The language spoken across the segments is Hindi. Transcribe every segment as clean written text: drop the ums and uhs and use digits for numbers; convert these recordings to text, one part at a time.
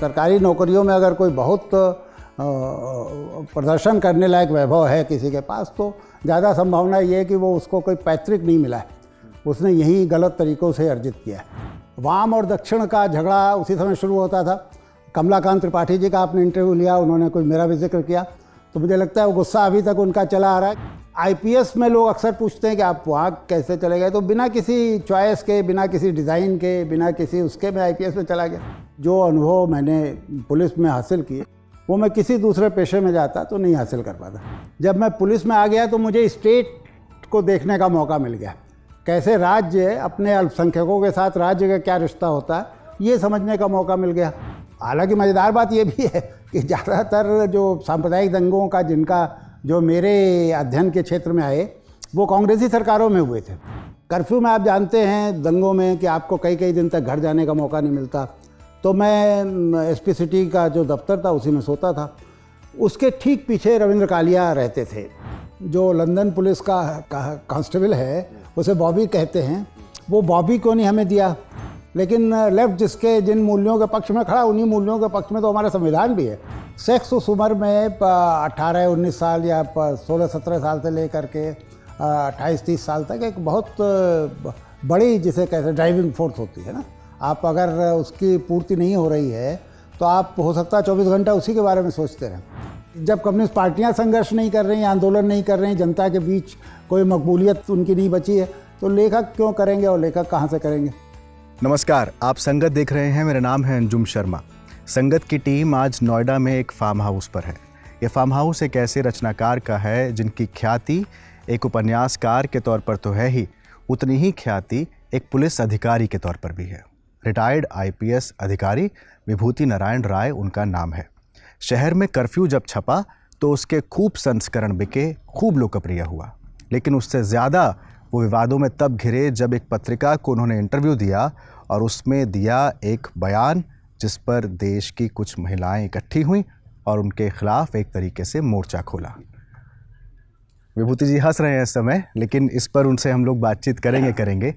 सरकारी नौकरियों में अगर कोई बहुत प्रदर्शन करने लायक वैभव है किसी के पास, तो ज़्यादा संभावना ये है कि वो उसको कोई पैतृक नहीं मिला है, उसने यही गलत तरीक़ों से अर्जित किया है। वाम और दक्षिण का झगड़ा उसी समय शुरू होता था। कमलाकांत त्रिपाठी जी का आपने इंटरव्यू लिया, उन्होंने कोई मेरा भी जिक्र किया, तो मुझे लगता है वो गुस्सा अभी तक उनका चला आ रहा है। आईपीएस में लोग अक्सर पूछते हैं कि आप वहाँ कैसे चले गए, तो बिना किसी चॉइस के, बिना किसी डिज़ाइन के, बिना किसी उसके मैं आईपीएस में चला गया। जो अनुभव मैंने पुलिस में हासिल किए वो मैं किसी दूसरे पेशे में जाता तो नहीं हासिल कर पाता। जब मैं पुलिस में आ गया तो मुझे स्टेट को देखने का मौका मिल गया, कैसे राज्य अपने अल्पसंख्यकों के साथ राज्य का क्या रिश्ता होता है ये समझने का मौका मिल गया। हालांकि मज़ेदार बात ये भी है कि ज़्यादातर जो सांप्रदायिक दंगों का जिनका जो मेरे अध्ययन के क्षेत्र में आए वो कांग्रेसी सरकारों में हुए थे। कर्फ्यू में आप जानते हैं दंगों में कि आपको कई कई दिन तक घर जाने का मौका नहीं मिलता, तो मैं एसपी सिटी का जो दफ्तर था उसी में सोता था। उसके ठीक पीछे रविंद्र कालिया रहते थे, जो लंदन पुलिस का कांस्टेबल है, उसे बॉबी कहते हैं। वो बॉबी क्यों नहीं हमें दिया, लेकिन लेफ्ट जिसके जिन मूल्यों के पक्ष में खड़ा, उन्हीं मूल्यों के पक्ष में तो हमारा संविधान भी है। सेक्स उस उम्र में 18-19 साल या 16-17 साल से लेकर के 28-30 साल तक एक बहुत बड़ी, जिसे कहते हैं ड्राइविंग फोर्स होती है ना। आप अगर उसकी पूर्ति नहीं हो रही है तो आप हो सकता है 24 घंटा उसी के बारे में सोचते रहें। जब कम्युनिस्ट पार्टियां संघर्ष नहीं कर रही, आंदोलन नहीं कर रही, जनता के बीच कोई मकबूलियत उनकी नहीं बची है, तो लेखक क्यों करेंगे और लेखक कहाँ से करेंगे। नमस्कार, आप संगत देख रहे हैं। मेरा नाम है अंजुम शर्मा। संगत की टीम आज नोएडा में एक फार्म हाउस पर है। ये फार्म हाउस एक ऐसे रचनाकार का है जिनकी ख्याति एक उपन्यासकार के तौर पर तो है ही, उतनी ही ख्याति एक पुलिस अधिकारी के तौर पर भी है। रिटायर्ड आईपीएस अधिकारी विभूति नारायण राय उनका नाम है। शहर में कर्फ्यू जब छपा तो उसके खूब संस्करण बिके, खूब लोकप्रिय हुआ, लेकिन उससे ज़्यादा वो विवादों में तब घिरे जब एक पत्रिका को उन्होंने इंटरव्यू दिया और उसमें दिया एक बयान जिस पर देश की कुछ महिलाएं इकट्ठी हुईं और उनके खिलाफ एक तरीके से मोर्चा खोला। विभूति जी हंस रहे हैं इस समय, लेकिन इस पर उनसे हम लोग बातचीत करेंगे।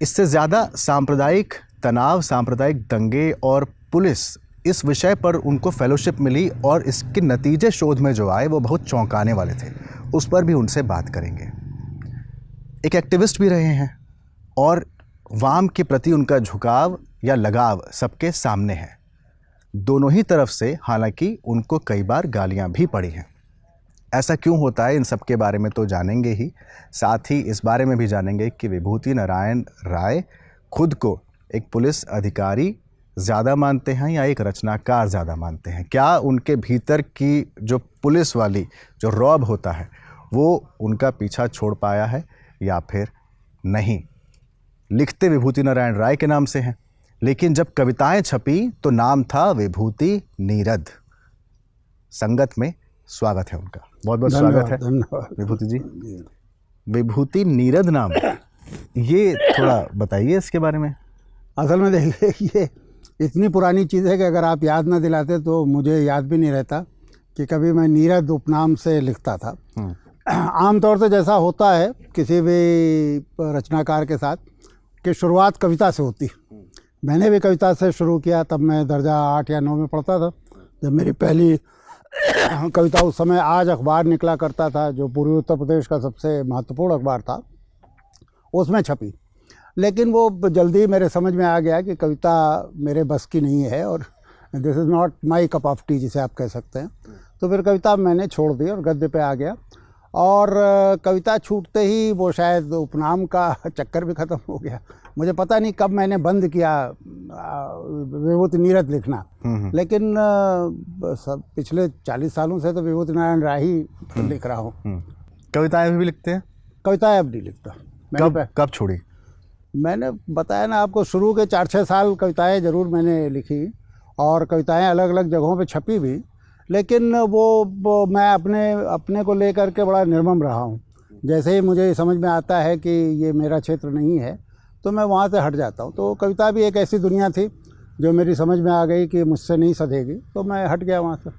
इससे ज़्यादा सांप्रदायिक तनाव, सांप्रदायिक दंगे और पुलिस, इस विषय पर उनको फेलोशिप मिली और इसके नतीजे शोध में जो आए वो बहुत चौंकाने वाले थे। उस पर भी उनसे बात करेंगे। एक एक्टिविस्ट भी रहे हैं और वाम के प्रति उनका झुकाव या लगाव सबके सामने है। दोनों ही तरफ से हालांकि उनको कई बार गालियां भी पड़ी हैं। ऐसा क्यों होता है, इन सब के बारे में तो जानेंगे ही, साथ ही इस बारे में भी जानेंगे कि विभूति नारायण राय खुद को एक पुलिस अधिकारी ज़्यादा मानते हैं या एक रचनाकार ज़्यादा मानते हैं। क्या उनके भीतर की जो पुलिस वाली जो रौब होता है वो उनका पीछा छोड़ पाया है या फिर नहीं। लिखते विभूति नारायण राय के नाम से हैं, लेकिन जब कविताएं छपी तो नाम था विभूति नीरद। संगत में स्वागत है उनका, बहुत बहुत स्वागत है विभूति जी। विभूति नीरद नाम, ये थोड़ा बताइए इसके बारे में। असल में देखिए, ये इतनी पुरानी चीज़ है कि अगर आप याद ना दिलाते तो मुझे याद भी नहीं रहता कि कभी मैं नीरद उपनाम से लिखता था। आमतौर से जैसा होता है किसी भी रचनाकार के साथ कि शुरुआत कविता से होती। मैंने भी कविता से शुरू किया, तब मैं दर्जा 8 या 9 में पढ़ता था जब मेरी पहली कविता, उस समय आज अखबार निकला करता था जो पूर्वी उत्तर प्रदेश का सबसे महत्वपूर्ण अखबार था, उसमें छपी। लेकिन वो जल्दी मेरे समझ में आ गया कि कविता मेरे बस की नहीं है और this is not my cup of T जिसे आप कह सकते हैं। तो फिर कविता मैंने छोड़ दी और गद्य पे आ गया। और कविता छूटते ही वो शायद उपनाम का चक्कर भी ख़त्म हो गया। मुझे पता नहीं कब मैंने बंद किया विभूति नीरद लिखना, लेकिन पिछले 40 सालों से तो विभूति नारायण राय ही लिख रहा हूँ। कविताएं भी लिखते हैं? कविताएं अब नहीं लिखता। कब छोड़ी? मैंने बताया ना आपको, शुरू के 4-6 साल कविताएं ज़रूर मैंने लिखी और कविताएं अलग अलग जगहों पे छपी भी, लेकिन वो मैं अपने को लेकर के बड़ा निर्मम रहा हूँ। जैसे ही मुझे समझ में आता है कि ये मेरा क्षेत्र नहीं है तो मैं वहाँ से हट जाता हूँ। तो कविता भी एक ऐसी दुनिया थी जो मेरी समझ में आ गई कि मुझसे नहीं सधेगी, तो मैं हट गया वहाँ से।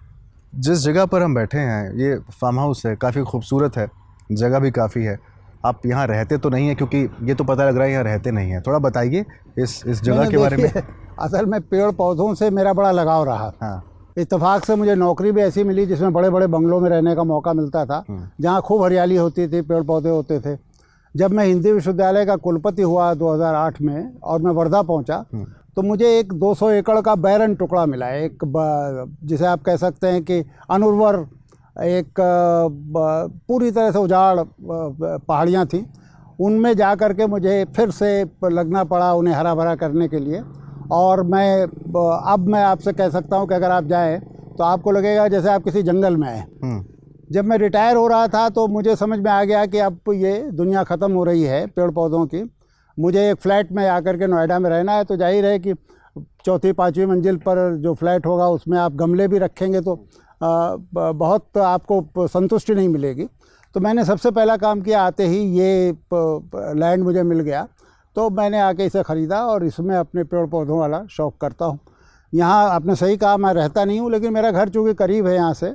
जिस जगह पर हम बैठे हैं, ये फार्म हाउस है, काफ़ी खूबसूरत है, जगह भी काफ़ी है। आप यहाँ रहते तो नहीं हैं, क्योंकि ये तो पता लग रहा है यहाँ रहते नहीं हैं। थोड़ा बताइए इस जगह के बारे में। असल में पेड़ पौधों से मेरा बड़ा लगाव रहा। हाँ। इत्तेफाक से मुझे नौकरी भी ऐसी मिली जिसमें बड़े बड़े बंगलों में रहने का मौका मिलता था, जहाँ खूब हरियाली होती थी, पेड़ पौधे होते थे। जब मैं हिंदी विश्वविद्यालय का कुलपति हुआ 2008 में और मैं वर्धा पहुँचा, तो मुझे एक 200 एकड़ का बैरन टुकड़ा मिला, एक जिसे आप कह सकते हैं कि अनुर्वर, एक पूरी तरह से उजाड़ पहाड़ियाँ थीं। उनमें जा कर के मुझे फिर से लगना पड़ा उन्हें हरा भरा करने के लिए। और अब मैं आपसे कह सकता हूँ कि अगर आप जाएं तो आपको लगेगा जैसे आप किसी जंगल में आए। जब मैं रिटायर हो रहा था तो मुझे समझ में आ गया कि अब ये दुनिया ख़त्म हो रही है पेड़ पौधों की। मुझे एक फ़्लैट में आकर के नोएडा में रहना है, तो जाहिर है कि चौथी पाँचवीं मंजिल पर जो फ्लैट होगा उसमें आप गमले भी रखेंगे तो बहुत आपको संतुष्टि नहीं मिलेगी। तो मैंने सबसे पहला काम किया, आते ही ये लैंड मुझे मिल गया तो मैंने आके इसे ख़रीदा और इसमें अपने पेड़ पौधों वाला शौक़ करता हूँ। यहाँ आपने सही कहा, मैं रहता नहीं हूँ, लेकिन मेरा घर चूँकि करीब है यहाँ से,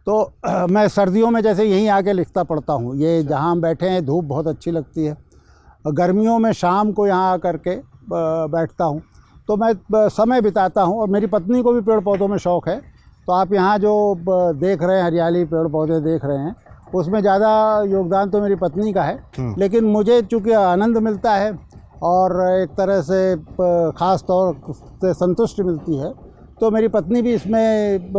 तो मैं सर्दियों में जैसे यहीं आके लिखता पढ़ता हूँ। ये जहाँ हम बैठे हैं धूप बहुत अच्छी लगती है। गर्मियों में शाम को यहाँ आकर के बैठता हूँ तो मैं समय बिताता हूँ। और मेरी पत्नी को भी पेड़ पौधों में शौक़ है, तो आप यहाँ जो देख रहे हैं हरियाली पेड़ पौधे देख रहे हैं, उसमें ज़्यादा योगदान तो मेरी पत्नी का है, लेकिन मुझे चूँकि आनंद मिलता है और एक तरह से ख़ास तौर से संतुष्टि मिलती है, तो मेरी पत्नी भी इसमें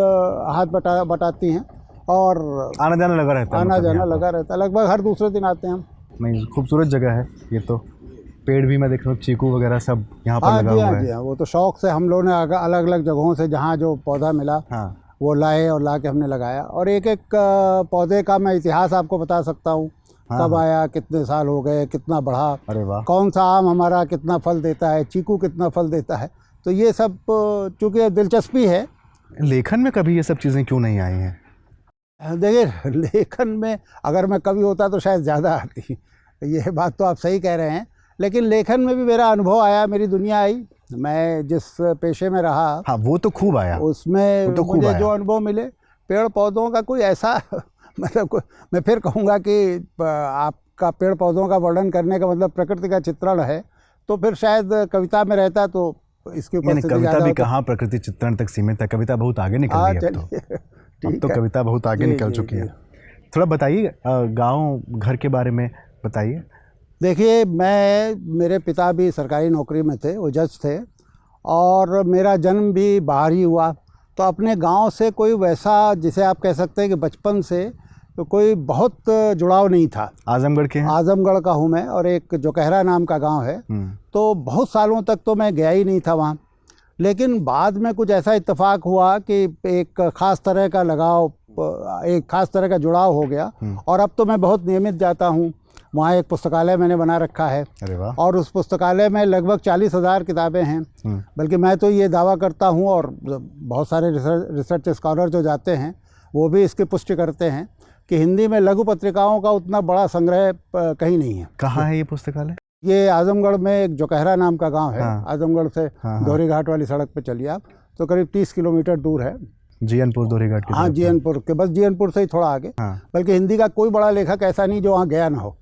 हाथ बटाती हैं और आना जाना लगा रहता है। आना जाना लगा रहता है, लगभग हर दूसरे दिन आते हैं हम। नहीं, खूबसूरत जगह है ये तो। पेड़ भी मैं देख रहा हूँ, चीकू वगैरह सब यहाँ पर लगा हुआ है। जी हाँ, वो तो शौक़ से हम लोगों ने अलग अलग जगहों से जहाँ जो पौधा मिला वो लाए और ला के हमने लगाया। और एक एक पौधे का मैं इतिहास आपको बता सकता हूँ, कब आया, कितने साल हो गए, कितना बढ़ा, अरे वाह, कौन सा आम हमारा कितना फल देता है, चीकू कितना फल देता है। तो ये सब चूँकि दिलचस्पी है। लेखन में कभी ये सब चीज़ें क्यों नहीं आई हैं? देखिए, लेखन में अगर मैं कवि होता तो शायद ज़्यादा आती, ये बात तो आप सही कह रहे हैं। लेकिन लेखन में भी मेरा अनुभव आया, मेरी दुनिया आई। मैं जिस पेशे में रहा, हाँ, वो तो खूब आया, उसमें तो मुझे जो अनुभव मिले, पेड़ पौधों का कोई ऐसा मतलब मैं फिर कहूँगा कि आपका पेड़ पौधों का वर्णन करने का मतलब प्रकृति का चित्रण है, तो फिर शायद कविता में रहता तो इसके ऊपर कविता भी कहाँ प्रकृति चित्रण तक सीमित है, कविता बहुत आगे निकल गई अब तो कविता बहुत आगे निकल चुकी है। थोड़ा बताइए गाँव घर के बारे में बताइए। देखिए, मेरे पिता भी सरकारी नौकरी में थे, वो जज थे, और मेरा जन्म भी बाहर ही हुआ। तो अपने गांव से कोई वैसा, जिसे आप कह सकते हैं कि बचपन से तो कोई बहुत जुड़ाव नहीं था। आजमगढ़ के हैं? आजमगढ़ का हूँ मैं, और एक जोकहरा नाम का गांव है, तो बहुत सालों तक तो मैं गया ही नहीं था वहाँ। लेकिन बाद में कुछ ऐसा इत्तेफाक हुआ कि एक ख़ास तरह का लगाव, एक ख़ास तरह का जुड़ाव हो गया, और अब तो मैं बहुत नियमित जाता हूँ। वहाँ एक पुस्तकालय मैंने बना रखा है। अरे वाह। और उस पुस्तकालय में लगभग 40,000 किताबें हैं। बल्कि मैं तो ये दावा करता हूँ, और बहुत सारे रिसर्च स्कॉलर जो जाते हैं वो भी इसकी पुष्टि करते हैं, कि हिंदी में लघु पत्रिकाओं का उतना बड़ा संग्रह कहीं नहीं है। कहाँ है ये पुस्तकालय? ये आजमगढ़ में एक जोकहरा नाम का गांव है। आजमगढ़ से दोहरी घाट वाली सड़क पे चलिए आप, तो करीब 30 किलोमीटर दूर है। जीएनपुर दोहरी घाट? हाँ, जीएनपुर के, बस जीएनपुर से ही थोड़ा आगे। बल्कि हिंदी का कोई बड़ा लेखक ऐसा नहीं जो वहाँ गया ना हो।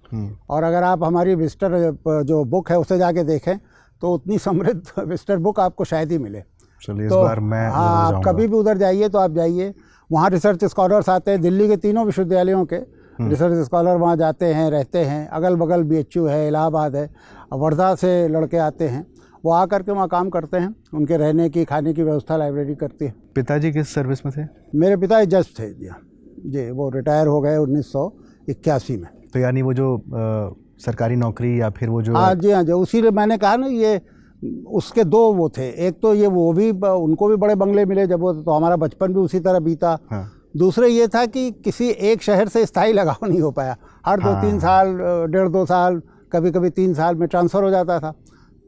और अगर आप हमारी विजिटर जो बुक है उसे जाके देखें तो उतनी समृद्ध विजिटर बुक आपको शायद ही मिले। चलिए, इस बार मैं आप कभी भी उधर जाइए तो आप जाइए, वहाँ रिसर्च स्कॉलर्स आते हैं, दिल्ली के तीनों विश्वविद्यालयों के रिसर्च स्कॉलर वहाँ जाते हैं, रहते हैं। अगल बगल BHU है, इलाहाबाद है, वर्धा से लड़के आते हैं, वो आकर के वहाँ काम करते हैं। उनके रहने की खाने की व्यवस्था लाइब्रेरी करती है। पिताजी किस सर्विस में थे? मेरे पिता जज थे जी, वो रिटायर हो गए 1981 में। तो यानी वो जो सरकारी नौकरी या फिर वो जो? हाँ जी, हाँ जी, उसी मैंने कहा ना, ये उसके दो वो थे। एक तो ये वो भी, उनको भी बड़े बंगले मिले जब वो, तो हमारा बचपन भी उसी तरह बीता। दूसरे ये था कि किसी एक शहर से स्थायी लगाव नहीं हो पाया। हर 2-3 साल, 1.5-2 साल, कभी कभी 3 साल में ट्रांसफ़र हो जाता था।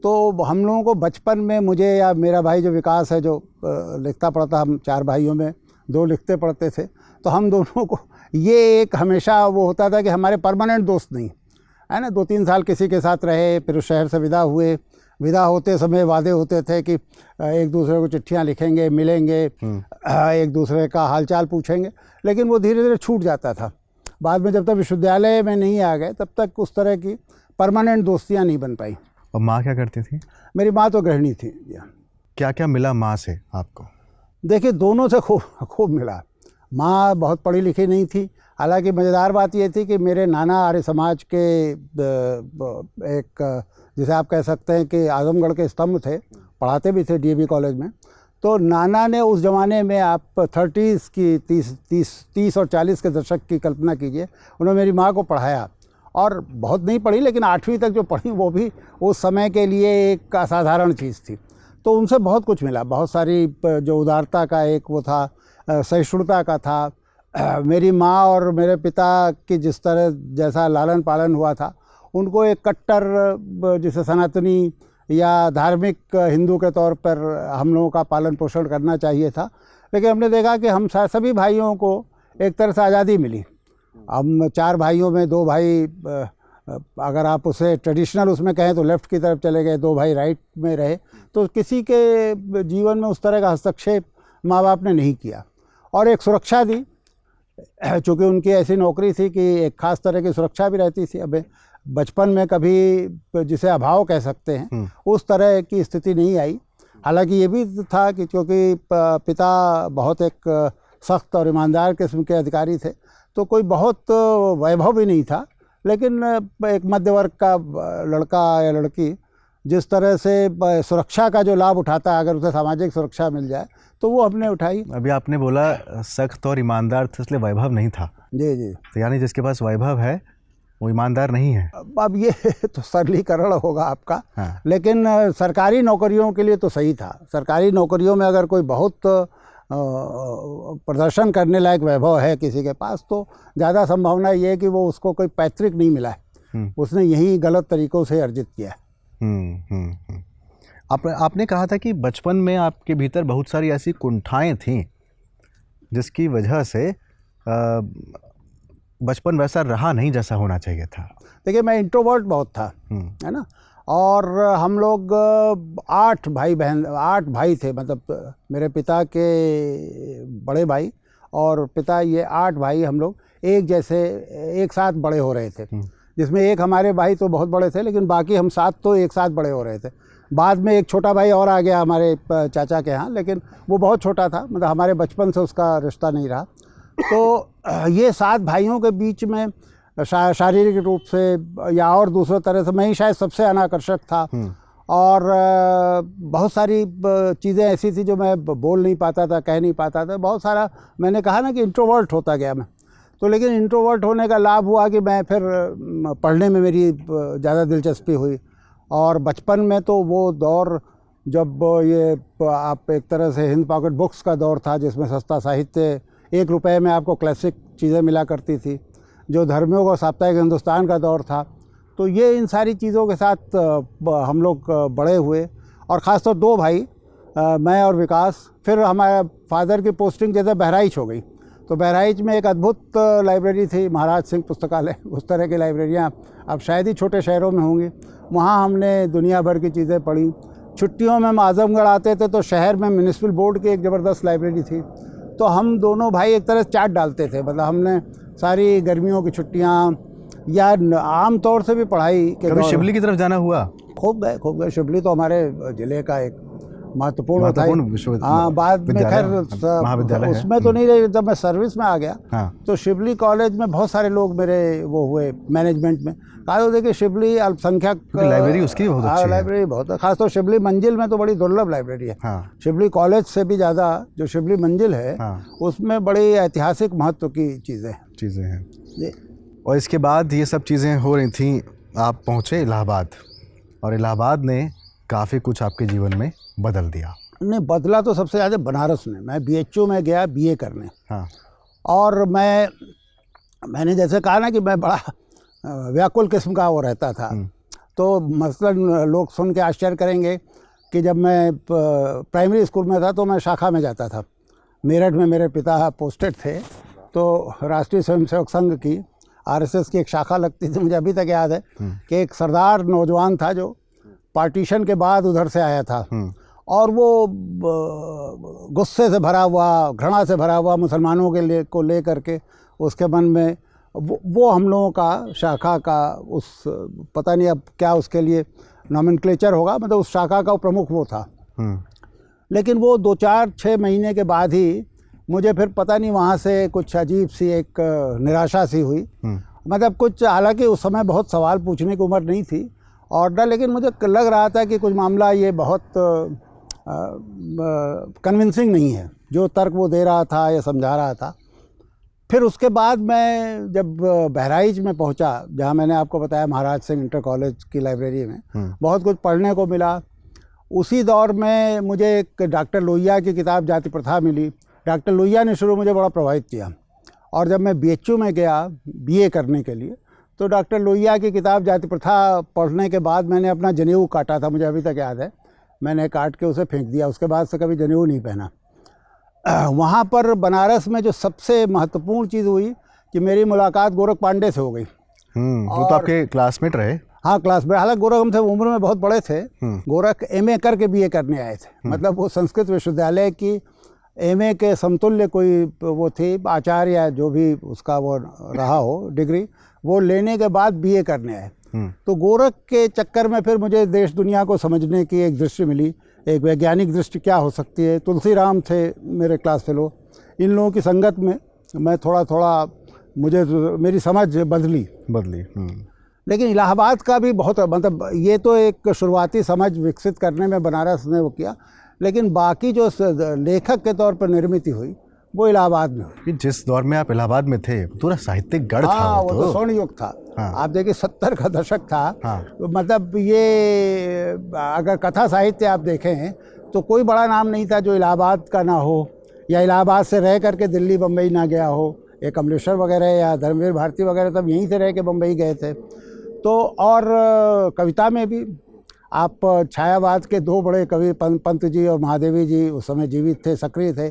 तो हम लोगों को बचपन में, मुझे या मेरा भाई जो विकास है, जो लिखता पढ़ता, हम 4 भाइयों में 2 लिखते पढ़ते थे, तो हम दोनों को ये एक हमेशा वो होता था कि हमारे परमानेंट दोस्त नहीं है ना। 2-3 साल किसी के साथ रहे, फिर उस शहर से विदा हुए। विदा होते समय वादे होते थे कि एक दूसरे को चिट्ठियां लिखेंगे, मिलेंगे, एक दूसरे का हालचाल पूछेंगे, लेकिन वो धीरे धीरे छूट जाता था। बाद में जब तक विश्वविद्यालय में नहीं आ गए तब तक उस तरह की परमानेंट दोस्तियां नहीं बन पाई। और माँ क्या करती थी? मेरी माँ तो गृहिणी थी। क्या क्या मिला माँ से आपको? देखिए, दोनों से खूब खूब मिला। माँ बहुत पढ़ी लिखी नहीं थी, हालांकि मज़ेदार बात ये थी कि मेरे नाना आर्य समाज के एक, जिसे आप कह सकते हैं कि आजमगढ़ के स्तंभ थे, पढ़ाते भी थे डीएवी कॉलेज में। तो नाना ने उस ज़माने में, आप 30s की 30 और 40 के दशक की कल्पना कीजिए, उन्होंने मेरी माँ को पढ़ाया। और बहुत नहीं पढ़ी, लेकिन 8वीं तक जो पढ़ी वो भी उस समय के लिए एक असाधारण चीज़ थी। तो उनसे बहुत कुछ मिला, बहुत सारी जो उदारता का एक वो था, सहिष्णुता का था। मेरी माँ और मेरे पिता की जिस तरह जैसा लालन पालन हुआ था, उनको एक कट्टर जिसे सनातनी या धार्मिक हिंदू के तौर पर हम लोगों का पालन पोषण करना चाहिए था। लेकिन हमने देखा कि हम सभी भाइयों को एक तरह से आज़ादी मिली। हम 4 भाइयों में 2 भाई, अगर आप उसे ट्रेडिशनल उसमें कहें तो लेफ़्ट की तरफ चले गए, 2 भाई राइट में रहे। तो किसी के जीवन में उस तरह का हस्तक्षेप माँ बाप ने नहीं किया, और एक सुरक्षा दी, चूँकि उनकी ऐसी नौकरी थी कि एक ख़ास तरह की सुरक्षा भी रहती थी। अब बचपन में कभी जिसे अभाव कह सकते हैं, उस तरह की स्थिति नहीं आई। हालांकि ये भी था कि क्योंकि पिता बहुत एक सख्त और ईमानदार किस्म के अधिकारी थे, तो कोई बहुत वैभव भी नहीं था। लेकिन एक मध्य वर्ग का लड़का या लड़की जिस तरह से सुरक्षा का जो लाभ उठाता है, अगर उसे सामाजिक सुरक्षा मिल जाए, तो वो हमने उठाई। अभी आपने बोला सख्त और ईमानदार था, इसलिए वैभव नहीं था। जी जी। तो यानी जिसके पास वैभव है वो ईमानदार नहीं है। अब ये तो सरलीकरण होगा आपका। हाँ। लेकिन सरकारी नौकरियों के लिए तो सही था। सरकारी नौकरियों में अगर कोई बहुत प्रदर्शन करने लायक वैभव है किसी के पास, तो ज़्यादा संभावना ये है कि वो उसको कोई पैतृक नहीं मिला है, उसने यही गलत तरीक़ों से अर्जित किया है। आपने कहा था कि बचपन में आपके भीतर बहुत सारी ऐसी कुंठाएं थीं जिसकी वजह से बचपन वैसा रहा नहीं जैसा होना चाहिए था। देखिए, मैं इंट्रोवर्ट बहुत था, है ना, और हम लोग 8 भाई थे। मतलब मेरे पिता के बड़े भाई और पिता, ये 8 भाई हम लोग एक साथ बड़े हो रहे थे, जिसमें एक हमारे भाई तो बहुत बड़े थे, लेकिन बाकी हम 7 तो एक साथ बड़े हो रहे थे। बाद में एक छोटा भाई और आ गया हमारे चाचा के यहाँ, लेकिन वो बहुत छोटा था, मतलब हमारे बचपन से उसका रिश्ता नहीं रहा। तो ये 7 भाइयों के बीच में शारीरिक रूप से या और दूसरे तरह से मैं ही शायद सबसे अनाकर्षक था। और बहुत सारी चीज़ें ऐसी थी जो मैं बोल नहीं पाता था, कह नहीं पाता था। बहुत सारा, मैंने कहा ना कि इंट्रोवर्ट होता गया मैं। तो लेकिन इंट्रोवर्ट होने का लाभ हुआ कि मैं फिर पढ़ने में मेरी ज़्यादा दिलचस्पी हुई। और बचपन में तो वो दौर जब ये आप एक तरह से हिंद पॉकेट बुक्स का दौर था, जिसमें सस्ता साहित्य 1 रुपये में आपको क्लासिक चीज़ें मिला करती थी, जो धर्मियों का साप्ताहिक हिंदुस्तान का दौर था। तो ये इन सारी चीज़ों के साथ हम लोग बड़े हुए। और ख़ासतौर 2 भाई, मैं और विकास। फिर हमारे फादर की पोस्टिंग जैसे बहराइच हो गई, तो बहराइच में एक अद्भुत लाइब्रेरी थी, महाराज सिंह पुस्तकालय। उस तरह की लाइब्रेरियाँ अब शायद ही छोटे शहरों में होंगी। वहाँ हमने दुनिया भर की चीज़ें पढ़ी। छुट्टियों में हम आजमगढ़ आते थे तो शहर में म्यूनिसिपल बोर्ड की एक ज़बरदस्त लाइब्रेरी थी, तो हम दोनों भाई एक तरह से चाट डालते थे। मतलब हमने सारी गर्मियों की छुट्टियाँ या आम तौर से भी पढ़ाई के कभी शिवली की तरफ जाना हुआ? खूब गए। शिवली तो हमारे ज़िले का एक महत्वपूर्ण विश्वविद्यालय। हाँ, बाद में खैर महाविद्यालय उसमें तो नहीं रही। जब मैं सर्विस में आ गया, हाँ। तो शिवली कॉलेज में बहुत सारे लोग मेरे वो हुए मैनेजमेंट में। कहा तो देखिए, शिवली अल्पसंख्यक लाइब्रेरी उसकी बहुत अच्छी है। लाइब्रेरी बहुत है, खासतौर शिवली मंजिल में तो बड़ी दुर्लभ लाइब्रेरी है। हाँ। शिवली कॉलेज से भी ज़्यादा जो शिवली मंजिल है, हाँ। उसमें बड़ी ऐतिहासिक महत्व की चीज़ें हैं जी। और इसके बाद ये सब चीज़ें हो रही थी, आप पहुँचे इलाहाबाद, और इलाहाबाद ने काफ़ी कुछ आपके जीवन में बदल दिया। नहीं, बदला तो सबसे ज़्यादा बनारस ने। मैं BHU में गया BA करने। हाँ। और मैंने जैसे कहा ना कि मैं बड़ा व्याकुल किस्म का वो रहता था। तो मसलन लोग सुन के आश्चर्य करेंगे कि जब मैं प्राइमरी स्कूल में था तो मैं शाखा में जाता था। मेरठ में मेरे पिता पोस्टेड थे, तो राष्ट्रीय स्वयंसेवक संघ की RSS की एक शाखा लगती थी। मुझे अभी तक याद है कि एक सरदार नौजवान था जो पार्टीशन के बाद उधर से आया था, और वो गुस्से से भरा हुआ, घृणा से भरा हुआ मुसलमानों को ले करके उसके मन में वो हम लोगों का शाखा का उस, पता नहीं अब क्या उसके लिए नॉमेनक्लेचर होगा, मतलब उस शाखा का प्रमुख वो था। लेकिन वो 2-4-6 महीने के बाद ही मुझे फिर पता नहीं वहाँ से कुछ अजीब सी एक निराशा सी हुई। मतलब कुछ, हालांकि उस समय बहुत सवाल पूछने की उम्र नहीं थी और ना, लेकिन मुझे लग रहा था कि कुछ मामला ये बहुत कन्विंसिंग नहीं है, जो तर्क वो दे रहा था या समझा रहा था। फिर उसके बाद मैं जब बहराइच में पहुंचा, जहां मैंने आपको बताया महाराज सिंह इंटर कॉलेज की लाइब्रेरी में बहुत कुछ पढ़ने को मिला। उसी दौर में मुझे एक डॉक्टर लोहिया की किताब जाति प्रथा मिली। डॉक्टर लोहिया ने शुरू मुझे बड़ा प्रभावित किया और जब मैं BHU में गया BA करने के लिए, तो डॉक्टर लोहिया की किताब जाति प्रथा पढ़ने के बाद मैंने अपना जनेऊ काटा था, मुझे अभी तक याद है। मैंने काट के उसे फेंक दिया, उसके बाद से कभी जनेऊ नहीं पहना। वहाँ पर बनारस में जो सबसे महत्वपूर्ण चीज़ हुई कि मेरी मुलाकात गोरख पांडे से हो गई। वो तो आपके क्लासमेट रहे। हाँ, क्लासमेट। हालांकि गोरख हमसे उम्र में बहुत बड़े थे। गोरख MA करके BA करने आए थे। मतलब वो संस्कृत विश्वविद्यालय की MA के समतुल्य कोई वो थी, आचार्य या जो भी उसका वो रहा हो डिग्री, वो लेने के बाद BA करने आए। तो गोरख के चक्कर में फिर मुझे देश दुनिया को समझने की एक दृष्टि मिली, एक वैज्ञानिक दृष्टि क्या हो सकती है। तुलसीराम थे मेरे क्लास फेलो। इन लोगों की संगत में मैं थोड़ा मुझे मेरी समझ बदली। लेकिन इलाहाबाद का भी बहुत, मतलब ये तो एक शुरुआती समझ विकसित करने में बनारस ने वो किया, लेकिन बाकी जो लेखक के तौर पर निर्मित हुई वो इलाहाबाद में हुई। जिस दौर में आप इलाहाबाद में थे पूरा साहित्यिक गढ़ था। वो तो स्वर्ण युग था। आप देखिए 70 का दशक था। तो मतलब ये अगर कथा साहित्य आप देखें तो कोई बड़ा नाम नहीं था जो इलाहाबाद का ना हो, या इलाहाबाद से रह करके दिल्ली बम्बई ना गया हो। एक कमलेश्वर वगैरह या धर्मवीर भारती वगैरह तब यहीं से रह के बम्बई गए थे। तो और कविता में भी आप छायावाद के 2 बड़े कवि पंत जी और महादेवी जी उस समय जीवित थे, सक्रिय थे।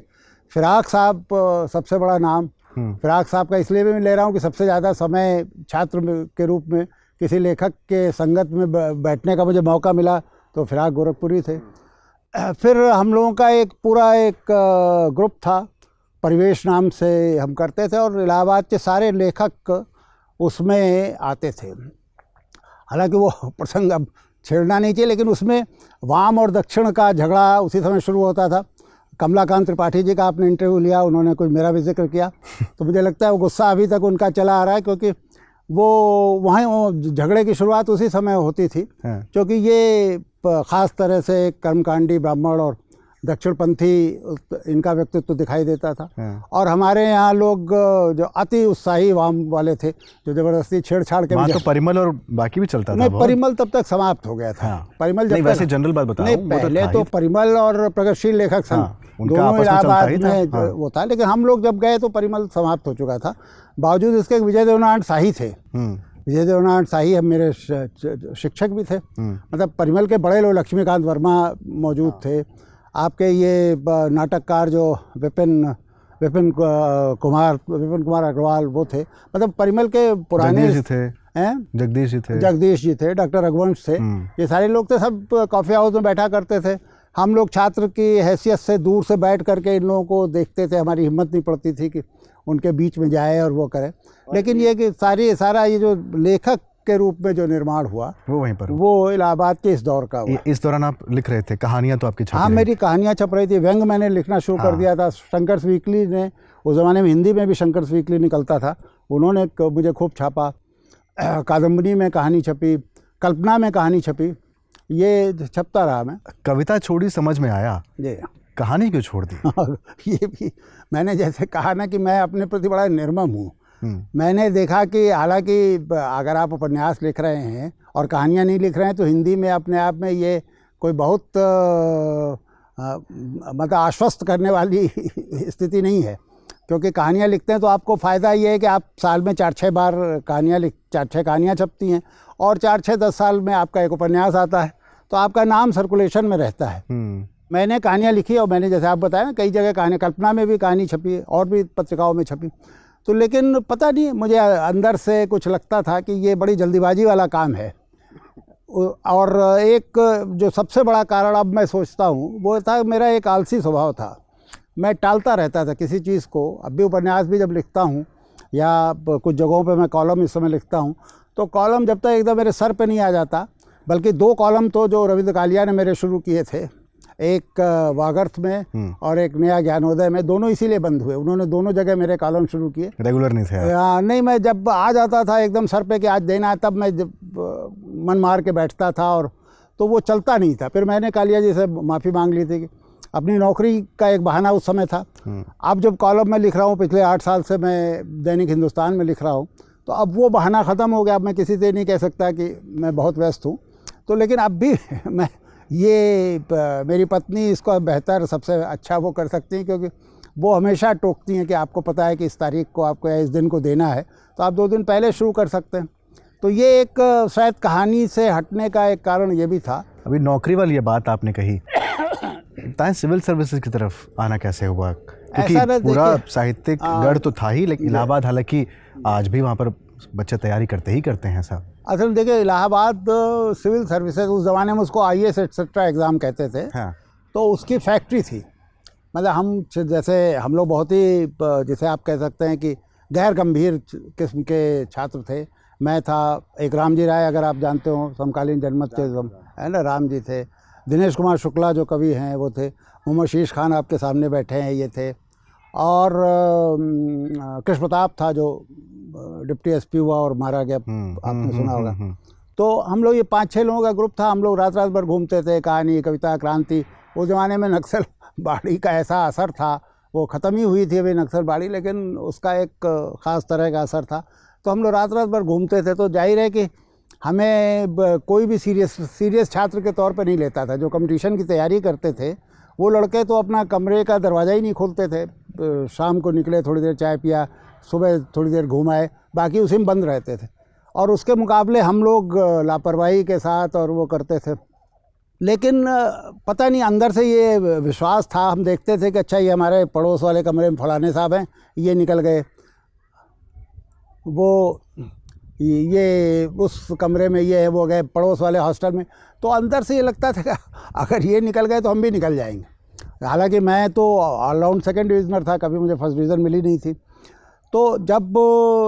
फिराक साहब सबसे बड़ा नाम। फिराक साहब का इसलिए भी मैं ले रहा हूँ कि सबसे ज़्यादा समय छात्र के रूप में किसी लेखक के संगत में बैठने का मुझे मौका मिला तो फिराक गोरखपुरी थे। फिर हम लोगों का एक पूरा एक ग्रुप था, परिवेश नाम से हम करते थे, और इलाहाबाद के सारे लेखक उसमें आते थे। हालांकि वो प्रसंग अब छेड़ना नहीं चाहिए, लेकिन उसमें वाम और दक्षिण का झगड़ा उसी समय शुरू होता था। कमलाकांत त्रिपाठी जी का आपने इंटरव्यू लिया, उन्होंने कुछ मेरा भी जिक्र किया, तो मुझे लगता है वो गुस्सा अभी तक उनका चला आ रहा है, क्योंकि वो वहाँ झगड़े की शुरुआत उसी समय होती थी। क्योंकि ये ख़ास तरह से कर्मकांडी ब्राह्मण और दक्षिणपंथी इनका व्यक्तित्व दिखाई देता था। और हमारे यहाँ लोग जो अति उत्साही वाम वाले थे जो ज़बरदस्ती छेड़छाड़ के। तो परिमल और बाकी भी चलता था। नहीं, परिमल तब तक समाप्त हो गया था। परिमल जब वैसे जनरल बात बताओ, नहीं, पहले तो परिमल और प्रगतिशील लेखक संघ दोनों इलाहाबाद में वो था, लेकिन हम लोग जब गए तो परिमल समाप्त हो चुका था। बावजूद इसके विजय देवनारायण शाही थे। विजय देवनारायण शाही हम मेरे शिक्षक भी थे। मतलब परिमल के बड़े लोग लक्ष्मीकांत वर्मा मौजूद थे। आपके ये नाटककार जो विपिन कुमार अग्रवाल वो थे। मतलब परिमल के पुराने जगदीश जी थे, डॉक्टर रघुवंश थे, ये सारे लोग थे। सब कॉफ़ी हाउस में बैठा करते थे। हम लोग छात्र की हैसियत से दूर से बैठ करके इन लोगों को देखते थे। हमारी हिम्मत नहीं पड़ती थी कि उनके बीच में जाए और वो करें। लेकिन ये कि सारा ये जो लेखक के रूप में जो निर्माण हुआ वो वहीं पर, वो इलाहाबाद के इस दौर का हुआ। इस दौरान आप लिख रहे थे, कहानियाँ तो आपकी छप रही? हाँ, मेरी कहानियाँ छप रही थी। व्यंग मैंने लिखना शुरू कर दिया था। शंकर्स वीकली ने, उस ज़माने में हिंदी में भी शंकर्स वीकली निकलता था, उन्होंने मुझे खूब छापा। कादम्बरी में कहानी छपी, कल्पना में कहानी छपी, ये छपता रहा मैं। कविता छोड़ी समझ में आया, जी, कहानी क्यों छोड़ दी? ये भी मैंने जैसे कहा ना कि मैं अपने प्रति बड़ा निर्मम हूँ। मैंने देखा कि हालांकि अगर आप उपन्यास लिख रहे हैं और कहानियाँ नहीं लिख रहे हैं तो हिंदी में अपने आप में ये कोई बहुत मतलब आश्वस्त करने वाली स्थिति नहीं है। क्योंकि कहानियाँ लिखते हैं तो आपको फ़ायदा ये है कि आप साल में 4-6 बार 4-6 कहानियाँ छपती हैं, और 4-6-10 साल में आपका एक उपन्यास आता है, तो आपका नाम सर्कुलेशन में रहता है। मैंने कहानियाँ लिखी और मैंने जैसे आप बताया ना कई जगह कहानी, कल्पना में भी कहानी छपी और भी पत्रिकाओं में छपी। तो लेकिन पता नहीं, मुझे अंदर से कुछ लगता था कि ये बड़ी जल्दीबाजी वाला काम है। और एक जो सबसे बड़ा कारण अब मैं सोचता हूँ वो था, मेरा एक आलसी स्वभाव था। मैं टालता रहता था किसी चीज़ को। अब भी उपन्यास भी जब लिखता हूँ या कुछ जगहों पे मैं कॉलम इस समय लिखता हूँ, तो कॉलम जब तक एकदम मेरे सर पे नहीं आ जाता, बल्कि 2 कॉलम तो जो रविंद्र कालिया ने मेरे शुरू किए थे, एक वागर्थ में और एक नया ज्ञानोदय में, दोनों इसीलिए बंद हुए। उन्होंने दोनों जगह मेरे कॉलम शुरू किए। रेगुलर नहीं थे आप? नहीं, मैं जब आ जाता था एकदम सर पे कि आज देना है, तब मैं मन मार के बैठता था, और तो वो चलता नहीं था। फिर मैंने कालिया जी से माफ़ी मांग ली थी कि अपनी नौकरी का एक बहाना उस समय था। अब जब कॉलम में लिख रहा हूँ, पिछले 8 साल से मैं दैनिक हिंदुस्तान में लिख रहा हूँ, तो अब वो बहाना ख़त्म हो गया। अब मैं किसी से नहीं कह सकता कि मैं बहुत व्यस्त हूँ। तो लेकिन अब भी मैं मेरी पत्नी इसको बेहतर सबसे अच्छा वो कर सकती हैं, क्योंकि वो हमेशा टोकती हैं कि आपको पता है कि इस तारीख को आपको या इस दिन को देना है, तो आप 2 दिन पहले शुरू कर सकते हैं। तो ये एक शायद कहानी से हटने का एक कारण ये भी था। अभी नौकरी वाली ये बात आपने कही, बताएं सिविल सर्विसेज की तरफ आना कैसे हुआ? क्योंकि पूरा साहित्यिक गढ़ तो था ही, लेकिन इलाहाबाद हालांकि आज भी वहाँ पर बच्चे तैयारी करते ही करते हैं साहब। असल में देखिए, इलाहाबाद सिविल सर्विसेज उस ज़माने में उसको IAS एक्सेट्रा एग्ज़ाम कहते थे। हाँ। तो उसकी फैक्ट्री थी। मतलब हम जैसे हम लोग बहुत ही जैसे आप कह सकते हैं कि गैर गंभीर किस्म के छात्र थे। मैं था, एक रामजी राय अगर आप जानते हो, समकालीन जनमत के है ना, राम जी थे। दिनेश कुमार शुक्ला जो कवि हैं वो थे। मोहम्मद शीश खान आपके सामने बैठे हैं, ये थे। और कृष्ण प्रताप था जो डिप्टी SP हुआ और मारा गया, आपने सुना होगा। तो हम लोग ये 5-6 लोगों का ग्रुप था। हम लोग रात रात भर घूमते थे, कहानी, कविता, क्रांति। उस ज़माने में नक्सल बाड़ी का ऐसा असर था, वो ख़त्म ही हुई थी अभी नक्सल बाड़ी, लेकिन उसका एक ख़ास तरह का असर था। तो हम लोग रात रात भर घूमते थे। तो जाहिर है कि हमें कोई भी सीरियस छात्र के तौर पर नहीं लेता था। जो कंपटीशन की तैयारी करते थे वो लड़के तो अपना कमरे का दरवाज़ा ही नहीं खोलते थे। शाम को निकले, थोड़ी देर चाय पिया, सुबह थोड़ी देर घूमाए, बाकी उसी में बंद रहते थे। और उसके मुकाबले हम लोग लापरवाही के साथ और वो करते थे। लेकिन पता नहीं अंदर से ये विश्वास था। हम देखते थे कि अच्छा ये हमारे पड़ोस वाले कमरे में फलाने साहब हैं, ये निकल गए, वो ये उस कमरे में ये है, वो गए पड़ोस वाले हॉस्टल में। तो अंदर से ये लगता था कि अगर ये निकल गए तो हम भी निकल जाएंगे। हालांकि मैं तो ऑलराउंड 2nd डिविजनर था, कभी मुझे 1st डिवीज़न मिली नहीं थी। तो जब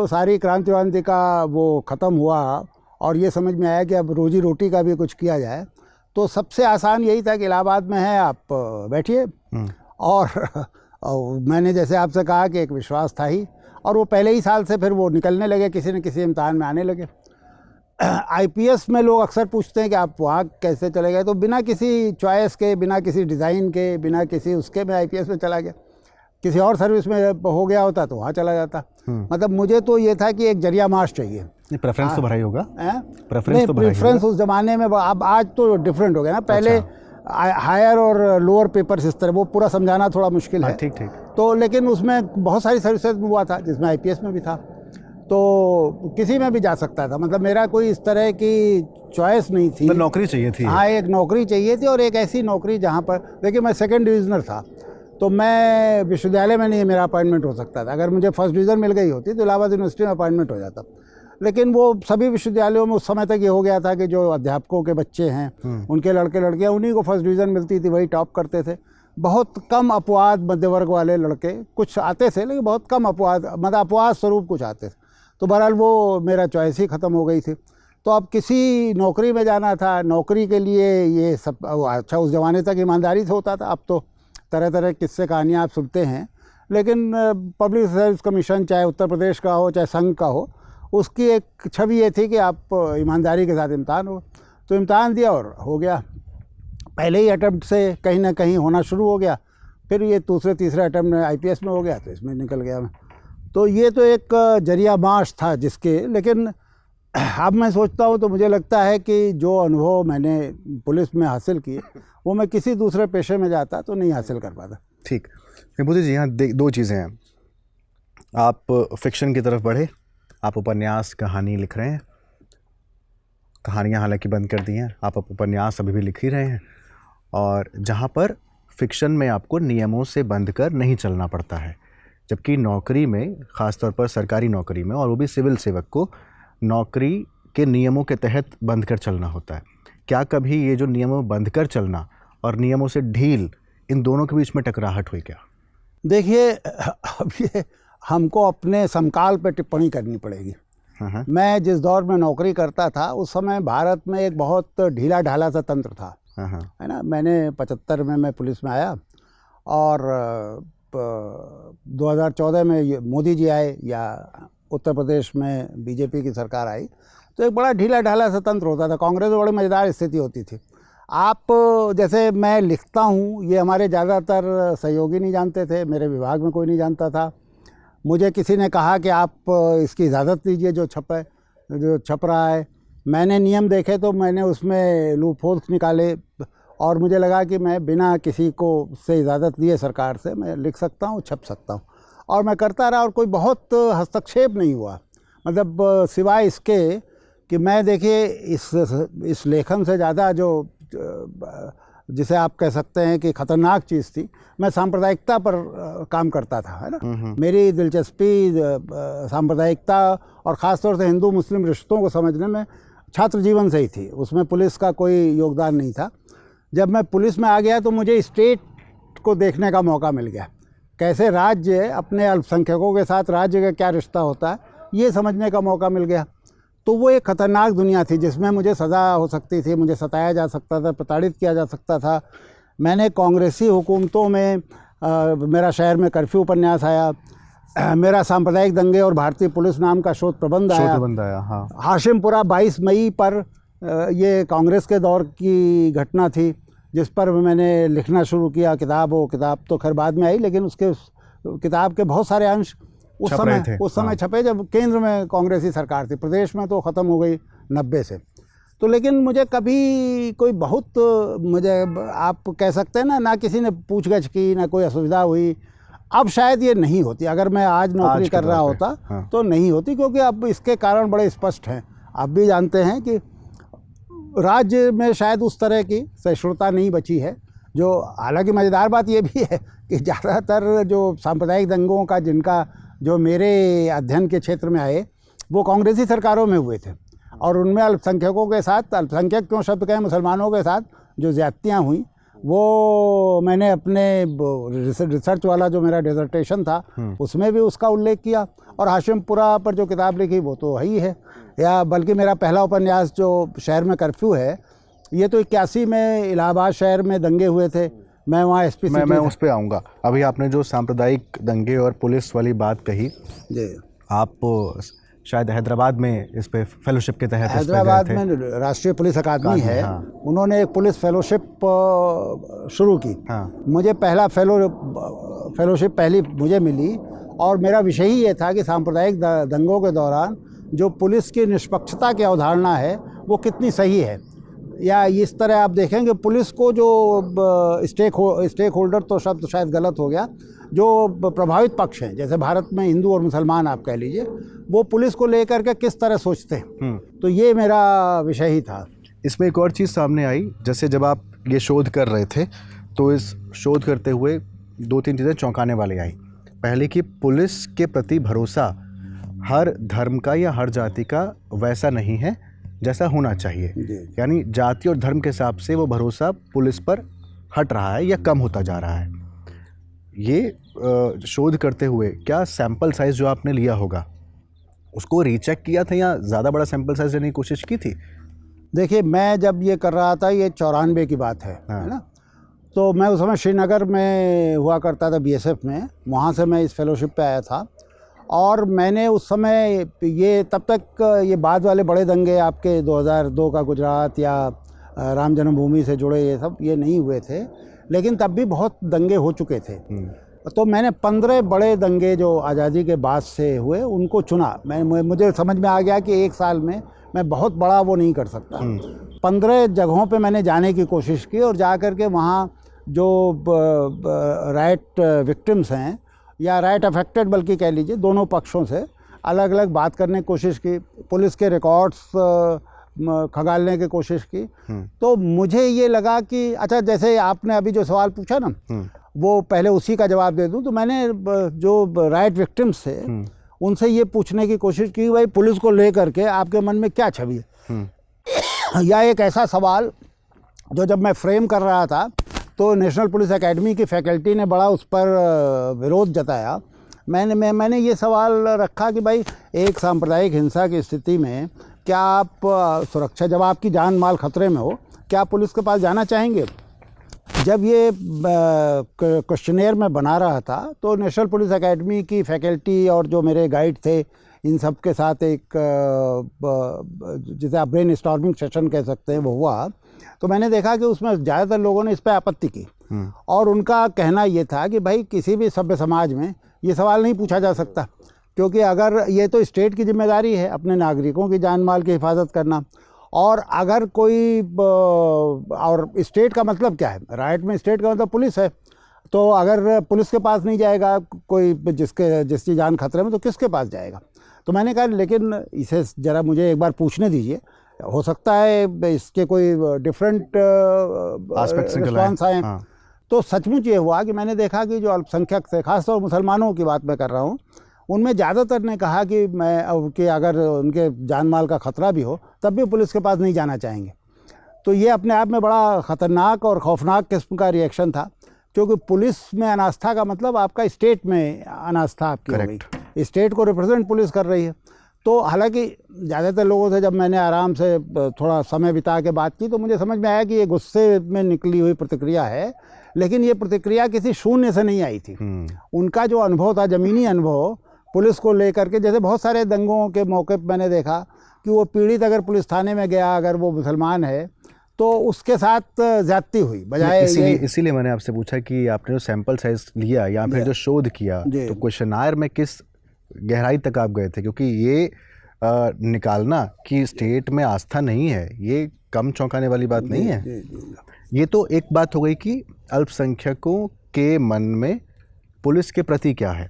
सारी क्रांति वांति का वो ख़त्म हुआ और ये समझ में आया कि अब रोजी रोटी का भी कुछ किया जाए, तो सबसे आसान यही था कि इलाहाबाद में है, आप बैठिए। और मैंने जैसे आपसे कहा कि एक विश्वास था ही, और वो पहले ही साल से फिर वो निकलने लगे, किसी न किसी इम्तहान में आने लगे। IPS में लोग अक्सर पूछते हैं कि आप वहाँ कैसे चले गए, तो बिना किसी चॉइस के, बिना किसी डिज़ाइन के, बिना किसी उसके मैं IPS में चला गया। किसी और सर्विस में हो गया होता तो वहाँ चला जाता। मतलब मुझे तो ये था कि एक जरिया मार्च चाहिए। प्रेफरेंस तो भरा ही होगा। प्रेफरेंस उस ज़माने में, अब आज तो डिफरेंट हो गया ना। पहले हायर और लोअर पेपर्स इस तरह, वो पूरा समझाना थोड़ा मुश्किल है। ठीक। तो लेकिन उसमें बहुत सारी सर्विसेज में हुआ था, जिसमें IPS में भी था, तो किसी में भी जा सकता था। मतलब मेरा कोई इस तरह की चॉइस नहीं थी। नौकरी चाहिए थी। हाँ, एक नौकरी चाहिए थी, और एक ऐसी नौकरी जहाँ पर, देखिए मैं 2nd डिविज़नर था, तो मैं विश्वविद्यालय में नहीं मेरा अपॉइंटमेंट हो सकता था। अगर मुझे 1st डिवीज़न मिल गई होती तो इलाहाबाद यूनिवर्सिटी में अपॉइंटमेंट हो जाता। लेकिन वो सभी विश्वविद्यालयों में उस समय तक ये हो गया था कि जो अध्यापकों के बच्चे हैं, उनके लड़के लड़कियाँ, उन्हीं को 1st डिवीज़न मिलती थी, वही टॉप करते थे। बहुत कम अपवाद मध्य वर्ग वाले लड़के कुछ आते थे, लेकिन बहुत कम अपवाद, मतलब अपवाद स्वरूप कुछ आते थे। तो बहरहाल वो मेरा चॉइस ही ख़त्म हो गई थी। तो अब किसी नौकरी में जाना था, नौकरी के लिए ये सब अच्छा, उस ज़माने तक ईमानदारी से होता था। अब तो तरह तरह किस्से कहानियाँ आप सुनते हैं, लेकिन पब्लिक सर्विस कमीशन चाहे उत्तर प्रदेश का हो चाहे संघ का हो, उसकी एक छवि ये थी कि आप ईमानदारी के साथ इम्तहान हो। तो इम्तहान दिया और हो गया। पहले ही अटैम्प्ट से कहीं ना कहीं होना शुरू हो गया, फिर ये दूसरे तीसरे अटैम्प्ट में IPS में हो गया, तो इसमें निकल गया मैं। तो ये तो एक जरिया मार्च था जिसके, लेकिन अब मैं सोचता हूँ तो मुझे लगता है कि जो अनुभव मैंने पुलिस में हासिल किए वो मैं किसी दूसरे पेशे में जाता तो नहीं हासिल कर पाता। ठीक। विभूति जी, यहाँ 2 चीज़ें हैं। आप फिक्शन की तरफ बढ़े, आप उपन्यास कहानी लिख रहे हैं, कहानियाँ हालांकि बंद कर दी हैं, आप उपन्यास अभी भी लिख ही रहे हैं, और जहाँ पर फिक्शन में आपको नियमों से बंध कर नहीं चलना पड़ता है, जबकि नौकरी में, ख़ासतौर पर सरकारी नौकरी में, और वो भी सिविल सेवक को नौकरी के नियमों के तहत बंध कर चलना होता है। क्या कभी ये जो नियमों में बंध कर चलना और नियमों से ढील, इन दोनों के बीच में टकराहट हुई क्या? देखिए, अब ये हमको अपने समकाल पर टिप्पणी करनी पड़ेगी। मैं जिस दौर में नौकरी करता था उस समय भारत में एक बहुत ढीला ढाला सा तंत्र था। हाँ हाँ। है ना। मैंने 75 में मैं पुलिस में आया और 2014 में मोदी जी आए या उत्तर प्रदेश में बीजेपी की सरकार आई, तो एक बड़ा ढीला ढाला सा तंत्र होता था। कांग्रेस में बड़ी मज़ेदार स्थिति होती थी। आप जैसे मैं लिखता हूँ, ये हमारे ज़्यादातर सहयोगी नहीं जानते थे, मेरे विभाग में कोई नहीं जानता था। मुझे किसी ने कहा कि आप इसकी इजाज़त लीजिए जो छप रहा है। मैंने नियम देखे तो मैंने उसमें लूप होल्स निकाले और मुझे लगा कि मैं बिना किसी को से इजाज़त लिए सरकार से मैं लिख सकता हूँ, छप सकता हूँ, और मैं करता रहा और कोई बहुत हस्तक्षेप नहीं हुआ। मतलब सिवाय इसके कि मैं देखिए इस लेखन से ज़्यादा जो जिसे आप कह सकते हैं कि ख़तरनाक चीज़ थी, मैं सांप्रदायिकता पर काम करता था, है ना। मेरी दिलचस्पी सांप्रदायिकता और ख़ास तौर से हिंदू मुस्लिम रिश्तों को समझने में छात्र जीवन से ही थी। उसमें पुलिस का कोई योगदान नहीं था। जब मैं पुलिस में आ गया तो मुझे स्टेट को देखने का मौका मिल गया, कैसे राज्य अपने अल्पसंख्यकों के साथ राज्य का क्या रिश्ता होता है, ये समझने का मौका मिल गया। तो वो एक ख़तरनाक दुनिया थी जिसमें मुझे सज़ा हो सकती थी, मुझे सताया जा सकता था, प्रताड़ित किया जा सकता था। मैंने कांग्रेसी हुकूमतों में मेरा शहर में कर्फ्यू उपन्यास आया, मेरा सांप्रदायिक दंगे और भारतीय पुलिस नाम का शोध प्रबंध आया। हाँ। हाशिमपुरा 22 मई पर ये कांग्रेस के दौर की घटना थी जिस पर मैंने लिखना शुरू किया। किताब तो खैर बाद में आई, लेकिन उसके किताब के बहुत सारे अंश उस समय छपे जब केंद्र में कांग्रेसी सरकार थी। प्रदेश में तो ख़त्म हो गई 90 से। तो लेकिन मुझे कभी कोई बहुत मुझे आप कह सकते हैं ना किसी ने पूछगछ की, ना कोई असुविधा हुई। अब शायद ये नहीं होती, अगर मैं आज नौकरी कर रहा होता तो नहीं होती, क्योंकि अब इसके कारण बड़े स्पष्ट हैं। आप भी जानते हैं कि राज्य में शायद उस तरह की सहिष्णुता नहीं बची है। जो हालांकि मज़ेदार बात ये भी है कि ज़्यादातर जो सांप्रदायिक दंगों का जिनका जो मेरे अध्ययन के क्षेत्र में आए वो कांग्रेसी सरकारों में हुए थे, और उनमें अल्पसंख्यकों के साथ, अल्पसंख्यक क्यों शब्द कहें, मुसलमानों के साथ जो ज़्यादतियाँ हुई वो मैंने अपने रिसर्च वाला जो मेरा डिसर्टेशन था उसमें भी उसका उल्लेख किया। और हाशिमपुरा पर जो किताब लिखी वो तो ही है, या बल्कि मेरा पहला उपन्यास जो शहर में कर्फ्यू है, ये तो 81 में इलाहाबाद शहर में दंगे हुए थे। मैं वहाँ एसपी मैं उस पर आऊँगा। अभी आपने जो सांप्रदायिक दंगे और पुलिस वाली बात कही जी, आप शायद हैदराबाद में इस पे फेलोशिप के तहत हैदराबाद में राष्ट्रीय पुलिस अकादमी है। हाँ। उन्होंने एक पुलिस फेलोशिप शुरू की। हाँ। मुझे पहला फेलोशिप पहली मुझे मिली और मेरा विषय ही ये था कि सांप्रदायिक दंगों के दौरान जो पुलिस की निष्पक्षता की अवधारणा है वो कितनी सही है, या इस तरह आप देखेंगे पुलिस को जो स्टेक होल्डर तो शब्द शायद गलत हो गया, जो प्रभावित पक्ष हैं, जैसे भारत में हिंदू और मुसलमान आप कह लीजिए, वो पुलिस को लेकर के किस तरह सोचते हैं। तो ये मेरा विषय ही था। इसमें एक और चीज़ सामने आई, जैसे जब आप ये शोध कर रहे थे तो इस शोध करते हुए 2-3 चीज़ें चौंकाने वाली आई। पहले कि पुलिस के प्रति भरोसा हर धर्म का या हर जाति का वैसा नहीं है जैसा होना चाहिए, यानी जाति और धर्म के हिसाब से वो भरोसा पुलिस पर हट रहा है या कम होता जा रहा है। ये शोध करते हुए क्या सैंपल साइज़ जो आपने लिया होगा उसको रीचेक किया था या ज़्यादा बड़ा सैंपल साइज़ लेने की कोशिश की थी? देखिए, मैं जब ये कर रहा था, ये 94 की बात है ना, तो मैं उस समय श्रीनगर में हुआ करता था बीएसएफ में, वहाँ से मैं इस फेलोशिप पे आया था। और मैंने उस समय ये तब तक ये बाद वाले बड़े दंगे आपके 2002 का गुजरात या राम जन्मभूमि से जुड़े ये सब ये नहीं हुए थे, लेकिन तब भी बहुत दंगे हो चुके थे। तो मैंने 15 बड़े दंगे जो आज़ादी के बाद से हुए उनको चुना। मुझे समझ में आ गया कि एक साल में मैं बहुत बड़ा वो नहीं कर सकता। 15 जगहों पे मैंने जाने की कोशिश की और जा कर के वहाँ जो राइट विक्टिम्स हैं या राइट अफेक्टेड बल्कि कह लीजिए, दोनों पक्षों से अलग अलग बात करने की कोशिश की, पुलिस के रिकॉर्ड्स खंगालने की कोशिश की। तो मुझे ये लगा कि अच्छा, जैसे आपने अभी जो सवाल पूछा ना, वो पहले उसी का जवाब दे दूं। तो मैंने जो राइट विक्टिम्स थे उनसे ये पूछने की कोशिश की, भाई पुलिस को लेकर के आपके मन में क्या छवि है। या एक ऐसा सवाल जो जब मैं फ्रेम कर रहा था तो नेशनल पुलिस एकेडमी की फैकल्टी ने बड़ा उस पर विरोध जताया। मैंने ये सवाल रखा कि भाई एक सांप्रदायिक हिंसा की स्थिति में क्या आप सुरक्षा, जब आपकी जान माल खतरे में हो, क्या पुलिस के पास जाना चाहेंगे? जब ये क्वेश्चनेयर में बना रहा था तो नेशनल पुलिस एकेडमी की फैकल्टी और जो मेरे गाइड थे इन सब के साथ एक जिसे आप ब्रेन स्टॉर्मिंग सेशन कह सकते हैं वो हुआ। तो मैंने देखा कि उसमें ज़्यादातर लोगों ने इस पर आपत्ति की और उनका कहना ये था कि भाई किसी भी सभ्य समाज में ये सवाल नहीं पूछा जा सकता, क्योंकि अगर ये तो स्टेट की जिम्मेदारी है अपने नागरिकों की जान माल की हिफाजत करना, और अगर कोई और स्टेट का मतलब क्या है, राइट में स्टेट का मतलब पुलिस है, तो अगर पुलिस के पास नहीं जाएगा कोई जिसकी जान खतरे में, तो किसके पास जाएगा? तो मैंने कहा लेकिन इसे ज़रा मुझे एक बार पूछने दीजिए, हो सकता है इसके कोई डिफरेंट रिस्पॉन्स आए। तो सचमुच ये हुआ कि मैंने देखा कि जो अल्पसंख्यक थे, खासतौर मुसलमानों की बात मैं कर रहा हूँ, उनमें ज़्यादातर ने कहा कि अगर उनके जान माल का ख़तरा भी हो तब भी पुलिस के पास नहीं जाना चाहेंगे। तो ये अपने आप में बड़ा ख़तरनाक और खौफनाक किस्म का रिएक्शन था, क्योंकि पुलिस में अनास्था का मतलब आपका स्टेट में अनास्था आपकी हो गई, स्टेट को रिप्रेजेंट पुलिस कर रही है। तो हालांकि ज़्यादातर लोगों से जब मैंने आराम से थोड़ा समय बिता के बात की तो मुझे समझ में आया कि ये गुस्से में निकली हुई प्रतिक्रिया है, लेकिन ये प्रतिक्रिया किसी शून्य से नहीं आई थी। उनका जो अनुभव था, ज़मीनी अनुभव पुलिस को लेकर के, जैसे बहुत सारे दंगों के मौके पर मैंने देखा कि वो पीड़ित अगर पुलिस थाने में गया, अगर वो मुसलमान है, तो उसके साथ ज़्यादती हुई बजाय। इसीलिए मैंने आपसे पूछा कि आपने जो सैंपल साइज लिया या फिर जो शोध किया, तो क्वेश्चनायर में किस गहराई तक आप गए थे? क्योंकि ये निकालना कि स्टेट में आस्था नहीं है, ये कम चौंकाने वाली बात नहीं है। ये तो एक बात हो गई कि अल्पसंख्यकों के मन में पुलिस के प्रति क्या है,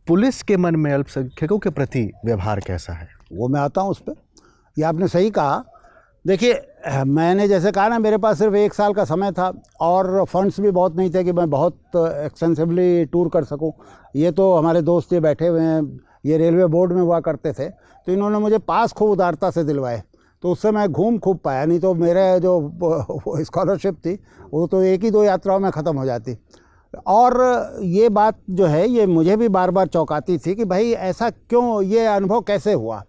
पुलिस के मन में अल्पसंख्यकों के प्रति व्यवहार कैसा है, वो मैं आता हूँ उस पर। ये आपने सही कहा। देखिए, मैंने जैसे कहा ना, मेरे पास सिर्फ 1 साल का समय था और फंड्स भी बहुत नहीं थे कि मैं बहुत एक्सटेंसिवली टूर कर सकूं। ये तो हमारे दोस्त ये बैठे हुए हैं, ये रेलवे बोर्ड में हुआ करते थे, तो इन्होंने मुझे पास खूब उदारता से दिलवाए, तो उससे मैं घूम खूब पाया। नहीं तो मेरे जो स्कॉलरशिप थी वो तो 1 ही 2 यात्राओं में ख़त्म हो जाती। और ये बात जो है ये मुझे भी बार बार चौंकाती थी कि भाई ऐसा क्यों, ये अनुभव कैसे हुआ।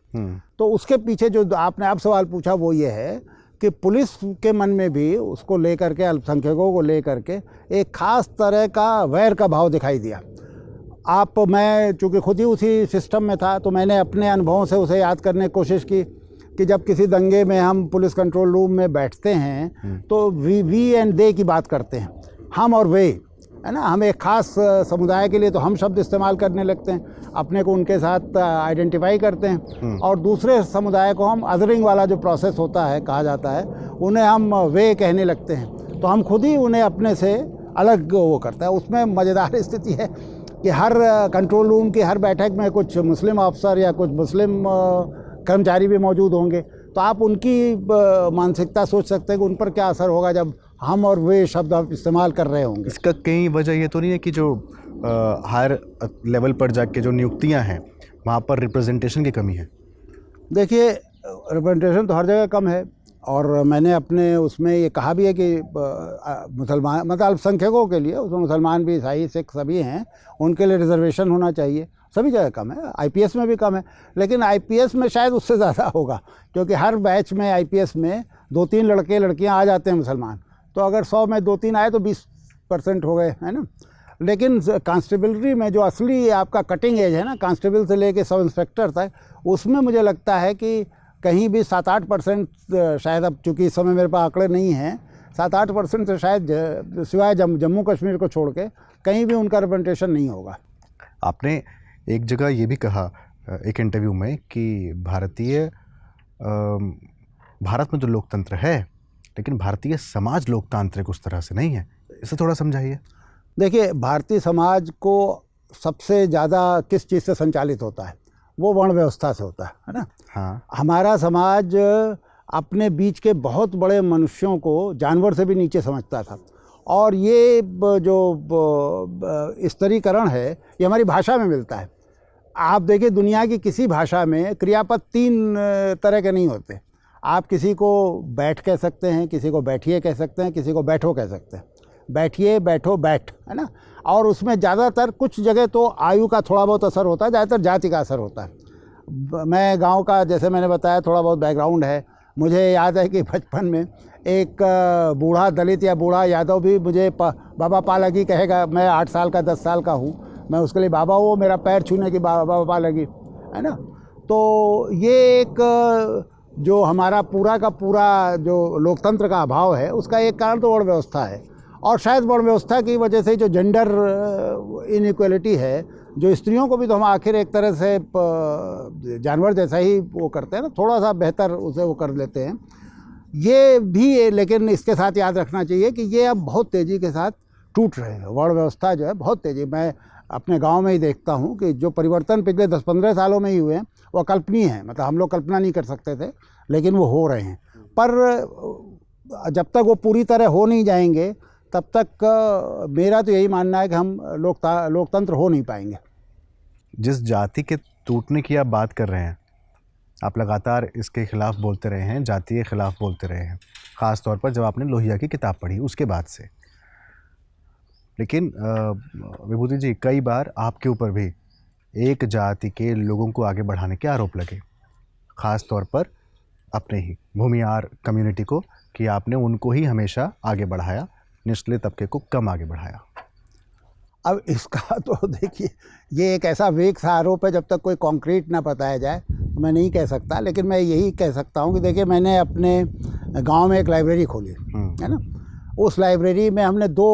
तो उसके पीछे जो आपने आप सवाल पूछा वो ये है कि पुलिस के मन में भी उसको लेकर के, अल्पसंख्यकों को लेकर के एक ख़ास तरह का वैर का भाव दिखाई दिया। मैं चूँकि खुद ही उसी सिस्टम में था, तो मैंने अपने अनुभवों से उसे याद करने की कोशिश की कि जब किसी दंगे में हम पुलिस कंट्रोल रूम में बैठते हैं तो वी एंड दे की बात करते हैं, हम और वे, है ना। हम एक ख़ास समुदाय के लिए तो हम शब्द इस्तेमाल करने लगते हैं, अपने को उनके साथ आइडेंटिफाई करते हैं, और दूसरे समुदाय को हम अदरिंग वाला जो प्रोसेस होता है, कहा जाता है, उन्हें हम वे कहने लगते हैं। तो हम खुद ही उन्हें अपने से अलग वो करता है। उसमें मज़ेदार स्थिति है कि हर कंट्रोल रूम की हर बैठक में कुछ मुस्लिम अफसर या कुछ मुस्लिम कर्मचारी भी मौजूद होंगे, तो आप उनकी मानसिकता सोच सकते हैं कि उन पर क्या असर होगा जब हम और वे शब्द आप इस्तेमाल कर रहे होंगे। इसका कई वजह ये तो नहीं है कि जो हायर लेवल पर जाके जो नियुक्तियां हैं वहाँ पर रिप्रेजेंटेशन की कमी है? देखिए, रिप्रेजेंटेशन तो हर जगह कम है, और मैंने अपने उसमें ये कहा भी है कि मुसलमान मतलब अल्पसंख्यकों के लिए, उसमें मुसलमान भी, ईसाई, सिख सभी हैं, उनके लिए रिजर्वेशन होना चाहिए। सभी जगह कम है, आईपीएस में भी कम है, लेकिन आईपीएस में शायद उससे ज़्यादा होगा, क्योंकि हर बैच में आईपीएस में 2-3 लड़के लड़कियां आ जाते हैं मुसलमान। तो अगर 100 में 2-3 आए तो 20% हो गए, है ना। लेकिन कांस्टेबलरी में जो असली आपका कटिंग एज है ना, कांस्टेबल से लेके सब इंस्पेक्टर तक, उसमें मुझे लगता है कि कहीं भी 7-8% शायद, अब चूँकि इस समय मेरे पास आंकड़े नहीं हैं, 7-8% से शायद सिवाय जम्मू कश्मीर को छोड़ के कहीं भी उनका रिप्रेजेंटेशन नहीं होगा। आपने एक जगह ये भी कहा एक इंटरव्यू में कि भारत में तो लोकतंत्र है, लेकिन भारतीय समाज लोकतांत्रिक उस तरह से नहीं है। इसे थोड़ा समझाइए। देखिए, भारतीय समाज को सबसे ज़्यादा किस चीज़ से संचालित होता है? वो वर्ण व्यवस्था से होता है ना। हाँ। हमारा समाज अपने बीच के बहुत बड़े मनुष्यों को जानवर से भी नीचे समझता था, और ये जो स्तरीकरण है ये हमारी भाषा में मिलता है। आप देखिए, दुनिया की किसी भाषा में क्रियापद 3 तरह के नहीं होते। आप किसी को बैठ कह सकते हैं, किसी को बैठिए कह सकते हैं, किसी को बैठो कह सकते हैं। बैठिए, बैठो, बैठ, है ना। और उसमें ज़्यादातर कुछ जगह तो आयु का थोड़ा बहुत असर होता है, ज़्यादातर जाति का असर होता है। मैं गांव का, जैसे मैंने बताया, थोड़ा बहुत बैकग्राउंड है। मुझे याद है कि बचपन में एक बूढ़ा दलित या बूढ़ा यादव भी मुझे बाबा पालगी कहेगा। मैं 8 साल का 10 साल का हूँ, मैं उसके लिए बाबा, वो मेरा पैर छूने की बाबा पालगी, है ना। तो ये एक जो हमारा पूरा का पूरा जो लोकतंत्र का अभाव है, उसका एक कारण तो वर्ण व्यवस्था है। और शायद वर्ण व्यवस्था की वजह से जो जेंडर इनइक्वलिटी है, जो स्त्रियों को भी तो हम आखिर एक तरह से जानवर जैसा ही वो करते हैं ना, थोड़ा सा बेहतर उसे वो कर लेते हैं, ये भी। लेकिन इसके साथ याद रखना चाहिए कि ये अब बहुत तेज़ी के साथ टूट रहे हैं। वर्ण व्यवस्था जो है बहुत तेज़ी, मैं अपने गांव में ही देखता हूं कि जो परिवर्तन पिछले 10-15 सालों में ही हुए हैं वो अकल्पनीय है। मतलब हम लोग कल्पना नहीं कर सकते थे, लेकिन वो हो रहे हैं। पर जब तक वो पूरी तरह हो नहीं जाएंगे तब तक मेरा तो यही मानना है कि हम लोकतंत्र हो नहीं पाएंगे। जिस जाति के टूटने की आप बात कर रहे हैं, आप लगातार इसके खिलाफ बोलते रहे हैं, जाति के खिलाफ बोलते रहे हैं, ख़ास तौर पर जब आपने लोहिया की किताब पढ़ी उसके बाद से। लेकिन विभूति जी, कई बार आपके ऊपर भी एक जाति के लोगों को आगे बढ़ाने के आरोप लगे, ख़ास तौर पर अपने ही भूमियार कम्युनिटी को, कि आपने उनको ही हमेशा आगे बढ़ाया, निचले तबके को कम आगे बढ़ाया। अब इसका तो देखिए, ये एक ऐसा वेग सा आरोप है, जब तक कोई कॉन्क्रीट ना बताया जाए तो मैं नहीं कह सकता। लेकिन मैं यही कह सकता हूँ कि देखिए, मैंने अपने गांव में एक लाइब्रेरी खोली, है ना। उस लाइब्रेरी में हमने 2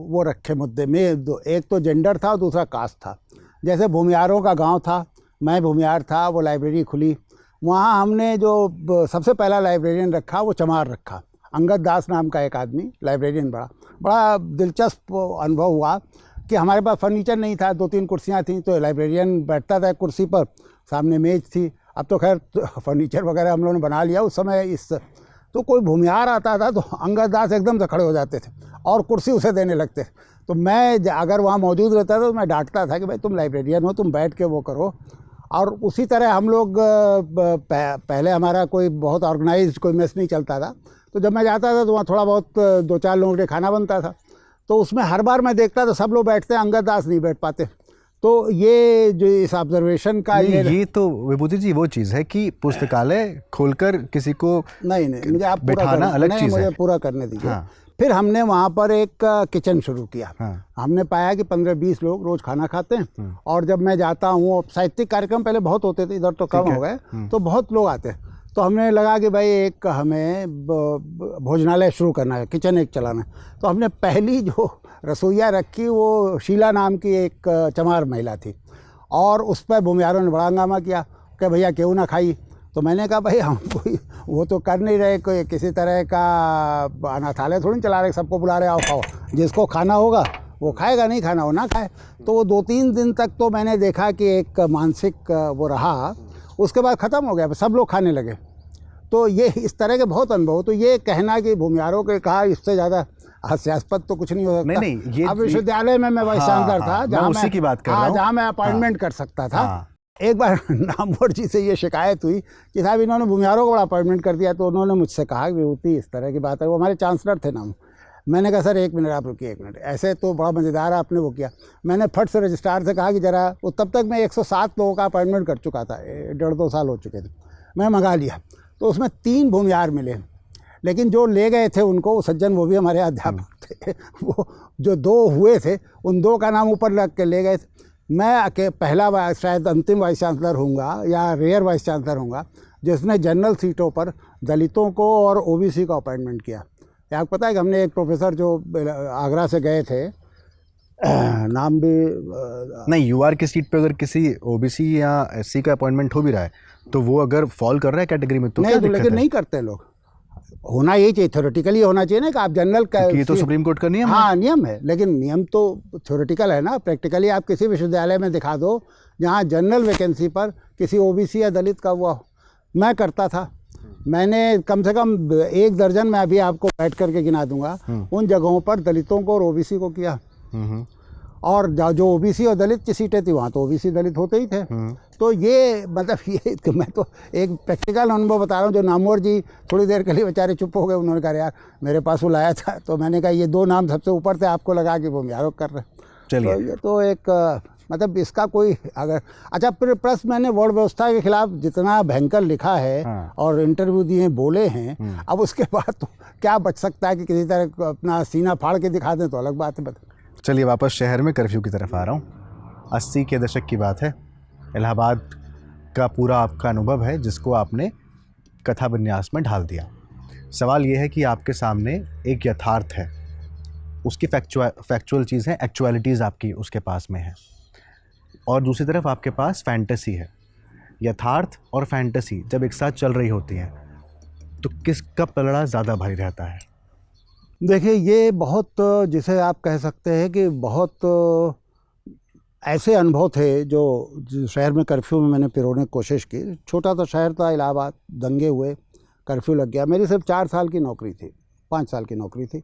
वो रखे मुद्दे में, एक तो जेंडर था और दूसरा कास्ट था। जैसे भूमियारों का गांव था, मैं भूमियार था, वो लाइब्रेरी खुली, वहाँ हमने जो सबसे पहला लाइब्रेरियन रखा वो चमार रखा, अंगद दास नाम का एक आदमी लाइब्रेरियन। बड़ा दिलचस्प अनुभव हुआ कि हमारे पास फर्नीचर नहीं था, 2-3 कुर्सियाँ थीं, तो लाइब्रेरियन बैठता था कुर्सी पर, सामने मेज़ थी। अब तो खैर फर्नीचर वगैरह हम लोगों ने बना लिया उस समय। तो कोई भूमियार आता था तो अंगद दास एकदम से खड़े हो जाते थे और कुर्सी उसे देने लगते। तो मैं अगर वहाँ मौजूद रहता था तो मैं डांटता था कि भाई तुम लाइब्रेरियन हो, तुम बैठ के वो करो। और उसी तरह हम लोग पहले हमारा कोई बहुत ऑर्गेनाइज्ड कोई मेस नहीं चलता था, तो जब मैं जाता था तो वहाँ थोड़ा बहुत 2-4 लोगों के खाना बनता था। तो उसमें हर बार मैं देखता था सब लोग बैठते हैं, अंगद दास नहीं बैठ पाते। तो ये जो इस ऑब्जर्वेशन का ये तो विभूति जी वो चीज़ है कि पुस्तकालय खोलकर किसी को नहीं मुझे आप बैठाना अलग चीज़ है। मुझे पूरा करने दीजिए। हाँ। फिर हमने वहाँ पर एक किचन शुरू किया। हाँ। हमने पाया कि 15-20 लोग रोज़ खाना खाते हैं। और जब मैं जाता हूँ, साहित्यिक कार्यक्रम पहले बहुत होते थे, इधर तो कम हो गए, तो बहुत लोग आते हैं। तो हमने लगा कि भाई एक हमें भोजनालय शुरू करना है, किचन एक चलाना है। तो हमने पहली जो रसोईया रखी वो शीला नाम की एक चमार महिला थी, और उस पर भूमियारों ने बड़ा हंगामा किया कि भैया क्यों ना खाई। तो मैंने कहा भाई हम कोई वो तो कर नहीं रहे, कोई किसी तरह का अनाथालय थोड़ी चला रहे, सबको बुला रहे आओ खाओ, जिसको खाना होगा वो खाएगा, नहीं खाना हो ना खाए। तो वो 2-3 दिन तक तो मैंने देखा कि एक मानसिक वो रहा, उसके बाद ख़त्म हो गया, सब लोग खाने लगे। तो ये इस तरह के बहुत अनुभव। तो ये कहना कि भूमियारों के कहा, इससे ज़्यादा हास्यास्पद तो कुछ नहीं हो सकता। नहीं, ये अब विश्वविद्यालय में मैं वाइस चांसलर था, जहाँ उसी की बात कर रहा हूँ, जहाँ मैं अपॉइंटमेंट कर सकता था। एक बार नामवर जी से ये शिकायत हुई कि साहब इन्होंने भूमियारों को बड़ा अपॉइंटमेंट कर दिया। तो उन्होंने मुझसे कहा कि विभूति इस तरह की बात है, वो हमारे चांसलर थे नाम। मैंने कहा सर 1 मिनट आप रुकिए, 1 मिनट, ऐसे तो बड़ा मज़ेदार आपने वो किया। मैंने फट से रजिस्ट्रार से कहा कि ज़रा, वो तब तक मैं 107 लोगों का अपॉइंटमेंट कर चुका था, 1.5-2 साल हो चुके थे, मैं मंगा लिया। तो उसमें 3 भूमियार मिले, लेकिन जो ले गए थे उनको, वो सज्जन वो भी हमारे अध्यापक थे, वो जो 2 हुए थे उन 2 का नाम ऊपर रख के ले गए थे। मैं पहला शायद अंतिम वाइस चांसलर होऊंगा या रेयर वाइस चांसलर होऊंगा जिसने जनरल सीटों पर दलितों को और ओबीसी का अपॉइंटमेंट किया। आपको पता है कि हमने एक प्रोफेसर जो आगरा से गए थे, नाम भी नहीं, यूआर की सीट पे अगर किसी ओबीसी या एससी का अपॉइंटमेंट हो भी रहा है तो वो अगर फॉल कर रहा है कैटेगरी में तो नहीं, तो लेकिन नहीं करते लोग। होना यही चाहिए, थ्योरेटिकली होना चाहिए ना कि आप जनरल का, ये तो सुप्रीम कोर्ट का नियम है। हाँ नियम है, लेकिन नियम तो थ्योरेटिकल है ना। प्रैक्टिकली आप किसी विश्वविद्यालय में दिखा दो जहाँ जनरल वैकेंसी पर किसी ओबीसी या दलित का हुआ हो। मैं करता था, मैंने कम से कम 1 दर्जन में अभी आपको बैठ करके गिना दूंगा उन जगहों पर दलितों को और ओबीसी को किया। और जो ओबीसी और दलित की सीटें थी वहाँ तो ओबीसी दलित होते ही थे। तो ये मतलब ये मैं तो एक प्रैक्टिकल अनुभव बता रहा हूँ। जो नामवर जी थोड़ी देर के लिए बेचारे चुप हो गए, उन्होंने कहा यार मेरे पास वो लाया था, तो मैंने कहा ये 2 नाम सबसे ऊपर थे, आपको लगा कि वो म्यारो कर रहे। चलिए, तो ये तो एक मतलब इसका कोई अगर अच्छा प्लस मैंने वर्ण व्यवस्था के खिलाफ जितना भयंकर लिखा है और इंटरव्यू दिए बोले हैं, अब उसके बाद तो क्या बच सकता है कि किसी तरह अपना सीना फाड़ के दिखा दें तो अलग बात है। चलिए वापस शहर में कर्फ्यू की तरफ आ रहा हूँ। 80 के दशक की बात है, इलाहाबाद का पूरा आपका अनुभव है जिसको आपने कथा विन्यास में ढाल दिया। सवाल ये है कि आपके सामने एक यथार्थ है, उसकी फैक्चुअल चीज़ है, एक्चुअलिटीज़ आपकी उसके पास में है, और दूसरी तरफ आपके पास फैंटेसी है। यथार्थ और फैंटेसी जब एक साथ चल रही होती हैं तो किसका पलड़ा ज़्यादा भारी रहता है? देखिए ये बहुत जिसे आप कह सकते हैं कि बहुत ऐसे अनुभव थे जो शहर में कर्फ्यू में मैंने पिरोने की कोशिश की। छोटा सा शहर था इलाहाबाद, दंगे हुए, कर्फ्यू लग गया। मेरी सिर्फ 4 साल की नौकरी थी, 5 साल की नौकरी थी,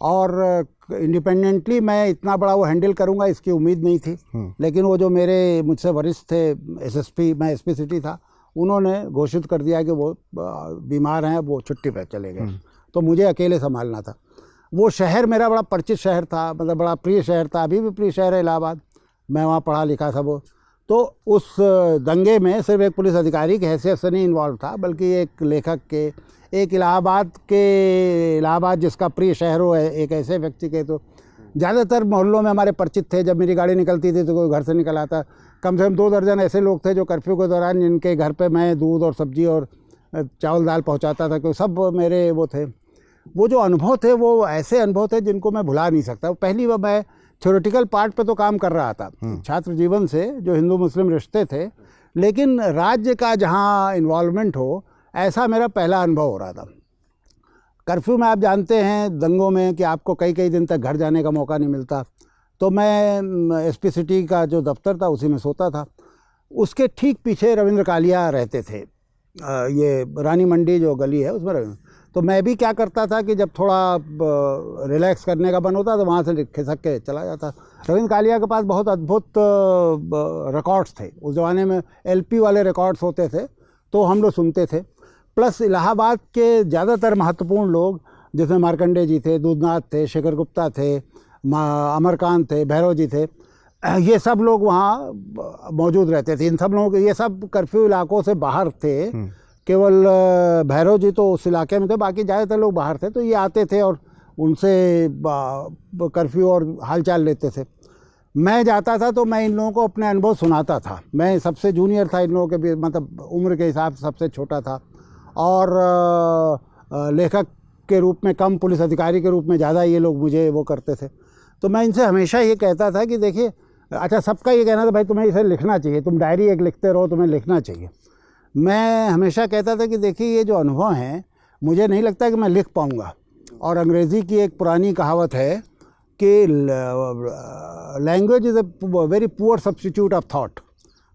और इंडिपेंडेंटली मैं इतना बड़ा वो हैंडल करूँगा इसकी उम्मीद नहीं थी। लेकिन वो जो मेरे मुझसे वरिष्ठ थे, एसएसपी, मैं एसपी सिटी था, उन्होंने घोषित कर दिया कि वो बीमार हैं, वो छुट्टी पर चले गए, तो मुझे अकेले संभालना था। वो शहर मेरा बड़ा परिचित शहर था, मतलब बड़ा प्रिय शहर था, अभी भी प्रिय शहर है इलाहाबाद, मैं वहाँ पढ़ा लिखा था वो। तो उस दंगे में सिर्फ एक पुलिस अधिकारी की हैसियत से नहीं इन्वॉल्व था, बल्कि एक लेखक के, एक इलाहाबाद जिसका प्रिय शहर हो एक ऐसे व्यक्ति के। तो ज़्यादातर मोहल्लों में हमारे परिचित थे। जब मेरी गाड़ी निकलती थी तो कोई घर से निकल आता, कम से कम 2 दर्जन ऐसे लोग थे जो कर्फ्यू के दौरान जिनके घर पे मैं दूध और सब्जी और चावल दाल पहुंचाता था, क्योंकि सब मेरे वो थे। वो जो अनुभव थे वो ऐसे अनुभव थे जिनको मैं भुला नहीं सकता। पहली बार मैं थ्योरेटिकल पार्ट पे तो काम कर रहा था छात्र जीवन से, जो हिंदू मुस्लिम रिश्ते थे, लेकिन राज्य का जहाँ इन्वॉल्वमेंट हो, ऐसा मेरा पहला अनुभव हो रहा था। कर्फ्यू में आप जानते हैं दंगों में कि आपको कई कई दिन तक घर जाने का मौका नहीं मिलता। तो मैं एसपी सिटी का जो दफ्तर था उसी में सोता था। उसके ठीक पीछे रविंद्र कालिया रहते थे, ये रानी मंडी जो गली है उसमें। तो मैं भी क्या करता था कि जब थोड़ा रिलैक्स करने का मन होता तो वहाँ से खिसक के चला जाता। रविंद्र कालिया के पास बहुत अद्भुत रिकॉर्ड्स थे। उस ज़माने में एलपी वाले रिकॉर्ड्स होते थे, तो हम लोग सुनते थे। प्लस इलाहाबाद के ज़्यादातर महत्वपूर्ण लोग, जिसमें मार्कंडे जी थे, दूधनाथ थे, शेखर गुप्ता थे, अमरकांत थे, भैरव जी थे, ये सब लोग वहाँ मौजूद रहते थे। इन सब लोगों के, ये सब कर्फ्यू इलाकों से बाहर थे। केवल भैरव जी तो उस इलाके में थे, बाकी ज़्यादातर लोग बाहर थे। तो ये आते थे और उनसे कर्फ्यू और हालचाल लेते थे। मैं जाता था तो मैं इन लोगों को अपने अनुभव सुनाता था। मैं सबसे जूनियर था इन लोगों के भी, मतलब उम्र के हिसाब से सबसे छोटा था, और लेखक के रूप में कम, पुलिस अधिकारी के रूप में ज़्यादा ये लोग मुझे वो करते थे। तो मैं इनसे हमेशा ये कहता था कि देखिए, अच्छा सबका ये कहना था भाई तुम्हें इसे लिखना चाहिए, तुम डायरी एक लिखते रहो, तुम्हें लिखना चाहिए। मैं हमेशा कहता था कि देखिए ये जो अनुभव हैं, मुझे नहीं लगता कि मैं लिख पाऊँगा। और अंग्रेज़ी की एक पुरानी कहावत है कि language is a very poor substitute of thought.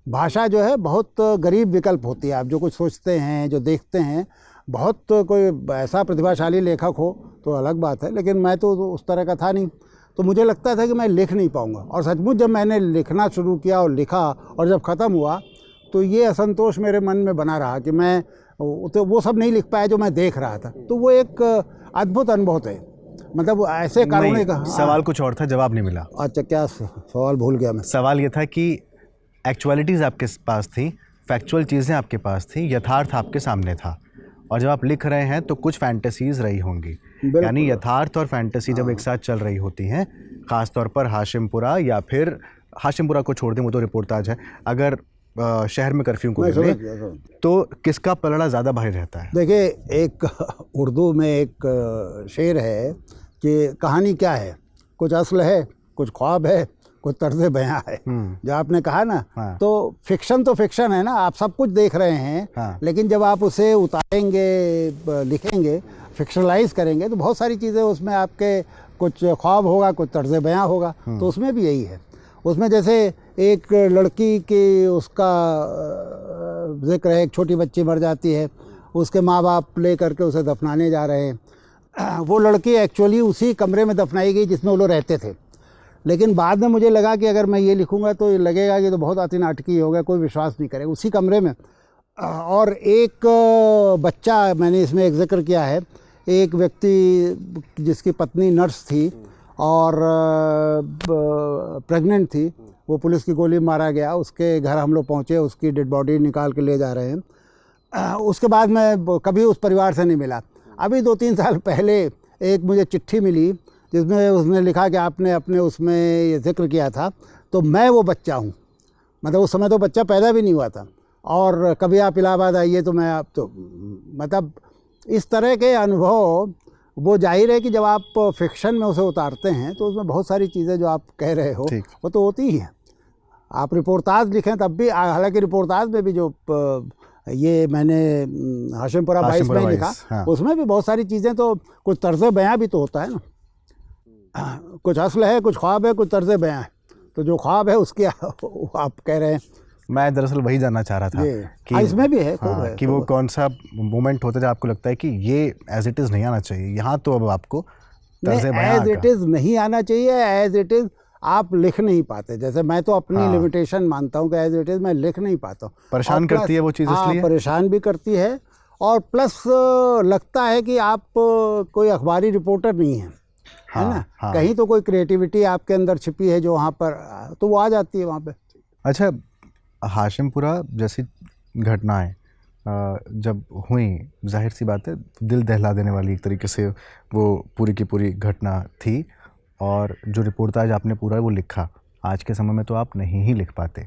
भाषा जो है बहुत गरीब विकल्प होती है। आप जो कुछ सोचते हैं, जो देखते हैं, बहुत कोई ऐसा प्रतिभाशाली लेखक हो तो अलग बात है, लेकिन मैं तो उस तरह का था नहीं। तो मुझे लगता था कि मैं लिख नहीं पाऊँगा। और सचमुच जब मैंने लिखना शुरू किया और लिखा, और जब ख़त्म हुआ, तो ये असंतोष मेरे मन में बना रहा कि मैं तो वो सब नहीं लिख पाया जो मैं देख रहा था। तो वो एक अद्भुत अनुभव थे, मतलब ऐसे कारणों का। सवाल कुछ और था, जवाब नहीं मिला। अच्छा, क्या सवाल भूल गया मैं? सवाल ये था कि एक्चुअलिटीज़ आपके पास थी, फैक्चुअल चीज़ें आपके पास थी, यथार्थ आपके सामने था, और जब आप लिख रहे हैं तो कुछ फैंटेसीज़ रही होंगी। यानी यथार्थ और फैंटेसी जब एक साथ चल रही होती हैं, ख़ासतौर पर हाशिमपुरा, या फिर हाशिमपुरा को छोड़ दें, वो तो रिपोर्टाज है, अगर शहर में कर्फ्यू को ले तो किसका पलड़ा ज़्यादा भारी रहता है? देखिए, एक उर्दू में एक शेर है कि कहानी क्या है, कुछ असल है, कुछ ख्वाब है, कुछ तर्ज़ बयां है। जो आपने कहा ना, तो फिक्शन है ना, आप सब कुछ देख रहे हैं, लेकिन जब आप उसे उतारेंगे, लिखेंगे, फिक्शनलाइज करेंगे, तो बहुत सारी चीज़ें उसमें आपके, कुछ ख्वाब होगा, कुछ तर्ज़ बयां होगा। तो उसमें भी यही है। उसमें जैसे एक लड़की की, उसका जिक्र है, एक छोटी बच्ची मर जाती है, उसके माँ बाप ले करके उसे दफनाने जा रहे हैं। वो लड़की एक्चुअली उसी कमरे में दफनाई गई जिसमें वो लोग रहते थे। लेकिन बाद में मुझे लगा कि अगर मैं ये लिखूंगा तो लगेगा कि तो बहुत अति नाटकीय हो गया, कोई विश्वास नहीं करेगा, उसी कमरे में। और एक बच्चा, मैंने इसमें एक जिक्र किया है, एक व्यक्ति जिसकी पत्नी नर्स थी, और प्रेग्नेंट थी, वो पुलिस की गोली मारा गया। उसके घर हम लोग पहुँचे, उसकी डेड बॉडी निकाल के ले जा रहे हैं। उसके बाद मैं कभी उस परिवार से नहीं मिला। अभी 2-3 साल पहले एक मुझे चिट्ठी मिली जिसमें उसने लिखा कि आपने अपने उसमें ये जिक्र किया था, तो मैं वो बच्चा हूँ। मतलब उस समय तो बच्चा पैदा भी नहीं हुआ था, और कभी आप इलाहाबाद आइए तो मैं आप तो मतलब इस तरह के अनुभव, वो जाहिर है कि जब आप फिक्शन में उसे उतारते हैं तो उसमें बहुत सारी चीज़ें जो आप कह रहे हो वो तो होती ही हैं। आप रिपोर्टाज लिखें तब भी, हालांकि रिपोर्टाज में भी जो ये मैंने हाशिमपुरा 22 में लिखा, हाँ। उसमें भी बहुत सारी चीज़ें, तो कुछ तर्ज़ बयां भी तो होता है ना, कुछ असल है, कुछ ख्वाब है, कुछ तर्ज़ बयां है। तो जो ख्वाब है उसके आप कह रहे हैं। मैं दरअसल वही जानना चाह रहा था कि इसमें भी है, हाँ, है कि वो कौन सा मोमेंट होता है जब आपको लगता है कि ये एज इट इज़ नहीं आना चाहिए, यहाँ तो अब आपको एज इट इज़ नहीं आना चाहिए, एज इट इज़ आप लिख नहीं पाते। जैसे मैं तो अपनी लिमिटेशन मानता हूँ कि एज इट इज़ मैं लिख नहीं पाता हूँ। परेशान करती है वो चीज़, इसलिए परेशान भी करती है, और प्लस लगता है कि आप कोई अखबारी रिपोर्टर नहीं हैं, है ना। कहीं तो कोई क्रिएटिविटी आपके अंदर छिपी है जो वहाँ पर, तो वो आ जाती है वहाँ पे। अच्छा, हाशिमपुरा जैसी घटनाएं जब हुई, जाहिर सी बात है दिल दहला देने वाली एक तरीके से वो पूरी की पूरी घटना थी, और जो रिपोर्टाज आपने पूरा वो लिखा, आज के समय में तो आप नहीं ही लिख पाते।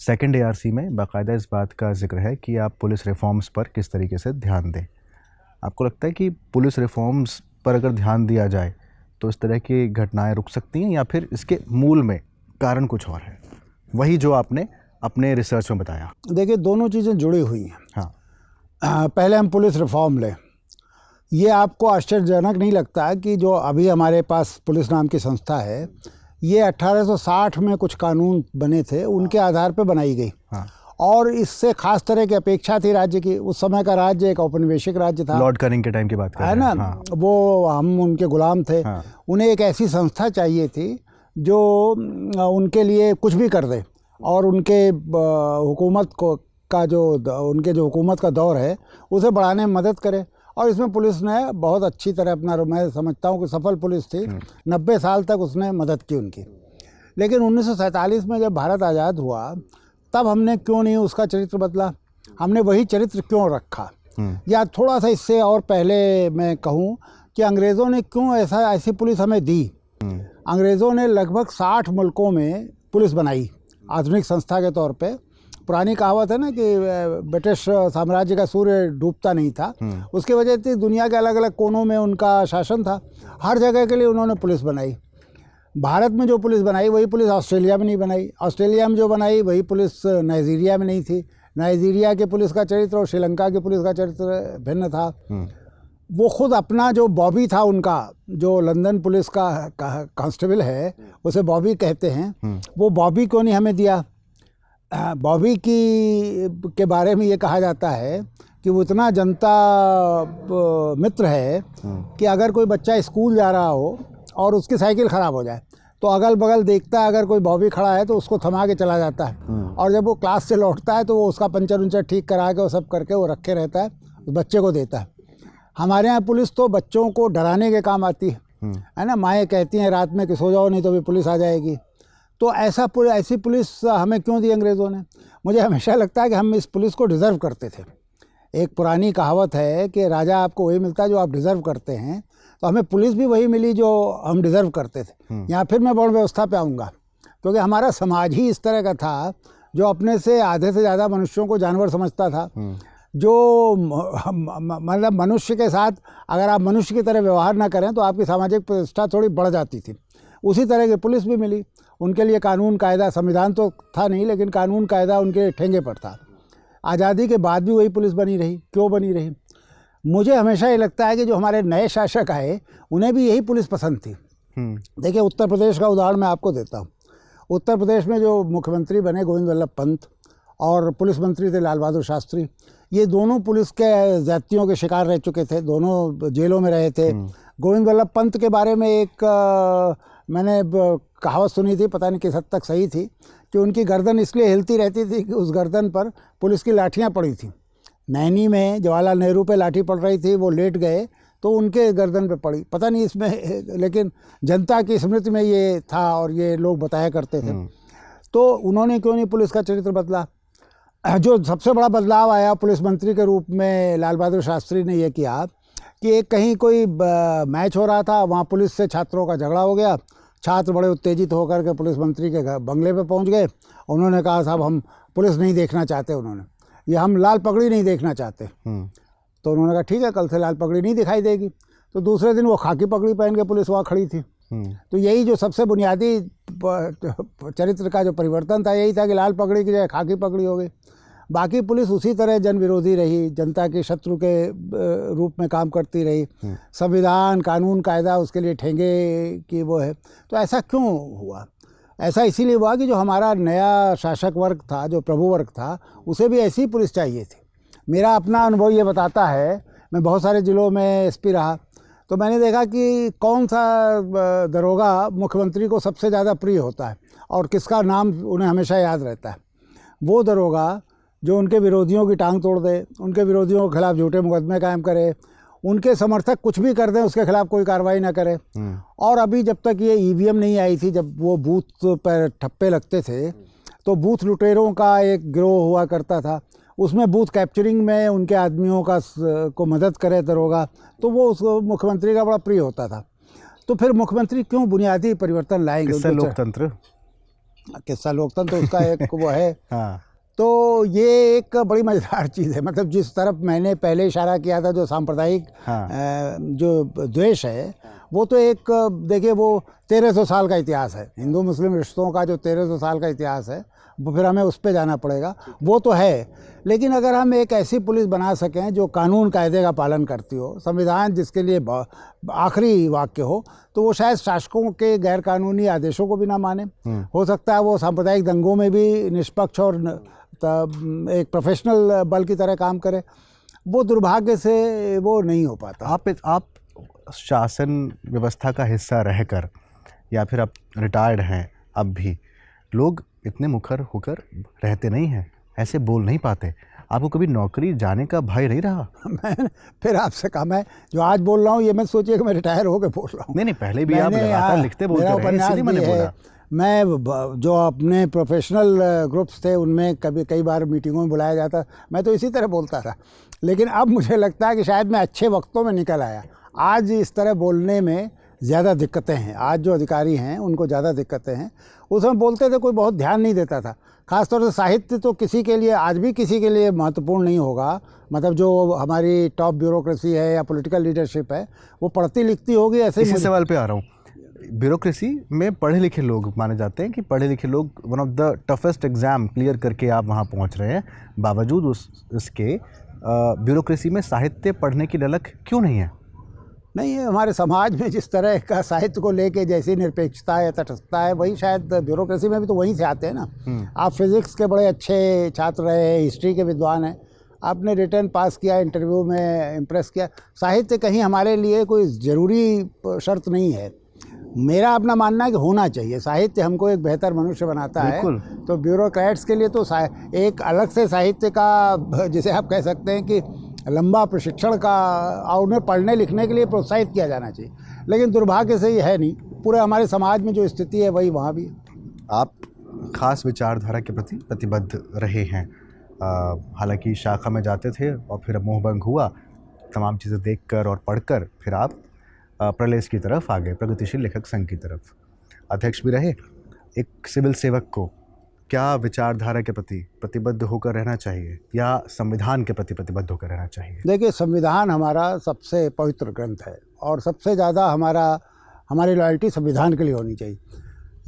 सेकंड ARC में बाकायदा इस बात का जिक्र है कि आप पुलिस रिफॉर्म्स पर किस तरीके से ध्यान दें। आपको लगता है कि पुलिस रिफॉर्म्स पर अगर ध्यान दिया जाए तो इस तरह की घटनाएं रुक सकती हैं, या फिर इसके मूल में कारण कुछ और है, वही जो आपने अपने रिसर्च में बताया? देखिए, दोनों चीज़ें जुड़ी हुई हैं। हाँ, पहले हम पुलिस रिफॉर्म लें। ये आपको आश्चर्यजनक नहीं लगता कि जो अभी हमारे पास पुलिस नाम की संस्था है, ये 1860 में कुछ कानून बने थे, उनके आधार पर बनाई गई। हाँ। और इससे खास तरह की अपेक्षा थी राज्य की। उस समय का राज्य एक औपनिवेशिक राज्य था, लॉर्ड कैनिंग के टाइम की बात कर रहे हैं, है ना। हाँ। वो हम उनके गुलाम थे। हाँ। उन्हें एक ऐसी संस्था चाहिए थी जो उनके लिए कुछ भी कर दे, और उनके हुकूमत को का जो उनके जो हुकूमत का दौर है उसे बढ़ाने में मदद करे। और इसमें पुलिस ने बहुत अच्छी तरह अपना, मैं समझता हूँ कि सफल पुलिस थी। 90 साल तक उसने मदद की उनकी। लेकिन 1947 में जब भारत आज़ाद हुआ, तब हमने क्यों नहीं उसका चरित्र बदला, हमने वही चरित्र क्यों रखा। या थोड़ा सा इससे और पहले मैं कहूँ कि अंग्रेज़ों ने क्यों ऐसी पुलिस हमें दी। अंग्रेज़ों ने लगभग 60 मुल्कों में पुलिस बनाई आधुनिक संस्था के तौर पे। पुरानी कहावत है ना कि ब्रिटिश साम्राज्य का सूर्य डूबता नहीं था, उसकी वजह से दुनिया के अलग अलग कोनों में उनका शासन था। हर जगह के लिए उन्होंने पुलिस बनाई। भारत में जो पुलिस बनाई वही पुलिस ऑस्ट्रेलिया में नहीं बनाई, ऑस्ट्रेलिया में जो बनाई वही पुलिस नाइजीरिया में नहीं थी, नाइजीरिया के पुलिस का चरित्र और श्रीलंका के पुलिस का चरित्र भिन्न था। वो खुद अपना जो बॉबी था उनका, जो लंदन पुलिस का कांस्टेबल है, उसे बॉबी कहते हैं, वो बॉबी क्यों नहीं हमें दिया। बॉबी के बारे में ये कहा जाता है कि वो इतना जनता मित्र है कि अगर कोई बच्चा स्कूल जा रहा हो और उसकी साइकिल ख़राब हो जाए तो अगल बगल देखता है, अगर कोई बॉबी खड़ा है तो उसको थमा के चला जाता है, और जब वो क्लास से लौटता है तो वो उसका पंचर उंचर ठीक करा के वो सब करके वो रखे रहता है, उस बच्चे को देता है। हमारे यहाँ पुलिस तो बच्चों को डराने के काम आती है ना। माएँ कहती हैं रात में कि सो जाओ नहीं तो भी पुलिस आ जाएगी। तो ऐसी पुलिस हमें क्यों दी अंग्रेज़ों ने। मुझे हमेशा लगता है कि हम इस पुलिस को डिज़र्व करते थे। एक पुरानी कहावत है कि राजा आपको वही मिलता है जो आप डिज़र्व करते हैं, तो हमें पुलिस भी वही मिली जो हम डिज़र्व करते थे। यहाँ फिर मैं बौद्ध व्यवस्था पे आऊँगा, क्योंकि हमारा समाज ही इस तरह का था जो अपने से आधे से ज़्यादा मनुष्यों को जानवर समझता था। जो मतलब मनुष्य के साथ अगर आप मनुष्य की तरह व्यवहार ना करें तो आपकी सामाजिक प्रतिष्ठा थोड़ी बढ़ जाती थी। उसी तरह की पुलिस भी मिली। उनके लिए कानून कायदा, संविधान तो था नहीं लेकिन कानून कायदा उनके ठेंगे पर था। आज़ादी के बाद भी वही पुलिस बनी रही। क्यों बनी रही? मुझे हमेशा ये लगता है कि जो हमारे नए शासक आए उन्हें भी यही पुलिस पसंद थी। देखिए, उत्तर प्रदेश का उदाहरण मैं आपको देता हूँ। उत्तर प्रदेश में जो मुख्यमंत्री बने गोविंद वल्लभ पंत, और पुलिस मंत्री थे लाल बहादुर शास्त्री, ये दोनों पुलिस के ज़्यादतियों के शिकार रह चुके थे, दोनों जेलों में रहे थे। गोविंद वल्लभ पंत के बारे में एक मैंने कहावत सुनी थी, पता नहीं किस हद तक सही थी, कि उनकी गर्दन इसलिए हिलती रहती थी कि उस गर्दन पर पुलिस की लाठियाँ पड़ी थी। नैनी में जवाहरलाल नेहरू पे लाठी पड़ रही थी, वो लेट गए तो उनके गर्दन पे पड़ी। पता नहीं इसमें, लेकिन जनता की स्मृति में ये था और ये लोग बताया करते थे। तो उन्होंने क्यों नहीं पुलिस का चरित्र बदला? जो सबसे बड़ा बदलाव आया पुलिस मंत्री के रूप में लाल बहादुर शास्त्री ने ये किया कि एक कहीं कोई मैच हो रहा था, वहाँ पुलिस से छात्रों का झगड़ा हो गया। छात्र बड़े उत्तेजित होकर के पुलिस मंत्री के बंगले पे पहुँच गए। उन्होंने कहा साहब हम पुलिस नहीं देखना चाहते, उन्होंने ये हम लाल पगड़ी नहीं देखना चाहते। तो उन्होंने कहा ठीक है, कल से लाल पगड़ी नहीं दिखाई देगी। तो दूसरे दिन वो खाकी पगड़ी पहन के पुलिस वहाँ खड़ी थी। तो यही जो सबसे बुनियादी चरित्र का जो परिवर्तन था, यही था कि लाल पगड़ी की जगह खाकी पगड़ी हो गई। बाकी पुलिस उसी तरह जन विरोधी रही, जनता के शत्रु के रूप में काम करती रही। संविधान, कानून, कायदा उसके लिए ठेंगे की वो है। तो ऐसा क्यों हुआ? ऐसा इसीलिए हुआ कि जो हमारा नया शासक वर्ग था, जो प्रभु वर्ग था, उसे भी ऐसी पुलिस चाहिए थी। मेरा अपना अनुभव ये बताता है, मैं बहुत सारे ज़िलों में एसपी रहा, तो मैंने देखा कि कौन सा दरोगा मुख्यमंत्री को सबसे ज़्यादा प्रिय होता है और किसका नाम उन्हें हमेशा याद रहता है। वो दरोगा जो उनके विरोधियों की टांग तोड़ दे, उनके विरोधियों के खिलाफ झूठे मुकदमे कायम करे, उनके समर्थक कुछ भी कर दें उसके खिलाफ कोई कार्रवाई ना करे। और अभी जब तक ये ईवीएम नहीं आई थी, जब वो बूथ पर ठप्पे लगते थे, तो बूथ लुटेरों का एक गिरोह हुआ करता था। उसमें बूथ कैप्चरिंग में उनके आदमियों का को मदद करे दरोगा, तो वो उस मुख्यमंत्री का बड़ा प्रिय होता था। तो फिर मुख्यमंत्री क्यों बुनियादी परिवर्तन लाएंगे? किस्सा लोकतंत्र, किस्सा लोकतंत्र उसका एक वो है। हाँ। तो ये एक बड़ी मज़ेदार चीज़ है। मतलब जिस तरफ मैंने पहले इशारा किया था, जो सांप्रदायिक जो द्वेष है, वो तो एक देखिए वो 1300 साल का इतिहास है। हिंदू मुस्लिम रिश्तों का जो 1300 साल का इतिहास है, वो फिर हमें उस पे जाना पड़ेगा, वो तो है। लेकिन अगर हम एक ऐसी पुलिस बना सकें जो कानून कायदे का पालन करती हो, संविधान जिसके लिए आखिरी वाक्य हो, तो वो शायद शासकों के गैर कानूनी आदेशों को भी ना माने। हो सकता है वो सांप्रदायिक दंगों में भी निष्पक्ष और एक प्रोफेशनल बल की तरह काम करे। वो दुर्भाग्य से वो नहीं हो पाता। आप शासन व्यवस्था का हिस्सा रहकर, या फिर आप रिटायर्ड हैं, अब भी लोग इतने मुखर होकर रहते नहीं हैं, ऐसे बोल नहीं पाते। आपको कभी नौकरी जाने का भय नहीं रहा? मैं फिर आपसे कहा, मैं जो आज बोल रहा हूँ ये मैं सोचिए कि मैं रिटायर होकर बोल रहा हूँ। नहीं, पहले भी आप लगातार लिखते बोलते रहे, इसलिए मैंने बोला। मैं जो अपने प्रोफेशनल ग्रुप्स थे उनमें कई बार मीटिंगों में बुलाया जाता, मैं तो इसी तरह बोलता था। लेकिन अब मुझे लगता है कि शायद मैं अच्छे वक्तों में निकल आया। आज इस तरह बोलने में ज़्यादा दिक्कतें हैं। आज जो अधिकारी हैं उनको ज़्यादा दिक्कतें हैं। उस समय बोलते थे, कोई बहुत ध्यान नहीं देता था। ख़ासतौर से साहित्य तो किसी के लिए, आज भी किसी के लिए महत्वपूर्ण नहीं होगा। मतलब जो हमारी टॉप ब्यूरोक्रेसी है या पॉलिटिकल लीडरशिप है, वो पढ़ती लिखती होगी। ऐसे इसी सवाल पे आ रहा हूँ। ब्यूरोक्रेसी में पढ़े लिखे लोग माने जाते हैं कि पढ़े लिखे लोग one of the toughest exam clear करके आप वहाँ पहुँच रहे हैं। बावजूद उसके ब्यूरोक्रेसी में साहित्य पढ़ने की ललक क्यों नहीं है? नहीं है। हमारे समाज में जिस तरह का साहित्य को लेके जैसी निरपेक्षता है, तटस्थता है, वही शायद ब्यूरोक्रेसी में भी तो वहीं से आते हैं ना। आप फिज़िक्स के बड़े अच्छे छात्र रहे, हिस्ट्री के विद्वान हैं, आपने रिटर्न पास किया, इंटरव्यू में इम्प्रेस किया। साहित्य कहीं हमारे लिए कोई ज़रूरी शर्त नहीं है। मेरा अपना मानना है कि होना चाहिए। साहित्य हमको एक बेहतर मनुष्य बनाता है। तो ब्यूरोक्रेट्स के लिए तो एक अलग से साहित्य का, जिसे आप कह सकते हैं कि लंबा प्रशिक्षण का, और उन्हें पढ़ने लिखने के लिए प्रोत्साहित किया जाना चाहिए। लेकिन दुर्भाग्य से ये है नहीं। पूरे हमारे समाज में जो स्थिति है वही वहाँ भी है। आप खास विचारधारा के प्रति प्रतिबद्ध रहे हैं। हालांकि शाखा में जाते थे और फिर मोहभंग हुआ, तमाम चीज़ें देखकर और पढ़कर फिर आप प्रलेस की तरफ आ गए, प्रगतिशील लेखक संघ की तरफ अध्यक्ष भी रहे। एक सिविल सेवक को क्या विचारधारा के प्रति प्रतिबद्ध होकर रहना चाहिए या संविधान के प्रति प्रतिबद्ध होकर रहना चाहिए? देखिए, संविधान हमारा सबसे पवित्र ग्रंथ है और सबसे ज़्यादा हमारी लॉयल्टी संविधान के लिए होनी चाहिए।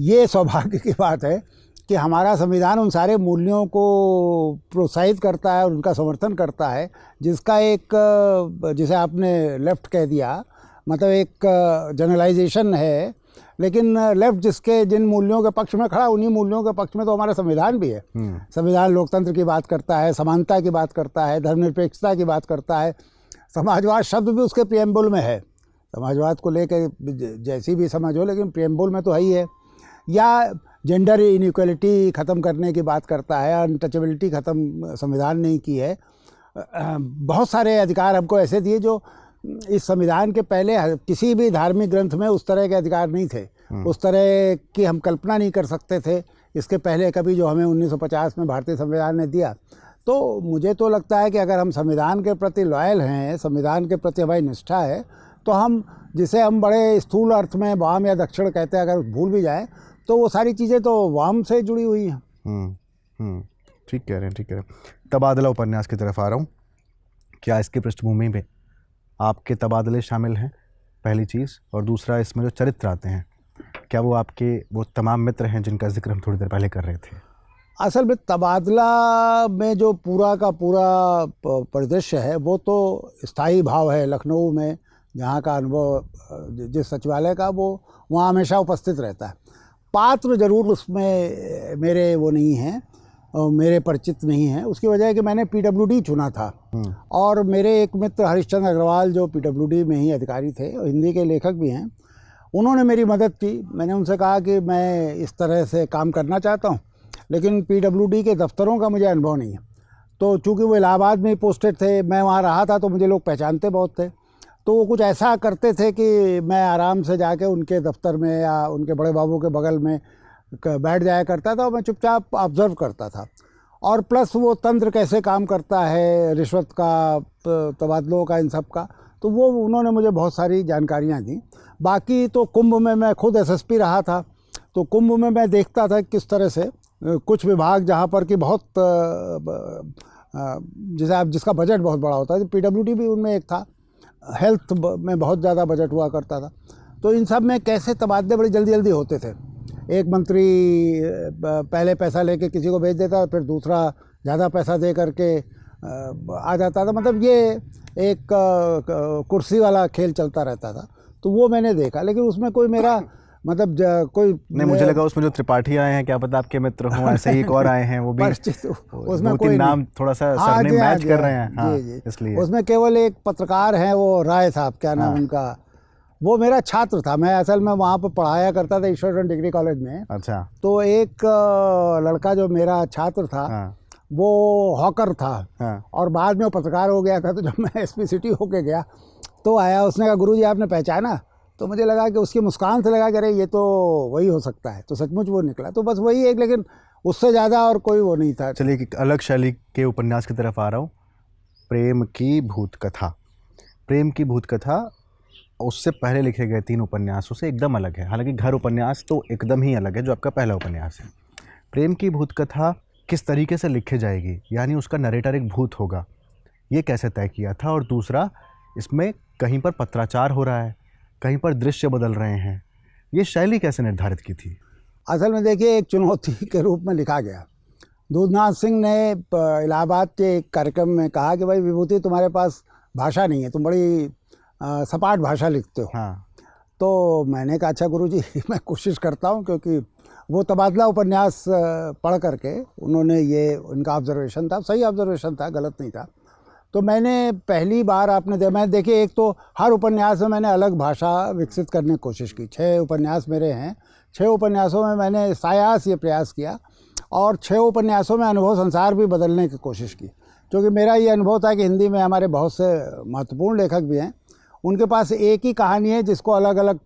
ये सौभाग्य की बात है कि हमारा संविधान उन सारे मूल्यों को प्रोत्साहित करता है और उनका समर्थन करता है, जिसका एक, जिसे आपने लेफ्ट कह दिया, मतलब एक जनरलाइजेशन है। लेकिन लेफ्ट जिन मूल्यों के पक्ष में खड़ा, उन्हीं मूल्यों के पक्ष में तो हमारा संविधान भी है। संविधान लोकतंत्र की बात करता है, समानता की बात करता है, धर्मनिरपेक्षता की बात करता है। समाजवाद शब्द भी उसके प्रियम्बुल में है। समाजवाद को लेकर जैसी भी समझ हो, लेकिन प्रियम्बुल में तो है ही है। या जेंडर इनइक्वलिटी ख़त्म करने की बात करता है, अनटचेबिलिटी ख़त्म संविधान ने की है। बहुत सारे अधिकार हमको ऐसे दिए जो इस संविधान के पहले किसी भी धार्मिक ग्रंथ में उस तरह के अधिकार नहीं थे, उस तरह की हम कल्पना नहीं कर सकते थे इसके पहले कभी, जो हमें 1950 में भारतीय संविधान ने दिया। तो मुझे तो लगता है कि अगर हम संविधान के प्रति लॉयल हैं, संविधान के प्रति हमारी निष्ठा है, तो हम जिसे हम बड़े स्थूल अर्थ में वाम या दक्षिण कहते हैं, अगर भूल भी जाए तो वो सारी चीज़ें तो वाम से जुड़ी हुई हैं। ठीक कह रहे हैं, ठीक कह रहे हैं। तबादला उपन्यास की तरफ आ रहा हूँ। क्या इसकी पृष्ठभूमि में आपके तबादले शामिल हैं, पहली चीज़, और दूसरा इसमें जो चरित्र आते हैं, क्या वो आपके वो तमाम मित्र हैं जिनका जिक्र हम थोड़ी देर पहले कर रहे थे? असल में तबादला में जो पूरा का पूरा परिदृश्य है वो तो स्थायी भाव है। लखनऊ में जहाँ का अनुभव जिस सचिवालय का, वो वहाँ हमेशा उपस्थित रहता है। पात्र जरूर उसमें मेरे वो नहीं हैं, मेरे परिचित नहीं हैं। उसकी वजह है कि मैंने पीडब्ल्यूडी चुना था, और मेरे एक मित्र हरिश्चंद्र अग्रवाल जो पीडब्ल्यूडी में ही अधिकारी थे, हिंदी के लेखक भी हैं, उन्होंने मेरी मदद की। मैंने उनसे कहा कि मैं इस तरह से काम करना चाहता हूँ, लेकिन पीडब्ल्यूडी के दफ्तरों का मुझे अनुभव नहीं है। तो चूँकि वो इलाहाबाद में ही पोस्टेड थे, मैं वहाँ रहा था, तो मुझे लोग पहचानते बहुत थे। तो वो कुछ ऐसा करते थे कि मैं आराम से जाके उनके दफ्तर में या उनके बड़े बाबू के बगल में बैठ जाया करता था, और मैं चुपचाप ऑब्ज़र्व करता था। और प्लस वो तंत्र कैसे काम करता है, रिश्वत का, तबादलों का, इन सब का, तो वो उन्होंने मुझे बहुत सारी जानकारियाँ दी। बाकी तो कुंभ में मैं खुद एसएसपी रहा था, तो कुंभ में मैं देखता था किस तरह से कुछ विभाग जहाँ पर कि बहुत जिसका बजट बहुत बड़ा होता है, पीडब्ल्यूडी भी उनमें एक था, हेल्थ में बहुत ज़्यादा बजट हुआ करता था। तो इन सब में कैसे तबादले बड़ी जल्दी जल्दी होते थे। एक मंत्री पहले पैसा लेके किसी को भेज देता, फिर दूसरा ज़्यादा पैसा दे करके आ जाता था। मतलब ये एक कुर्सी वाला खेल चलता रहता था। तो वो मैंने देखा, लेकिन उसमें कोई मेरा मतलब कोई नहीं, मुझे लगा उसमें जो त्रिपाठी आए हैं, क्या पता आपके मित्र हों, ऐसे ही एक और आए हैं, वो भी उसमें कोई नाम थोड़ा सा सरनेम मैच कर रहे हैं। हाँ, इसलिए उसमें केवल एक पत्रकार हैं, वो राय साहब, क्या नाम उनका, वो मेरा छात्र था। मैं असल में वहाँ पर पढ़ाया करता था ईश्वरचंद डिग्री कॉलेज में। अच्छा। तो एक लड़का जो मेरा छात्र था, वो हॉकर था, और बाद में वो पत्रकार हो गया था। तो जब मैं एसपी सिटी होके गया तो आया, उसने कहा गुरुजी आपने पहचाना? तो मुझे लगा कि उसकी मुस्कान से लगा कि अरे ये तो वही हो सकता है। तो सचमुच वो निकला। तो बस वही एक, लेकिन उससे ज़्यादा और कोई वो नहीं था। चलिए एक अलग शैली के उपन्यास की तरफ आ रहा हूँ। प्रेम की भूत कथा। प्रेम की भूत कथा उससे पहले लिखे गए 3 उपन्यासों से एकदम अलग है। हालांकि घर उपन्यास तो एकदम ही अलग है, जो आपका पहला उपन्यास है। प्रेम की भूत कथा किस तरीके से लिखी जाएगी, यानी उसका नरेटर एक भूत होगा, ये कैसे तय किया था? और दूसरा, इसमें कहीं पर पत्राचार हो रहा है, कहीं पर दृश्य बदल रहे हैं, ये शैली कैसे निर्धारित की थी? असल में देखिए, एक चुनौती के रूप में लिखा गया। दूधनाथ सिंह ने इलाहाबाद के एक कार्यक्रम में कहा कि भाई विभूति, तुम्हारे पास भाषा नहीं है, तुम बड़ी सपाट भाषा लिखते हो। हाँ। तो मैंने कहा अच्छा गुरुजी, मैं कोशिश करता हूँ, क्योंकि वो तबादला उपन्यास पढ़ करके उन्होंने ये, उनका ऑब्जर्वेशन था, सही ऑब्जर्वेशन था, गलत नहीं था। तो मैंने पहली बार मैं देखिए, एक तो हर उपन्यास में मैंने अलग भाषा विकसित करने की कोशिश की। 6 उपन्यास मेरे हैं, 6 उपन्यासों में मैंने सायास ये प्रयास किया, और 6 उपन्यासों में अनुभव संसार भी बदलने की कोशिश की। क्योंकि मेरा ये अनुभव था कि हिंदी में हमारे बहुत से महत्वपूर्ण लेखक भी हैं, उनके पास एक ही कहानी है जिसको अलग अलग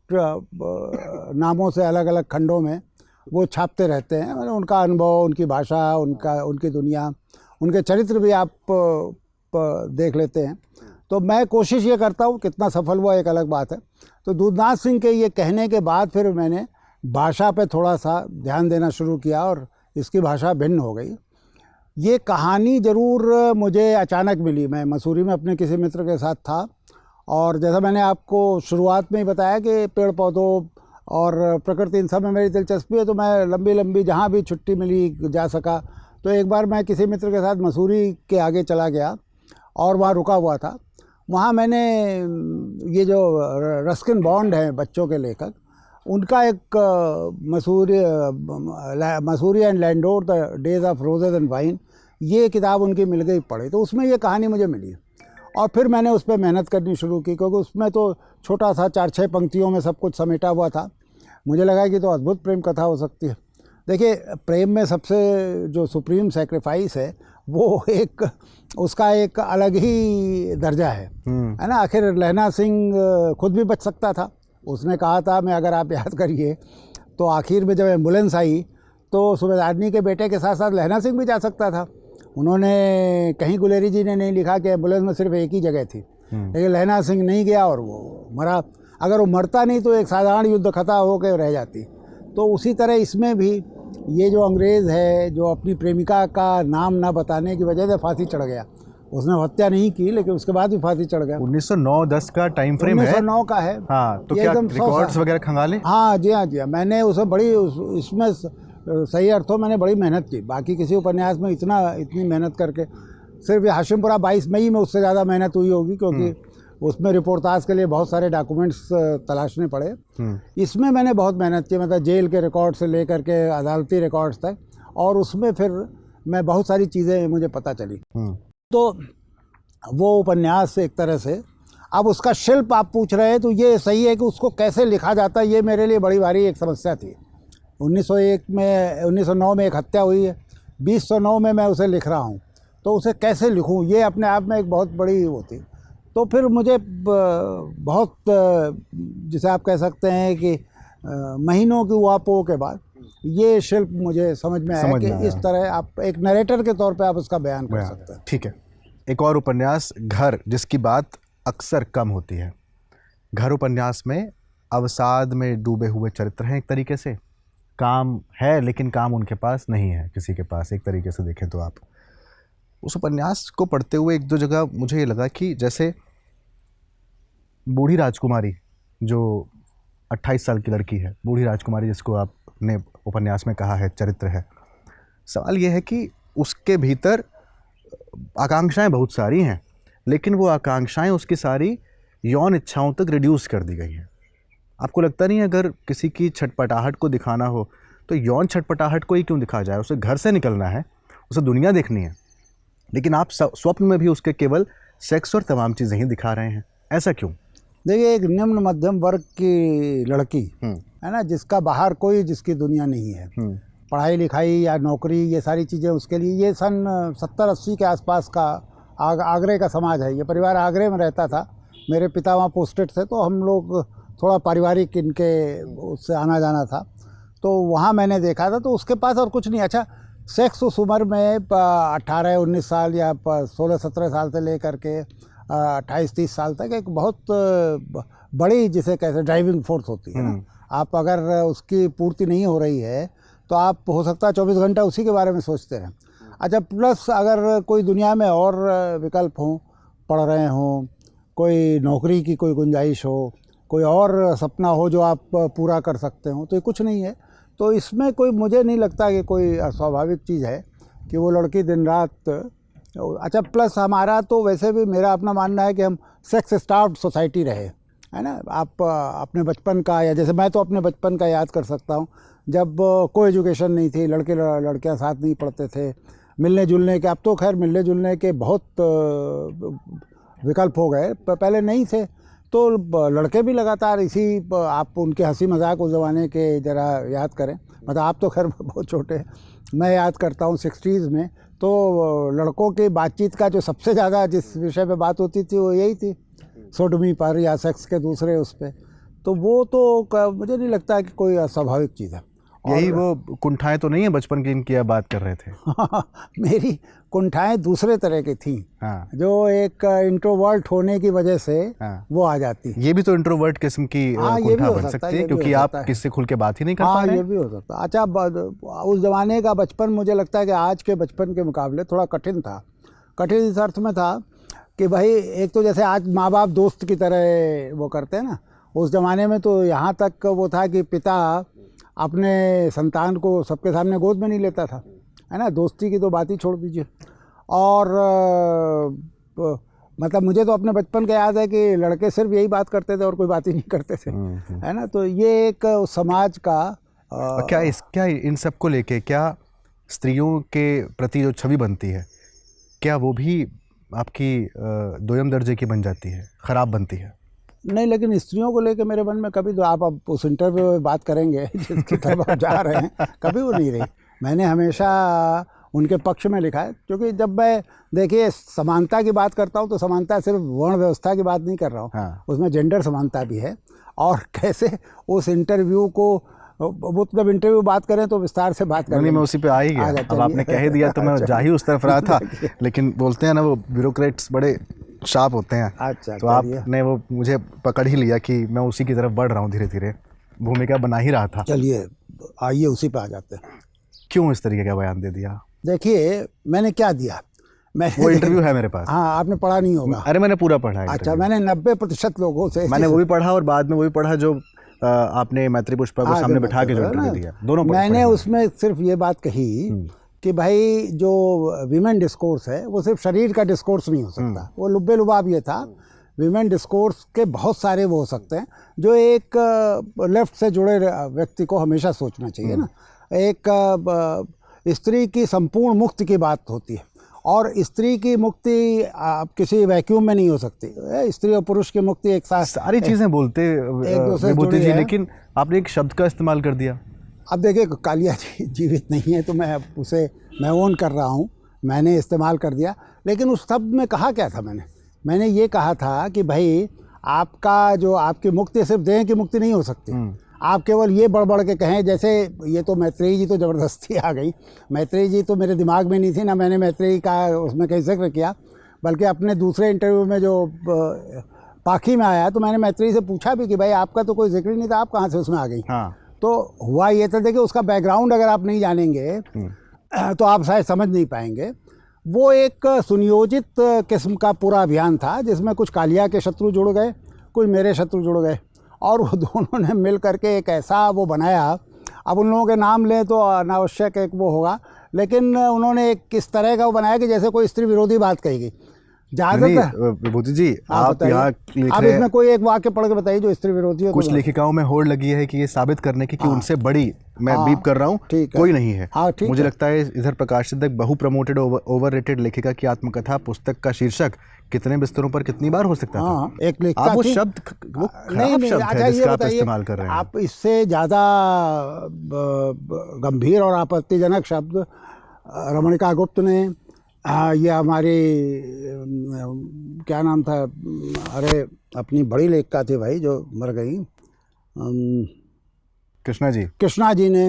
नामों से अलग अलग खंडों में वो छापते रहते हैं। मतलब उनका अनुभव, उनकी भाषा, उनकी दुनिया, उनके चरित्र भी आप देख लेते हैं। तो मैं कोशिश ये करता हूँ, कितना सफल हुआ एक अलग बात है। तो दूधनाथ सिंह के ये कहने के बाद फिर मैंने भाषा पे थोड़ा सा ध्यान देना शुरू किया, और इसकी भाषा भिन्न हो गई। ये कहानी ज़रूर मुझे अचानक मिली। मैं मसूरी में अपने किसी मित्र के साथ था, और जैसा मैंने आपको शुरुआत में ही बताया कि पेड़ पौधों और प्रकृति, इन सब में मेरी दिलचस्पी है। तो मैं लंबी लंबी जहाँ भी छुट्टी मिली, जा सका, तो एक बार मैं किसी मित्र के साथ मसूरी के आगे चला गया, और वहाँ रुका हुआ था। वहाँ मैंने ये जो रस्किन बॉन्ड हैं, बच्चों के लेखक, उनका एक Mussoorie and Landour, the days of roses and wine, ये किताब उनकी मिल गई, पढ़ी। तो उसमें ये कहानी मुझे मिली, और फिर मैंने उस पर मेहनत करनी शुरू की, क्योंकि उसमें तो छोटा सा 4-6 पंक्तियों में सब कुछ समेटा हुआ था। मुझे लगा कि तो अद्भुत प्रेम कथा हो सकती है। देखिए, प्रेम में सबसे जो सुप्रीम सेक्रीफाइस है वो एक उसका एक अलग ही दर्जा है ना। आखिर लहना सिंह खुद भी बच सकता था, उसने कहा था, मैं अगर आप याद करिए तो आखिर में जब एम्बुलेंस आई तो सूबेदारनी के बेटे के साथ साथ लहना सिंह भी जा सकता था। उन्होंने कहीं गुलेरी जी ने नहीं लिखा कि एम्बुलेंस में सिर्फ एक ही जगह थी, लेकिन लहना सिंह नहीं गया और वो मरा। अगर वो मरता नहीं तो एक साधारण युद्ध खता होकर रह जाती। तो उसी तरह इसमें भी ये जो अंग्रेज़ है जो अपनी प्रेमिका का नाम ना बताने की वजह से फांसी चढ़ गया, उसने हत्या नहीं की लेकिन उसके बाद भी फांसी चढ़ गया। 1909-10 का टाइम फ्रेम है। 1909 का है। हाँ, तो क्या रिकॉर्ड्स वगैरह खंगाले? हाँ जी, हाँ जी, मैंने उसे बड़ी इसमें सही अर्थों मैंने बड़ी मेहनत की। बाकी किसी उपन्यास में इतनी मेहनत करके सिर्फ हाशिमपुरा 22 मई में उससे ज़्यादा मेहनत हुई होगी, क्योंकि उसमें रिपोर्टाज के लिए बहुत सारे डॉक्यूमेंट्स तलाशने पड़े। इसमें मैंने बहुत मेहनत की, मतलब जेल के रिकॉर्ड से लेकर के अदालती रिकॉर्ड्स तक, और उसमें फिर मैं बहुत सारी चीज़ें मुझे पता चली। तो वो उपन्यास एक तरह से, अब उसका शिल्प आप पूछ रहे हैं तो ये सही है कि उसको कैसे लिखा जाता है, ये मेरे लिए बड़ी भारी एक समस्या थी। 1909 में एक हत्या हुई है, 2009 में मैं उसे लिख रहा हूँ, तो उसे कैसे लिखूँ, ये अपने आप में एक बहुत बड़ी होती। तो फिर मुझे बहुत, जिसे आप कह सकते हैं कि महीनों की उहापोह के बाद ये शिल्प मुझे समझ में आया कि इस तरह आप एक नरेटर के तौर पे आप उसका बयान कर सकते हैं। ठीक है, एक और उपन्यास घर, जिसकी बात अक्सर कम होती है। घर उपन्यास में अवसाद में डूबे हुए चरित्र हैं, एक तरीके से काम है लेकिन काम उनके पास नहीं है किसी के पास, एक तरीके से देखें तो। आप उस उपन्यास को पढ़ते हुए एक दो जगह मुझे ये लगा कि जैसे बूढ़ी राजकुमारी जो 28 साल की लड़की है, बूढ़ी राजकुमारी जिसको आपने उपन्यास में कहा है चरित्र है, सवाल ये है कि उसके भीतर आकांक्षाएं बहुत सारी हैं, लेकिन वो आकांक्षाएं उसकी सारी यौन इच्छाओं तक रिड्यूस कर दी गई हैं। आपको लगता नहीं है अगर किसी की छटपटाहट को दिखाना हो तो यौन छटपटाहट को ही क्यों दिखाया जाए? उसे घर से निकलना है, उसे दुनिया देखनी है, लेकिन आप स्वप्न में भी उसके केवल सेक्स और तमाम चीज़ें ही दिखा रहे हैं, ऐसा क्यों? देखिए, एक निम्न मध्यम वर्ग की लड़की है ना, जिसका बाहर कोई जिसकी दुनिया नहीं है, पढ़ाई लिखाई या नौकरी ये सारी चीज़ें उसके लिए, ये सन 70-80 के आसपास का आगरे का समाज है। ये परिवार आगरे में रहता था, मेरे पिता वहाँ पोस्टेड थे, तो हम लोग थोड़ा पारिवारिक इनके उससे आना जाना था, तो वहाँ मैंने देखा था। तो उसके पास और कुछ नहीं। अच्छा, सेक्स उस उम्र में 18-19 साल या 16-17 साल से लेकर के 28-30 साल तक एक बहुत बड़ी, जिसे कैसे ड्राइविंग फोर्स होती है ना। आप अगर उसकी पूर्ति नहीं हो रही है तो आप हो सकता है 24 घंटा उसी के बारे में सोचते रहें। अच्छा, प्लस अगर कोई दुनिया में और विकल्प हों, पढ़ रहे हों, कोई नौकरी की कोई गुंजाइश हो, कोई और सपना हो जो आप पूरा कर सकते हो, तो ये कुछ नहीं है। तो इसमें कोई, मुझे नहीं लगता कि कोई अस्वाभाविक चीज़ है कि वो लड़की दिन रात। अच्छा, प्लस हमारा तो वैसे भी, मेरा अपना मानना है कि हम सेक्स स्टार्व्ड सोसाइटी रहे, है ना। आप अपने बचपन का, या जैसे मैं तो अपने बचपन का याद कर सकता हूँ, जब कोई एजुकेशन नहीं थी, लड़के लड़कियाँ साथ नहीं पढ़ते थे, मिलने जुलने के, अब तो खैर मिलने जुलने के बहुत विकल्प हो गए, पहले नहीं थे। तो लड़के भी लगातार इसी, आप उनके हंसी मजाक उस ज़माने के ज़रा याद करें, मतलब आप तो खैर बहुत छोटे हैं, मैं याद करता हूँ 60s में, तो लड़कों की बातचीत का जो सबसे ज़्यादा जिस विषय पे बात होती थी वो यही थी, सोडमी पर या सेक्स के दूसरे उस पर। तो वो तो मुझे नहीं लगता कि कोई अस्वाभाविक चीज़ है। यही वो कुंठाएं तो नहीं है बचपन की इनकी आप बात कर रहे थे? मेरी कुंठाएं दूसरे तरह की थी। हाँ। जो एक इंट्रोवर्ट होने की वजह से वो आ जाती। ये भी तो इंट्रोवर्ट किस्म की कुंठा बन सकती है, क्योंकि आप किससे खुल के बात ही नहीं कर पा रहे। ये भी हो सकता। अच्छा, उस जमाने का बचपन मुझे लगता है कि आज के बचपन के मुकाबले थोड़ा कठिन था। कठिन इस अर्थ में था कि भाई, एक तो जैसे आज माँ बाप दोस्त की तरह वो करते हैं ना, उस ज़माने में तो यहाँ तक वो था कि पिता अपने संतान को सबके सामने गोद में नहीं लेता था, है ना। दोस्ती की तो बात ही छोड़ दीजिए। और मतलब मुझे तो अपने बचपन का याद है कि लड़के सिर्फ यही बात करते थे और कोई बात ही नहीं करते थे, है ना। तो ये एक समाज का क्या इन सब को लेके क्या स्त्रियों के प्रति जो छवि बनती है, क्या वो भी आपकी दोयम दर्जे की बन जाती है, ख़राब बनती है? नहीं, लेकिन स्त्रियों को लेकर मेरे मन में कभी, तो आप अब उस इंटरव्यू में बात करेंगे जिसकी तरफ आप जा रहे हैं, कभी वो नहीं रही। मैंने हमेशा उनके पक्ष में लिखा है। क्योंकि जब मैं देखिए समानता की बात करता हूँ तो समानता सिर्फ वर्ण व्यवस्था की बात नहीं कर रहा हूँ, हाँ। उसमें जेंडर समानता भी है। और कैसे उस इंटरव्यू को, वो जब इंटरव्यू बात करें तो विस्तार से बात करें। नहीं, मैं उसी पे आ ही गया। अब आपने कह ही दिया तो मैं जा ही उस तरफ रहा था, लेकिन बोलते हैं ना वो ब्यूरोक्रेट्स बड़े शार्प होते हैं। अच्छा, तो आपने वो मुझे पकड़ ही लिया कि मैं उसी की तरफ बढ़ रहा हूँ, धीरे धीरे भूमिका बना ही रहा था। चलिए आइए उसी पे आ जाते हैं। क्यों इस तरीके का बयान दे दिया? देखिए मैंने क्या दिया, वो इंटरव्यू है मेरे पास। हाँ, आपने पढ़ा नहीं होगा। अरे मैंने पूरा पढ़ा है। अच्छा, मैंने 90% लोगों से मैंने वो भी पढ़ा और बाद में वो भी पढ़ा जो आपने मैत्री पुष्पा को सामने बिठा के जो इंटरव्यू दिया, दोनों मैंने उसमें सिर्फ ये बात कही कि भाई जो विमेन डिस्कोर्स है वो सिर्फ शरीर का डिस्कोर्स नहीं हो सकता। वो लुब्बे लुबाब ये था, विमेन डिस्कोर्स के बहुत सारे वो हो सकते हैं जो एक लेफ्ट से जुड़े व्यक्ति को हमेशा सोचना चाहिए ना। एक स्त्री की संपूर्ण मुक्ति की बात होती है, और स्त्री की मुक्ति आप किसी वैक्यूम में नहीं हो सकती। स्त्री और पुरुष की मुक्ति एक साथ, सारी चीज़ें बोलते विभूति जी, लेकिन आपने एक शब्द का इस्तेमाल कर दिया। अब देखिए कालिया जी जीवित नहीं है तो मैं उसे मैं ओन कर रहा हूँ, मैंने इस्तेमाल कर दिया। लेकिन उस शब्द में कहा क्या था मैंने ये कहा था कि भाई आपका जो आपकी मुक्ति सिर्फ देह की मुक्ति नहीं हो सकती। आप केवल ये बढ़ के कहें, जैसे ये तो मैत्रेयी जी तो ज़बरदस्ती आ गई। मैत्रेयी जी तो मेरे दिमाग में नहीं थी ना, मैंने मैत्रेयी का उसमें कहीं जिक्र किया, बल्कि अपने दूसरे इंटरव्यू में जो पाखी में आया तो मैंने मैत्रेयी से पूछा भी कि भाई आपका तो कोई जिक्र नहीं था, आप कहाँ से उसमें आ गई। हाँ। तो हुआ ये था, देखिए उसका बैकग्राउंड अगर आप नहीं जानेंगे तो आप शायद समझ नहीं पाएंगे। वो एक सुनियोजित किस्म का पूरा अभियान था जिसमें कुछ कालिया के शत्रु जुड़ गए, कुछ मेरे शत्रु जुड़ गए, और वो दोनों ने मिल करके एक ऐसा वो बनाया। अब उन लोगों के नाम लें तो अनावश्यक एक वो होगा, लेकिन उन्होंने एक किस तरह का वो बनाया कि जैसे कोई स्त्री विरोधी बात कही गई। ज़्यादातर विभूति जी आप यहाँ लिख आप रहे हैं, इसमें कोई एक वाक्य पढ़ के बताइए जो स्त्री विरोधी हो। कुछ लेखिकाओं में होड़ लगी है कि ये साबित करने की कि उनसे बड़ी, मैं बीप कर रहा हूँ, कोई नहीं है। हाँ, ठीक मुझे है। लगता है इधर प्रकाशित एक बहु प्रमोटेड ओवररेटेड लेखिका की आत्मकथा पुस्तक का शीर्षक कितने बिस्तरों पर कितनी बार हो सकता था। एक लेखिका आप वो थी। शब्द वो खराब शब्द है जिसका आप इस्तेमाल कर रहे हैं। आप इससे ज़्यादा गंभीर और आपत्तिजनक शब्द रमणिका गुप्त ने, ये हमारी क्या नाम था, अरे अपनी बड़ी लेखिका थी भाई जो मर गई, कृष्णा जी ने,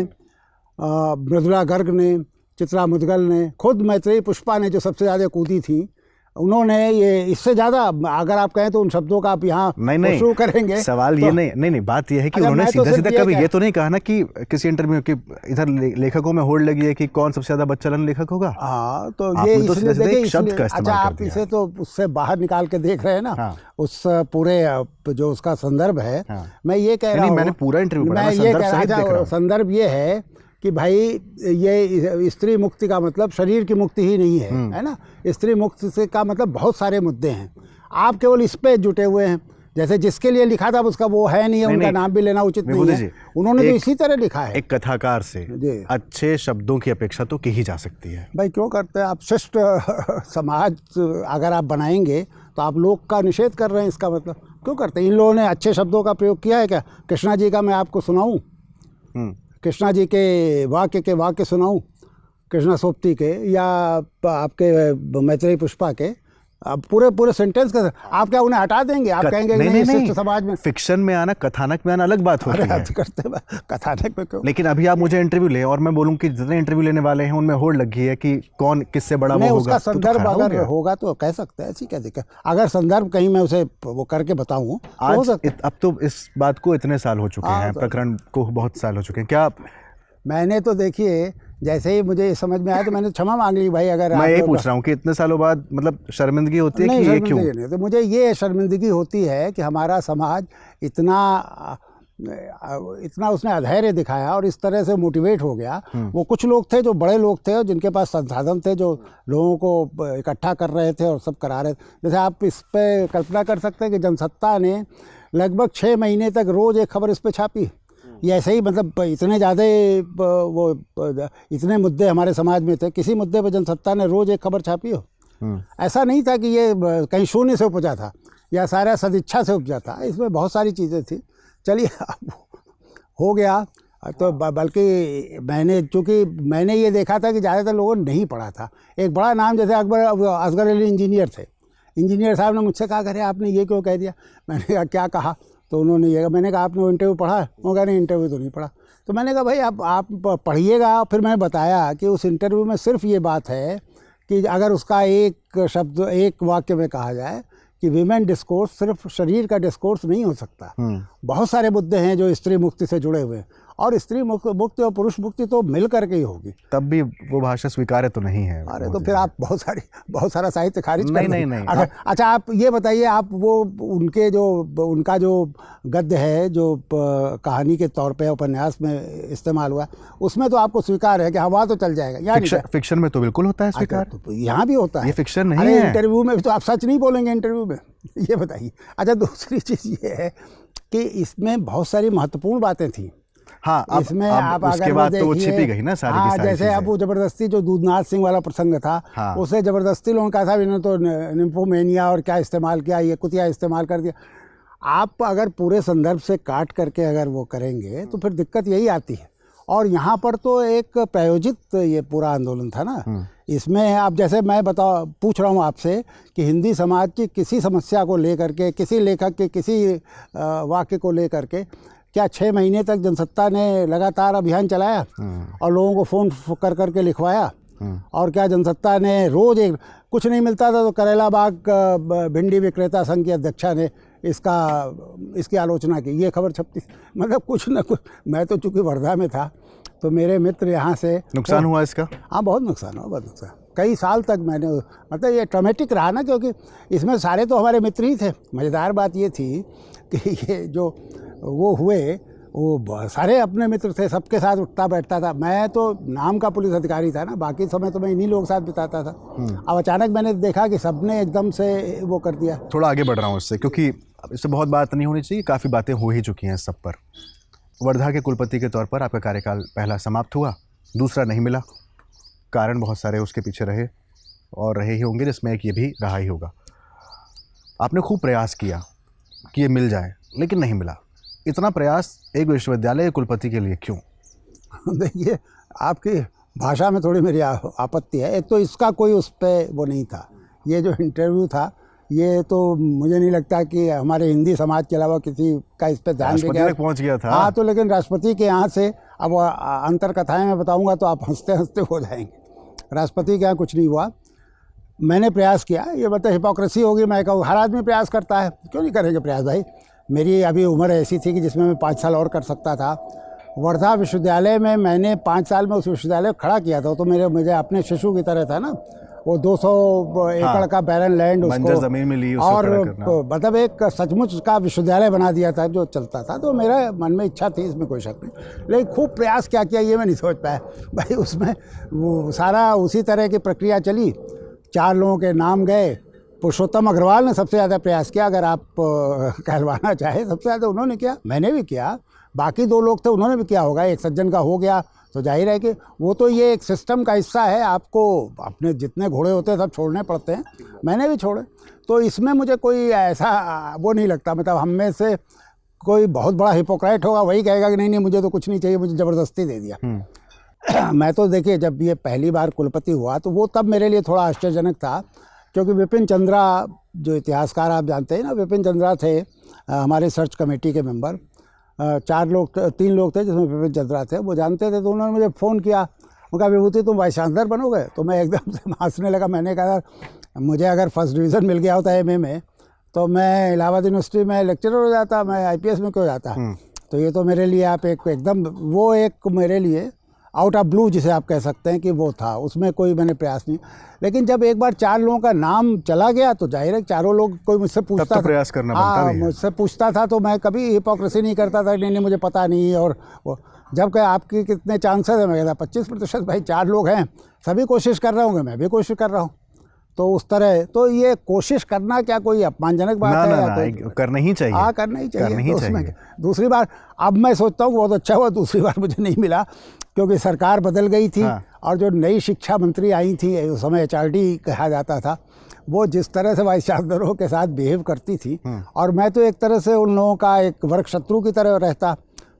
मृदुला गर्ग ने, चित्रा मुदगल ने, खुद मैत्रेयी पुष्पा ने जो सबसे ज़्यादा कूदी थी, उन्होंने ये इससे ज़्यादा अगर आप कहें तो उन शब्दों का आप यहाँ शुरू करेंगे। सवाल तो, ये नहीं बात ये है कि उन्होंने सीधा कभी ये तो नहीं कहा ना कि किसी इंटरव्यू कि इधर लेखकों में होड़ लगी है कि कौन सबसे ज़्यादा बच्चलन लेखक होगा। हाँ, तो ये इसलिए देखिए शब्द का इस्तेमाल कर दिया। आप इसे तो उससे बाहर निकाल के देख रहे हैं ना। उस पूरे जो उसका संदर्भ है, मैं ये कह रहा हूँ, मैंने पूरा इंटरव्यू पढ़ा, मैं ये कह रहा हूँ संदर्भ ये है कि भाई ये स्त्री मुक्ति का मतलब शरीर की मुक्ति ही नहीं है ना। स्त्री मुक्ति से का मतलब बहुत सारे मुद्दे हैं, आप केवल इस पे जुटे हुए हैं। जैसे जिसके लिए लिखा था उसका वो है नहीं है, उनका नाम भी लेना उचित नहीं है। उन्होंने तो इसी तरह लिखा है। एक कथाकार से अच्छे शब्दों की अपेक्षा तो की ही जा सकती है। भाई क्यों करते हैं आप? शिष्ट समाज अगर आप बनाएंगे तो आप लोग का निषेध कर रहे हैं, इसका मतलब क्यों करते हैं? इन लोगों ने अच्छे शब्दों का प्रयोग किया है क्या? कृष्णा जी का मैं आपको सुनाऊँ, कृष्णा जी के वाक्य सुनाऊं, कृष्णा सोप्ती के या आपके मैत्रेयी पुष्पा के, अब पूरे सेंटेंस का आप क्या उन्हें हटा देंगे? आप कहेंगे नहीं समाज में फिक्शन में आना, कथानक में आना अलग बात होती है। करते कथानक में क्यों? लेकिन अभी आप मुझे इंटरव्यू ले और मैं बोलूं कि जितने इंटरव्यू लेने वाले हैं उनमें होड़ लगी है कि कौन किससे बड़ा वो होगा। उसका संदर्भ अगर होगा तो कह सकते हैं, ऐसी क्या दिक्कत? अगर संदर्भ कहीं मैं उसे वो करके बताऊं आज अब तो इस बात को इतने साल हो चुके हैं, प्रकरण को बहुत साल हो चुके हैं। क्या मैंने तो देखिए जैसे ही मुझे समझ में आया तो मैंने क्षमा मांग ली भाई। अगर मैं यही पूछ रहा हूँ कि इतने सालों बाद मतलब शर्मिंदगी होती है कि ये क्यों? नहीं, तो मुझे ये शर्मिंदगी होती है कि हमारा समाज इतना उसने अधैर्य दिखाया और इस तरह से मोटिवेट हो गया। वो कुछ लोग थे जो बड़े लोग थे और जिनके पास संसाधन थे, जो लोगों को इकट्ठा कर रहे थे और सब करा रहे थे। जैसे आप इस पे कल्पना कर सकते हैं कि जनसत्ता ने लगभग 6 महीने तक रोज़ एक खबर इस पर छापी। ये ऐसे ही मतलब इतने ज़्यादा वो इतने मुद्दे हमारे समाज में थे, किसी मुद्दे पर जनसत्ता ने रोज़ एक खबर छापी हो। ऐसा नहीं था कि ये कहीं शून्य से उपजा था या सारा सदिच्छा से उपजा था, इसमें बहुत सारी चीज़ें थी। चलिए अब हो गया, तो बल्कि मैंने, चूँकि मैंने ये देखा था कि ज़्यादातर लोगों ने नहीं पढ़ा था। एक बड़ा नाम जैसे असगर अली इंजीनियर थे, इंजीनियर साहब ने मुझसे कहा, अरे आपने ये क्यों कह दिया? मैंने कहा क्या कहा? तो उन्होंने ये, मैंने कहा आपने वो इंटरव्यू पढ़ा है? वो कहा नहीं, इंटरव्यू तो नहीं पढ़ा। तो मैंने कहा भाई आप पढ़िएगा। फिर मैंने बताया कि उस इंटरव्यू में सिर्फ ये बात है कि अगर उसका एक शब्द, एक वाक्य में कहा जाए कि विमेन डिस्कोर्स सिर्फ शरीर का डिस्कोर्स नहीं हो सकता, बहुत सारे मुद्दे हैं जो स्त्री मुक्ति से जुड़े हुए हैं, और स्त्री मुक्ति और पुरुष मुक्ति तो मिल करके ही होगी। तब भी वो भाषा स्वीकार्य तो नहीं है। अरे तो फिर आप बहुत सारा साहित्य खारिज कर नहीं। अगर अच्छा आप ये बताइए, आप वो उनका जो गद्य है जो कहानी के तौर पे उपन्यास में इस्तेमाल हुआ, उसमें तो आपको स्वीकार है कि हवा तो चल जाएगा, यहाँ फिक्शन में तो बिल्कुल होता है स्वीकार। तो यहाँ भी होता है, ये फिक्शन नहीं है। इंटरव्यू में भी तो आप सच नहीं बोलेंगे इंटरव्यू में, ये बताइए। अच्छा दूसरी चीज़ ये है कि इसमें बहुत सारी महत्वपूर्ण बातें थी। हाँ, इसमें आप उसके बाद तो वो छिपी गई ना सारी की सारी जैसे अब वो जबरदस्ती जो दूधनाथ सिंह वाला प्रसंग था, हाँ। उसे जबरदस्ती लोगों का था, इन्होंने तो निम्फोमेनिया और क्या इस्तेमाल किया, ये कुतिया इस्तेमाल कर दिया। आप अगर पूरे संदर्भ से काट करके अगर वो करेंगे तो फिर दिक्कत यही आती है। और यहाँ पर तो एक प्रायोजित ये पूरा आंदोलन था ना, इसमें आप जैसे मैं पूछ रहा हूँ आपसे कि हिंदी समाज की किसी समस्या को लेकर के, किसी लेखक के किसी वाक्य को लेकर के क्या 6 महीने तक जनसत्ता ने लगातार अभियान चलाया और लोगों को फ़ोन कर करके लिखवाया? और क्या जनसत्ता ने रोज़ एक, कुछ नहीं मिलता था तो करेला बाग भिंडी विक्रेता संघ की अध्यक्षा ने इसकी आलोचना की, ये खबर छपती। मतलब कुछ न कुछ। मैं तो चूँकि वर्धा में था तो मेरे मित्र यहाँ से, नुकसान हुआ इसका? हाँ बहुत नुकसान हुआ, बहुत नुकसान। कई साल तक मैंने, मतलब ये ट्रॉमेटिक रहा ना, क्योंकि इसमें सारे तो हमारे मित्र ही थे। मज़ेदार बात ये थी कि ये जो वो हुए वो सारे अपने मित्र थे, सबके साथ उठता बैठता था। मैं तो नाम का पुलिस अधिकारी था ना, बाकी समय तो मैं इन्हीं लोगों के साथ बिताता था। अब अचानक मैंने देखा कि सबने एकदम से वो कर दिया। थोड़ा आगे बढ़ रहा हूँ इससे, क्योंकि इससे बहुत बात नहीं होनी चाहिए, काफ़ी बातें हो ही चुकी हैं सब पर। वर्धा के कुलपति के तौर पर आपका कार्यकाल पहला समाप्त हुआ, दूसरा नहीं मिला। कारण बहुत सारे उसके पीछे रहे और रहे ही होंगे, जिसमें एक ये भी रहा ही होगा। आपने खूब प्रयास किया कि ये मिल जाए, लेकिन नहीं मिला। इतना प्रयास एक विश्वविद्यालय के कुलपति के लिए क्यों? देखिए, आपकी भाषा में थोड़ी मेरी आपत्ति है। एक तो इसका कोई उस पर वो नहीं था, ये जो इंटरव्यू था ये तो मुझे नहीं लगता कि हमारे हिंदी समाज के अलावा किसी का इस पर ध्यान पहुंच गया था। हाँ, तो लेकिन राष्ट्रपति के यहाँ से, अब अंतर कथाएँ मैं बताऊँगा तो आप हंसते हंसते हो जाएंगे। राष्ट्रपति के यहाँ कुछ नहीं हुआ। मैंने प्रयास किया, ये मतलब हिपोक्रेसी होगी, मैं कहूँ हर आदमी प्रयास करता है, क्यों नहीं करेंगे प्रयास भाई। मेरी अभी उम्र ऐसी थी कि जिसमें मैं 5 साल और कर सकता था। वर्धा विश्वविद्यालय में मैंने 5 साल में उस विश्वविद्यालय को खड़ा किया था। तो मुझे अपने शिशु की तरह था ना, वो 200 एकड़ का बैरन लैंड उसको ज़मीन में ली और मतलब एक सचमुच का विश्वविद्यालय बना दिया था जो चलता था। तो मेरा मन में इच्छा थी, इसमें कोई शक नहीं, लेकिन खूब प्रयास क्या किया ये मैं नहीं समझ पाया भाई। उसमें वो सारा उसी तरह की प्रक्रिया चली। 4 लोगों के नाम गए। पुरुषोत्तम अग्रवाल ने सबसे ज़्यादा प्रयास किया, अगर आप कहलवाना चाहे सबसे ज़्यादा उन्होंने किया, मैंने भी किया, बाकी 2 लोग थे उन्होंने भी किया होगा। एक सज्जन का हो गया तो जाहिर है कि वो तो ये एक सिस्टम का हिस्सा है, आपको अपने जितने घोड़े होते हैं सब छोड़ने पड़ते हैं, मैंने भी छोड़े। तो इसमें मुझे कोई ऐसा वो नहीं लगता, मतलब हम में से कोई बहुत बड़ा हिपोक्रेट होगा वही कहेगा कि नहीं मुझे तो कुछ नहीं चाहिए, मुझे ज़बरदस्ती दे दिया। मैं तो देखिए, जब ये पहली बार कुलपति हुआ तो वो तब मेरे लिए थोड़ा आश्चर्यजनक था, क्योंकि विपिन चंद्रा जो इतिहासकार आप जानते हैं ना, विपिन चंद्रा थे हमारे सर्च कमेटी के मेंबर। 3 लोग थे जिसमें विपिन चंद्रा थे, वो जानते थे। तो उन्होंने मुझे फ़ोन किया, उनका विभूति तुम वाइस चांसलर बनोगे? तो मैं एकदम से हंसने लगा। मैंने कहा मुझे अगर फर्स्ट डिवीज़न मिल गया होता एमए में तो मैं इलाहाबाद यूनिवर्सिटी में लेक्चरर हो जाता, मैं आईपीएस में क्यों जाता। तो ये तो मेरे लिए आप एकदम वो एक मेरे लिए आउट ऑफ ब्लू जिसे आप कह सकते हैं कि वो था, उसमें कोई मैंने प्रयास नहीं। लेकिन जब एक बार 4 लोगों का नाम चला गया तो जाहिर है चारों लोग, कोई मुझसे पूछता तो प्रयास करना बनता भी है। मुझसे पूछता था तो मैं कभी हिपोक्रेसी नहीं करता था, नहीं मुझे पता नहीं। और वो जब कहे आपके कितने चांसेस हैं, मैं कहता 25% भाई, 4 लोग हैं, सभी कोशिश कर रहे होंगे, मैं भी कोशिश कर रहा हूँ। तो उस तरह, तो ये कोशिश करना क्या कोई अपमानजनक बात है? ना, करना ही चाहिए। हाँ, करना ही चाहिए। दूसरी बार अब मैं सोचता हूँ बहुत अच्छा हुआ दूसरी बार मुझे नहीं मिला, क्योंकि सरकार बदल गई थी। और जो नई शिक्षा मंत्री आई थी, उस समय एचआरडी कहा जाता था, वो जिस तरह से वाइस चांसलरों के साथ बिहेव करती थी, और मैं तो एक तरह से उन लोगों का एक वर्ग शत्रु की तरह रहता।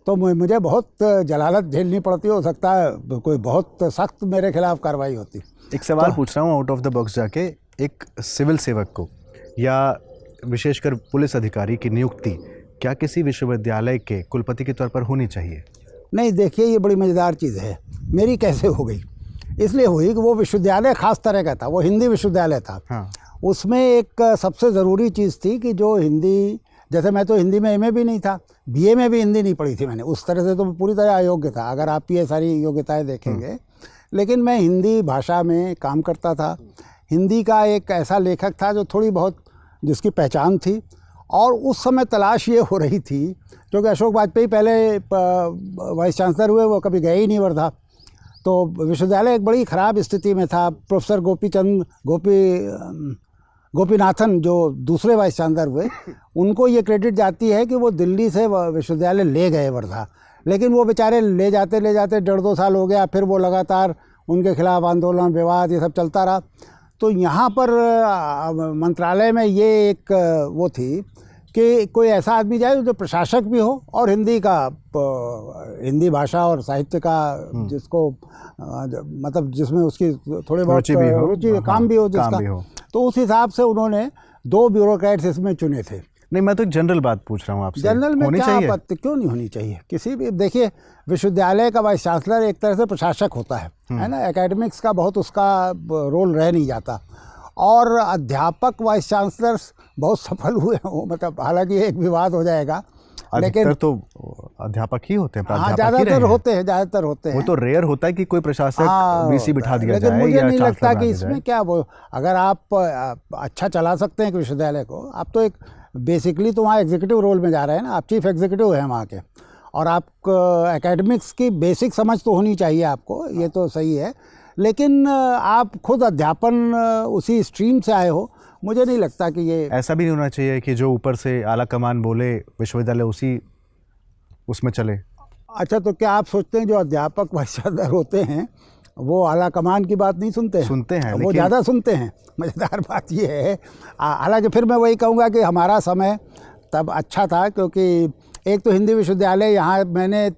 तो मुझे बहुत जलालत झेलनी पड़ती, हो सकता है कोई बहुत सख्त मेरे खिलाफ कार्रवाई होती। एक सवाल पूछ रहा हूँ आउट ऑफ द बॉक्स जाके, एक सिविल सेवक को या विशेषकर पुलिस अधिकारी की नियुक्ति क्या किसी विश्वविद्यालय के कुलपति के तौर पर होनी चाहिए? नहीं, देखिए ये बड़ी मज़ेदार चीज़ है। मेरी कैसे हो गई? इसलिए हुई कि वो विश्वविद्यालय ख़ास तरह का था, वो हिंदी विश्वविद्यालय था। हाँ। उसमें एक सबसे ज़रूरी चीज़ थी कि जो हिंदी, जैसे मैं तो हिंदी में एमए भी नहीं था, बीए में भी हिंदी नहीं पढ़ी थी मैंने, उस तरह से तो पूरी तरह अयोग्य था अगर आप ये सारी योग्यताएं देखेंगे। लेकिन मैं हिंदी भाषा में काम करता था, हिंदी का एक ऐसा लेखक था जो थोड़ी बहुत जिसकी पहचान थी। और उस समय तलाश ये हो रही थी, क्योंकि अशोक वाजपेयी पहले वाइस चांसलर हुए, वो कभी गए ही नहीं वर्धा, तो विश्वविद्यालय एक बड़ी ख़राब स्थिति में था। प्रोफेसर गोपीनाथन जो दूसरे वाइस चांसलर हुए, उनको ये क्रेडिट जाती है कि वो दिल्ली से विश्वविद्यालय ले गए वर्धा, लेकिन वो बेचारे ले जाते 1.5-2 साल हो गया, फिर वो लगातार उनके खिलाफ आंदोलन, विवाद, ये सब चलता रहा। तो यहाँ पर मंत्रालय में ये एक वो थी कि कोई ऐसा आदमी जाए जो प्रशासक भी हो और हिंदी भाषा और साहित्य का जिसको मतलब जिसमें उसकी थोड़ी बहुत रुचि, काम भी हो जिसका। तो उस हिसाब से उन्होंने 2 ब्यूरोक्रेट्स इसमें चुने थे। नहीं, मैं तो एक जनरल बात पूछ रहा हूँ आपसे। जनरल में क्या आपत्ति, क्यों नहीं होनी चाहिए? किसी भी, देखिए विश्वविद्यालय का वाइस चांसलर एक तरह से प्रशासक होता है ना, एकेडमिक्स का बहुत उसका रोल रह नहीं जाता। और अध्यापक वाइस चांसलर्स बहुत सफल हुए हों, मतलब हालांकि एक विवाद हो जाएगा, लेकिन तो अध्यापक ही होते हैं। हाँ, ज़्यादातर होते हैं। वो तो रेयर होता है कि कोई प्रशासक वीसी बिठा दिया जाए। लेकिन मुझे नहीं लगता कि इसमें क्या, वो अगर आप अच्छा चला सकते हैं कि विश्वविद्यालय को, आप तो एक बेसिकली तो वहाँ एग्जीक्यूटिव रोल में जा रहे हैं ना, आप चीफ एग्जीक्यूटिव हैं वहाँ के, और आप एकेडमिक्स की बेसिक समझ तो होनी चाहिए आपको, ये तो सही है। लेकिन आप खुद अध्यापन उसी स्ट्रीम से आए हो, मुझे नहीं लगता कि ये ऐसा भी नहीं होना चाहिए कि जो ऊपर से आला कमान बोले विश्वविद्यालय उसमें चले। अच्छा, तो क्या आप सोचते हैं जो अध्यापक वाइस चांसलर होते हैं वो आला कमान की बात नहीं सुनते हैं? वो ज़्यादा सुनते हैं। मज़ेदार बात ये है, हालांकि फिर मैं वही कहूँगा कि हमारा समय तब अच्छा था, क्योंकि एक तो हिंदी विश्वविद्यालय, यहाँ मैंने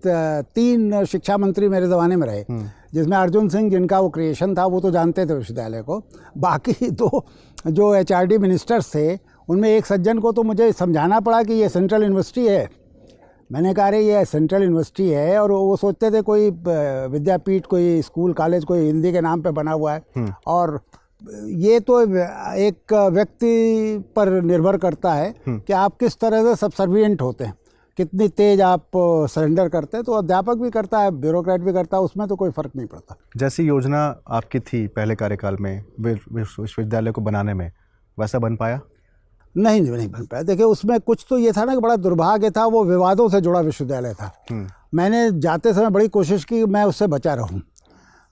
3 शिक्षा मंत्री मेरे ज़माने में रहे, जिसमें अर्जुन सिंह, जिनका वो क्रिएशन था, वो तो जानते थे विश्वविद्यालय को। बाकी 2 जो HRD मिनिस्टर्स थे, उनमें एक सज्जन को तो मुझे समझाना पड़ा कि ये सेंट्रल यूनिवर्सिटी है। मैंने कहा अरे ये सेंट्रल यूनिवर्सिटी है, और वो सोचते थे कोई विद्यापीठ, कोई स्कूल कॉलेज कोई हिंदी के नाम पे बना हुआ है। और ये तो एक व्यक्ति पर निर्भर करता है कि आप किस तरह से सबसर्विएंट होते हैं, कितनी तेज आप सरेंडर करते हैं। तो अध्यापक भी करता है, ब्यूरोक्रेट भी करता है, उसमें तो कोई फ़र्क नहीं पड़ता। जैसी योजना आपकी थी पहले कार्यकाल में विश्वविद्यालय को बनाने में, वैसा बन पाया? नहीं बन पाया। देखिए उसमें कुछ तो ये था ना कि बड़ा दुर्भाग्य था, वो विवादों से जुड़ा विश्वविद्यालय था। मैंने जाते समय बड़ी कोशिश की मैं उससे बचा रहूं,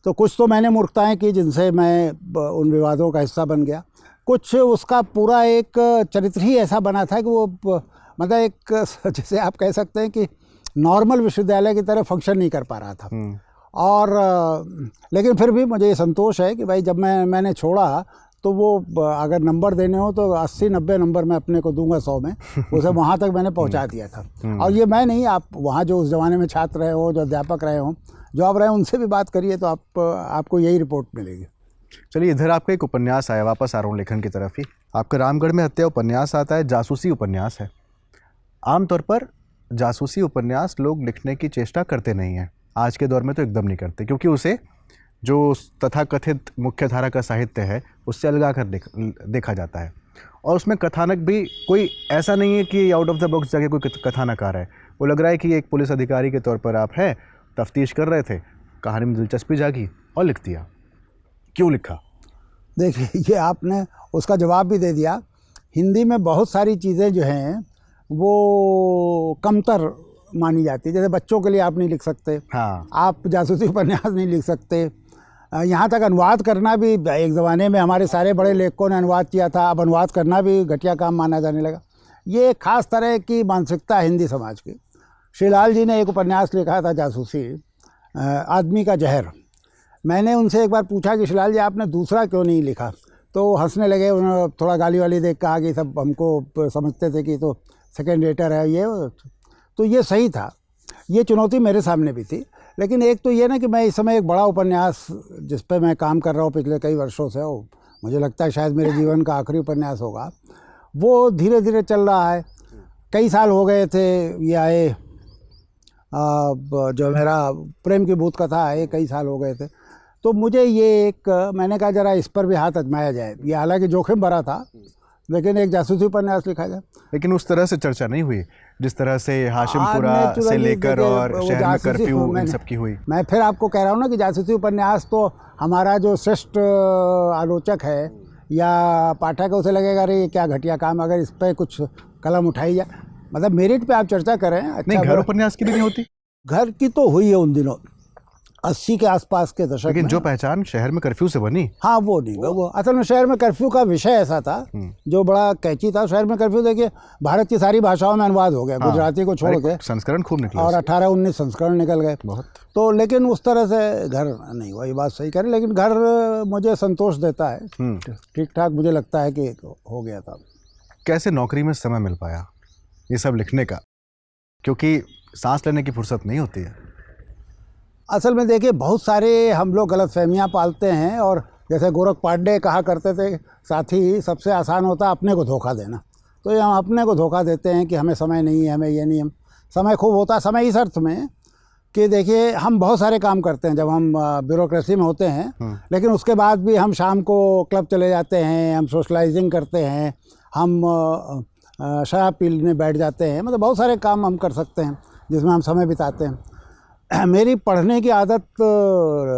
तो कुछ तो मैंने मूर्खताएं की जिनसे मैं उन विवादों का हिस्सा बन गया। कुछ उसका पूरा एक चरित्र ही ऐसा बना था कि वो मतलब एक जैसे आप कह सकते हैं कि नॉर्मल विश्वविद्यालय की तरह फंक्शन नहीं कर पा रहा था। और लेकिन फिर भी मुझे ये संतोष है कि भाई जब मैंने छोड़ा तो वो अगर नंबर देने हो तो 80-90 नंबर मैं अपने को दूंगा 100 में, उसे वहाँ तक मैंने पहुँचा दिया था। और ये मैं नहीं, आप वहाँ जो उस ज़माने में छात्र रहे हो, जो अध्यापक रहे हो, जो आप रहे, उनसे भी बात करिए तो आपको यही रिपोर्ट मिलेगी। चलिए, इधर आपका एक उपन्यास आया, वापस आ रहा हूँ लेखन की तरफ ही। आपका रामगढ़ में हत्या उपन्यास आता है, जासूसी उपन्यास है। आमतौर पर जासूसी उपन्यास लोग लिखने की चेष्टा करते नहीं हैं, आज के दौर में तो एकदम नहीं करते, क्योंकि उसे जो तथाकथित मुख्य धारा का साहित्य है उससे अलगा कर देखा जाता है। और उसमें कथानक भी कोई ऐसा नहीं है कि आउट ऑफ द बॉक्स जाके कोई कथानक है। वो लग रहा है कि एक पुलिस अधिकारी के तौर पर आप हैं, तफ्तीश कर रहे थे, कहानी में दिलचस्पी जागी और लिख दिया। क्यों लिखा? देखिए, ये आपने उसका जवाब भी दे दिया। हिंदी में बहुत सारी चीज़ें जो हैं वो कमतर मानी जाती है। जैसे बच्चों के लिए आप नहीं लिख सकते, हाँ, आप जासूसी उपन्यास नहीं लिख सकते, यहाँ तक अनुवाद करना भी, एक ज़माने में हमारे सारे बड़े लेखकों ने अनुवाद किया था, अब अनुवाद करना भी घटिया काम माना जाने लगा। ये एक ख़ास तरह की मानसिकता है हिंदी समाज की। श्रीलाल जी ने एक उपन्यास लिखा था जासूसी, आदमी का जहर। मैंने उनसे एक बार पूछा कि श्रीलाल जी आपने दूसरा क्यों नहीं लिखा, तो वो हंसने लगे। उन्होंने थोड़ा गाली वाली देख कहा कि सब हमको समझते थे कि तो सेकेंड रेटर है ये। तो ये सही था ये चुनौती मेरे सामने भी थी, लेकिन एक तो ये ना कि मैं इस समय एक बड़ा उपन्यास जिस पे मैं काम कर रहा हूँ पिछले कई वर्षों से, वो मुझे लगता है शायद मेरे जीवन का आखिरी उपन्यास होगा, वो धीरे धीरे चल रहा है। कई साल हो गए थे ये आए, जो मेरा प्रेम की भूत कथा है, कई साल हो गए थे। तो मुझे ये एक, मैंने कहा जरा इस पर भी हाथ आजमाया जाए। ये हालांकि जोखिम भरा था, लेकिन एक जासूसी उपन्यास लिखा जाए। लेकिन उस तरह से चर्चा नहीं हुई जिस तरह से हाशिमपुरा से लेकर और शहर में कर्फ्यू इन सब की हुई। मैं फिर आपको कह रहा हूँ ना कि जासूसी उपन्यास तो हमारा जो श्रेष्ठ आलोचक है या पाठक है, उसे लगेगा अरे ये क्या घटिया काम, अगर इस पर कुछ कलम उठाई जाए, मतलब मेरिट पे आप चर्चा करें। अच्छा, नहीं, घर उपन्यास की भी नहीं होती? घर की तो हुई है उन दिनों 80 के आसपास के दशक में। लेकिन जो पहचान शहर में कर्फ्यू से बनी, हाँ वो नहीं, वो असल में शहर में कर्फ्यू का विषय ऐसा था जो बड़ा कैची था। शहर में कर्फ्यू देखिए भारत की सारी भाषाओं में अनुवाद हो गया, गुजराती को छोड़ के संस्करण खूब निकले और 18-19 संस्करण निकल गए बहुत। तो लेकिन उस तरह से घर नहीं हुआ, ये बात सही करें। लेकिन घर मुझे संतोष देता है, ठीक ठाक मुझे लगता है कि हो गया था। कैसे नौकरी में समय मिल पाया ये सब लिखने का, क्योंकि सांस लेने की फुर्सत नहीं होती है? असल में देखिए बहुत सारे हम लोग गलतफहमियां पालते हैं, और जैसे गोरख पांडे कहा करते थे साथी, सबसे आसान होता है अपने को धोखा देना। तो ये हम अपने को धोखा देते हैं कि हमें समय नहीं है, हमें ये नहीं है। समय खूब होता है, समय इस अर्थ में कि देखिए हम बहुत सारे काम करते हैं जब हम ब्यूरोक्रेसी में होते हैं, लेकिन उसके बाद भी हम शाम को क्लब चले जाते हैं, हम सोशलाइजिंग करते हैं, हम शराब पीने बैठ जाते हैं, मतलब बहुत सारे काम हम कर सकते हैं जिसमें हम समय बिताते हैं। मेरी पढ़ने की आदत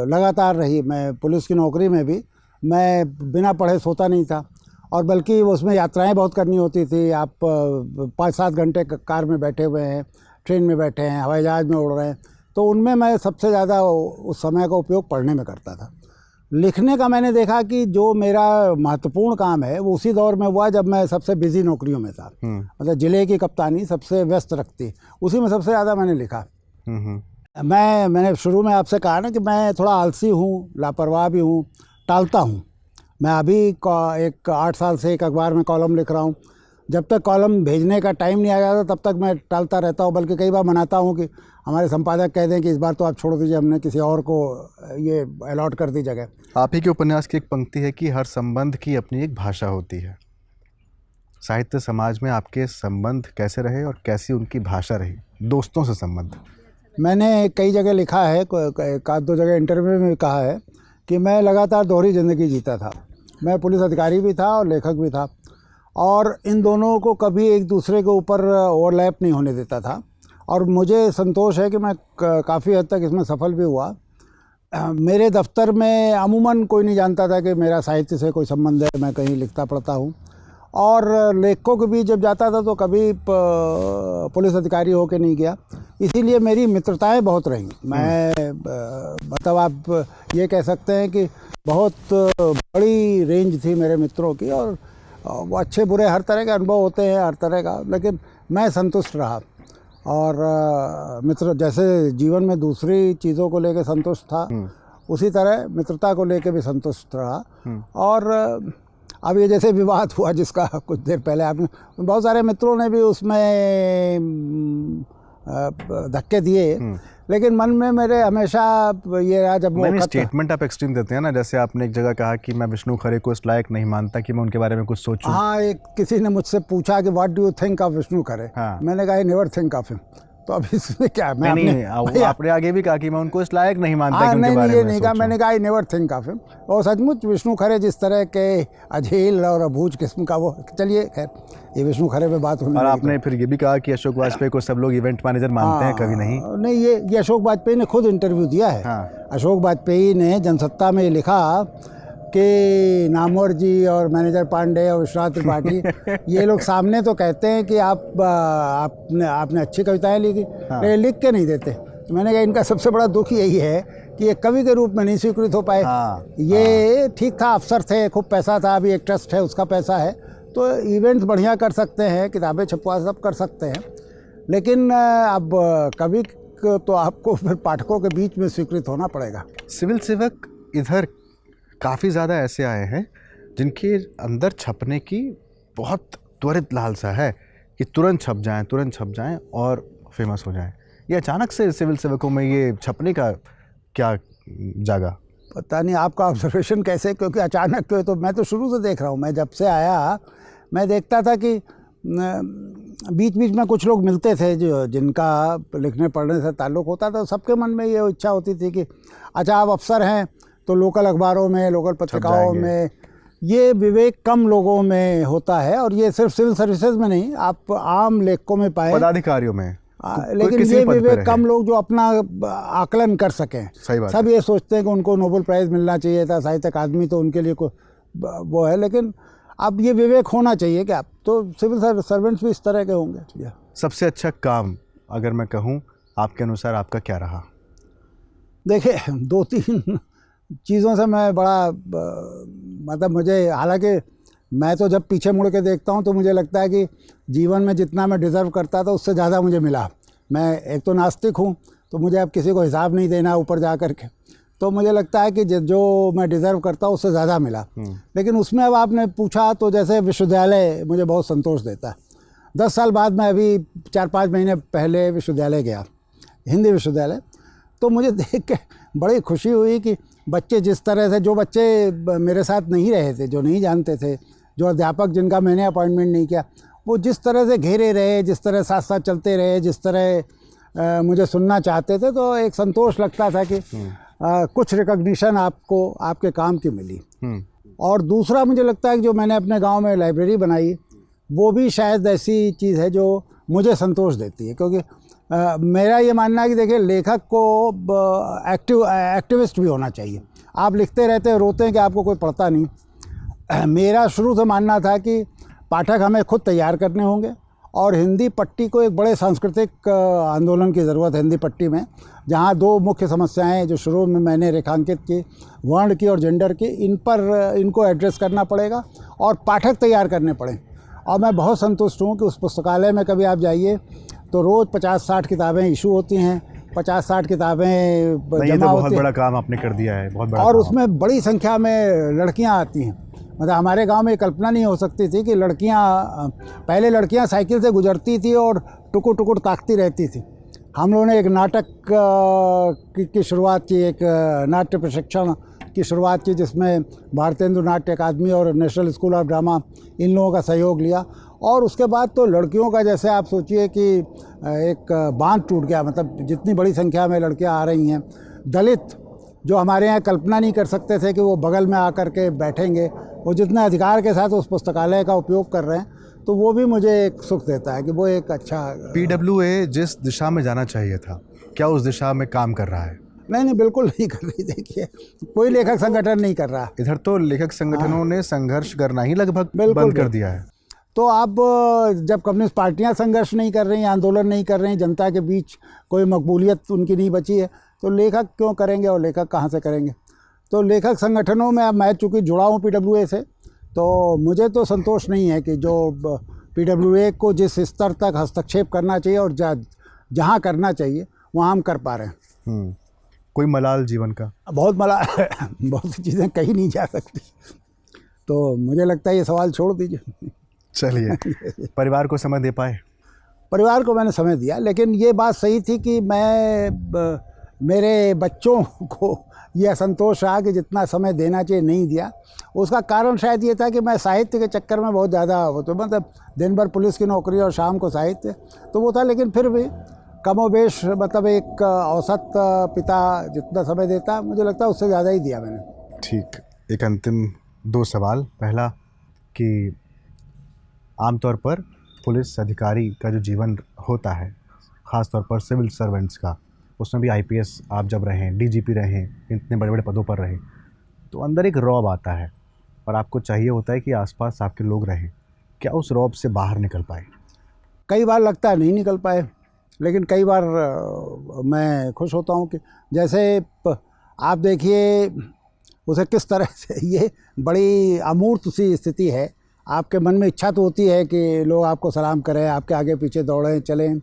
लगातार रही। मैं पुलिस की नौकरी में भी मैं बिना पढ़े सोता नहीं था, और बल्कि उसमें यात्राएं बहुत करनी होती थी। आप 5-7 घंटे कार में बैठे हुए हैं, ट्रेन में बैठे हैं, हवाई जहाज़ में उड़ रहे हैं, तो उनमें मैं सबसे ज़्यादा उस समय का उपयोग पढ़ने में करता था। लिखने का मैंने देखा कि जो मेरा महत्वपूर्ण काम है वो उसी दौर में हुआ जब मैं सबसे बिजी नौकरियों में था। मतलब जिले की कप्तानी सबसे व्यस्त रखती, उसी में सबसे ज़्यादा मैंने लिखा। मैंने शुरू में आपसे कहा ना कि मैं थोड़ा आलसी हूँ, लापरवाह भी हूँ, टालता हूँ। मैं अभी एक 8 साल से एक अखबार में कॉलम लिख रहा हूँ। जब तक कॉलम भेजने का टाइम नहीं आ जाता तब तक मैं टालता रहता हूँ, बल्कि कई बार मनाता हूँ कि हमारे संपादक कह दें कि इस बार तो आप छोड़ दीजिए, हमने किसी और को ये अलॉट कर दी जगह। आप ही के उपन्यास की एक पंक्ति है कि हर संबंध की अपनी एक भाषा होती है। साहित्य समाज में आपके संबंध कैसे रहे और कैसी उनकी भाषा रही, दोस्तों से संबंध? मैंने कई जगह लिखा है, एक आध 2 जगह इंटरव्यू में कहा है कि मैं लगातार दोहरी ज़िंदगी जीता था। मैं पुलिस अधिकारी भी था और लेखक भी था, और इन दोनों को कभी एक दूसरे के ऊपर ओवरलैप नहीं होने देता था। और मुझे संतोष है कि मैं काफ़ी हद तक इसमें सफल भी हुआ। मेरे दफ्तर में अमूमन कोई नहीं जानता था कि मेरा साहित्य से कोई संबंध है, मैं कहीं लिखता पढ़ता हूँ। और लेखकों के बीच जब जाता था तो कभी पुलिस अधिकारी होके नहीं गया, इसीलिए मेरी मित्रताएं बहुत रहीं। मैं मतलब आप ये कह सकते हैं कि बहुत बड़ी रेंज थी मेरे मित्रों की, और वो अच्छे बुरे हर तरह के अनुभव होते हैं, हर तरह का, लेकिन मैं संतुष्ट रहा। और मित्र जैसे जीवन में दूसरी चीज़ों को लेकर संतुष्ट था, उसी तरह मित्रता को लेकर भी संतुष्ट रहा। और अब ये जैसे विवाद हुआ जिसका कुछ देर पहले आपने, बहुत सारे मित्रों ने भी उसमें धक्के दिए, लेकिन मन में मेरे हमेशा ये रहा जब वो स्टेटमेंट आप एक्सट्रीम देते हैं ना, जैसे आपने एक जगह कहा कि मैं विष्णु खरे को इस लायक नहीं मानता कि मैं उनके बारे में कुछ सोचूं। हाँ, एक किसी ने मुझसे पूछा कि what do you think of Vishnu Khare. हाँ। मैंने कहा I never think of him. तो अब इसमें क्या मैं आपने आगे भी कहा कि मैं उनको इस लायक नहीं मानता कि उनके नहीं, बारे ये में नहीं कहा, मैंने कहा I never think of him. और सचमुच विष्णु खरे जिस तरह के अझील और अबूझ किस्म का वो, चलिए खैर ये विष्णु खरे पे बात होनी। और आपने फिर ये भी कहा कि अशोक वाजपेयी को सब लोग इवेंट मैनेजर मानते हैं, कभी नहीं। ये अशोक वाजपेयी ने खुद इंटरव्यू दिया है। अशोक वाजपेयी ने जनसत्ता में लिखा कि नामवर जी और मैनेजर पांडे और विश्वनाथ त्रिपाठी ये लोग सामने तो कहते हैं कि आपने अच्छी कविताएं लिखी, लेकिन लिख के नहीं देते। तो मैंने कहा इनका सबसे बड़ा दुख यही है कि एक कवि के रूप में नहीं स्वीकृत हो पाए। ये ठीक था, अफसर थे, खूब पैसा था, अभी एक ट्रस्ट है उसका पैसा है, तो इवेंट्स बढ़िया कर सकते हैं, किताबें छपवा सब कर सकते हैं, लेकिन अब कवि तो आपको फिर पाठकों के बीच में स्वीकृत होना पड़ेगा। सिविल सेवक इधर काफ़ी ज़्यादा ऐसे आए हैं जिनके अंदर छपने की बहुत त्वरित लालसा है कि तुरंत छप जाएं और फेमस हो जाएं। ये अचानक से सिविल सेवकों में ये छपने का क्या जागा? पता नहीं आपका ऑब्जर्वेशन कैसे, क्योंकि अचानक क्यों, तो मैं तो शुरू से देख रहा हूँ। मैं जब से आया मैं देखता था कि बीच बीच में कुछ लोग मिलते थे जो जिनका लिखने पढ़ने से ताल्लुक़ होता था। सबके मन में ये इच्छा होती थी कि अच्छा आप अफसर हैं तो लोकल अखबारों में, लोकल पत्रिकाओं में। ये विवेक कम लोगों में होता है, और ये सिर्फ सिविल सर्विसेज में नहीं, आप आम लेखकों में पाए, पदाधिकारियों में। लेकिन ये विवेक कम लोग जो अपना आकलन कर सकें। सही बात सब ये सोचते हैं कि उनको नोबेल प्राइज़ मिलना चाहिए था, साहित्य अकादमी तो उनके लिए वो है, लेकिन अब ये विवेक होना चाहिए कि आप तो सिविल सर्वेंट्स भी इस तरह के होंगे। सबसे अच्छा काम अगर मैं कहूँ आपके अनुसार आपका क्या रहा? देखिए, 2-3 चीज़ों से मैं बड़ा मतलब मुझे, हालांकि मैं तो जब पीछे मुड़ के देखता हूँ तो मुझे लगता है कि जीवन में जितना मैं डिज़र्व करता था उससे ज़्यादा मुझे मिला। मैं एक तो नास्तिक हूँ, तो मुझे अब किसी को हिसाब नहीं देना ऊपर जा कर के, तो मुझे लगता है कि जो मैं डिज़र्व करता हूँ उससे ज़्यादा मिला। लेकिन उसमें अब आपने पूछा तो जैसे विश्वविद्यालय मुझे बहुत संतोष देता है। 10 साल बाद मैं अभी 4-5 महीने पहले विश्वविद्यालय गया, हिंदी विश्वविद्यालय, तो मुझे देख के बड़ी खुशी हुई कि बच्चे जिस तरह से, जो बच्चे मेरे साथ नहीं रहे थे, जो नहीं जानते थे, जो अध्यापक जिनका मैंने अपॉइंटमेंट नहीं किया, वो जिस तरह से घेरे रहे, जिस तरह साथ साथ चलते रहे, जिस तरह मुझे सुनना चाहते थे, तो एक संतोष लगता था कि कुछ रिकॉग्निशन आपको आपके काम की मिली। और दूसरा मुझे लगता है कि जो मैंने अपने गांव में लाइब्रेरी बनाई, वो भी शायद ऐसी चीज़ है जो मुझे संतोष देती है, क्योंकि मेरा ये मानना है कि देखिए, लेखक को एक्टिविस्ट भी होना चाहिए। आप लिखते रहते हैं, रोते हैं कि आपको कोई पढ़ता नहीं। मेरा शुरू से मानना था कि पाठक हमें खुद तैयार करने होंगे, और हिंदी पट्टी को एक बड़े सांस्कृतिक आंदोलन की ज़रूरत है। हिंदी पट्टी में जहाँ 2 मुख्य समस्याएं जो शुरू में मैंने रेखांकित की, वर्ण की और जेंडर की, इनको एड्रेस करना पड़ेगा और पाठक तैयार करने पड़े। और मैं बहुत संतुष्ट हूँ कि उस पुस्तकालय में कभी आप जाइए तो रोज़ 50-60 किताबें इशू होती हैं, 50-60 किताबें जमा होती हैं। बहुत बड़ा काम आपने कर दिया है, बहुत बड़ा। और उसमें बड़ी संख्या में लड़कियाँ आती हैं। मतलब हमारे गांव में कल्पना नहीं हो सकती थी कि पहले लड़कियां साइकिल से गुजरती थी और टुकुर टुकुर ताकती रहती थी। हम लोगों ने एक नाटक की शुरुआत की, एक नाट्य प्रशिक्षण की शुरुआत की, जिसमें भारतीय हिंदू नाट्य अकादमी और नेशनल स्कूल ऑफ ड्रामा, इन लोगों का सहयोग लिया। और उसके बाद तो लड़कियों का, जैसे आप सोचिए कि एक बांध टूट गया, मतलब जितनी बड़ी संख्या में लड़कियां आ रही हैं। दलित जो हमारे यहाँ कल्पना नहीं कर सकते थे कि वो बगल में आकर के बैठेंगे, वो जितने अधिकार के साथ उस पुस्तकालय का उपयोग कर रहे हैं, तो वो भी मुझे एक सुख देता है कि वो एक अच्छा। PWA जिस दिशा में जाना चाहिए था, क्या उस दिशा में काम कर रहा है? नहीं, बिल्कुल नहीं कर रही। देखिए, कोई लेखक संगठन नहीं कर रहा। इधर तो लेखक संगठनों ने संघर्ष करना ही लगभग बंद कर दिया है। तो अब जब कम्युनिस्ट पार्टियां संघर्ष नहीं कर रही, आंदोलन नहीं कर रही, जनता के बीच कोई मकबूलियत उनकी नहीं बची है, तो लेखक क्यों करेंगे, और लेखक कहाँ से करेंगे? तो लेखक संगठनों में अब मैं चूँकि जुड़ा हूँ PWA से, तो मुझे तो संतोष नहीं है कि जो PWA को जिस स्तर तक हस्तक्षेप करना चाहिए और जहाँ करना चाहिए वहाँ हम कर पा रहे हैं। कोई मलाल जीवन का? बहुत सी चीज़ें कही नहीं जा सकती, तो मुझे लगता है ये सवाल छोड़ दीजिए। चलिए, परिवार को समय दे पाए? परिवार को मैंने समय दिया, लेकिन ये बात सही थी कि मेरे बच्चों को ये असंतोष रहा कि जितना समय देना चाहिए नहीं दिया। उसका कारण शायद ये था कि मैं साहित्य के चक्कर में बहुत ज़्यादा तो मतलब दिन भर पुलिस की नौकरी और शाम को साहित्य, तो वो था। लेकिन फिर भी कमोबेश, मतलब एक औसत पिता जितना समय देता, मुझे लगता है उससे ज़्यादा ही दिया मैंने। ठीक, एक अंतिम 2 सवाल। पहला कि आमतौर पर पुलिस अधिकारी का जो जीवन होता है, ख़ास तौर पर सिविल सर्वेंट्स का, उसमें भी IPS आप जब रहें, DGP रहें, इतने बड़े बड़े पदों पर रहें, तो अंदर एक रौब आता है और आपको चाहिए होता है कि आसपास आपके लोग रहें। क्या उस रौब से बाहर निकल पाए? कई बार लगता है नहीं निकल पाए, लेकिन कई बार मैं खुश होता हूँ कि जैसे आप देखिए उसे किस तरह से, ये बड़ी अमूर्त सी स्थिति है। आपके मन में इच्छा तो होती है कि लोग आपको सलाम करें, आपके आगे पीछे दौड़ें चलें,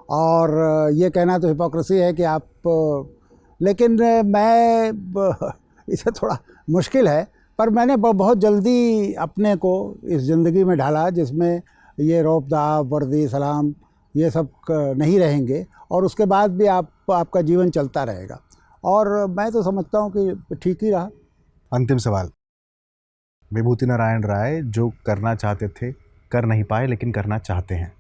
और ये कहना तो हिपोक्रेसी है कि आप, लेकिन मैं इसे थोड़ा मुश्किल है, पर मैंने बहुत जल्दी अपने को इस ज़िंदगी में ढाला जिसमें ये रौब-दाब, वर्दी, सलाम ये सब नहीं रहेंगे और उसके बाद भी आपका जीवन चलता रहेगा। और मैं तो समझता हूँ कि ठीक ही रहा। अंतिम सवाल, विभूति नारायण राय जो करना चाहते थे कर नहीं पाए लेकिन करना चाहते हैं।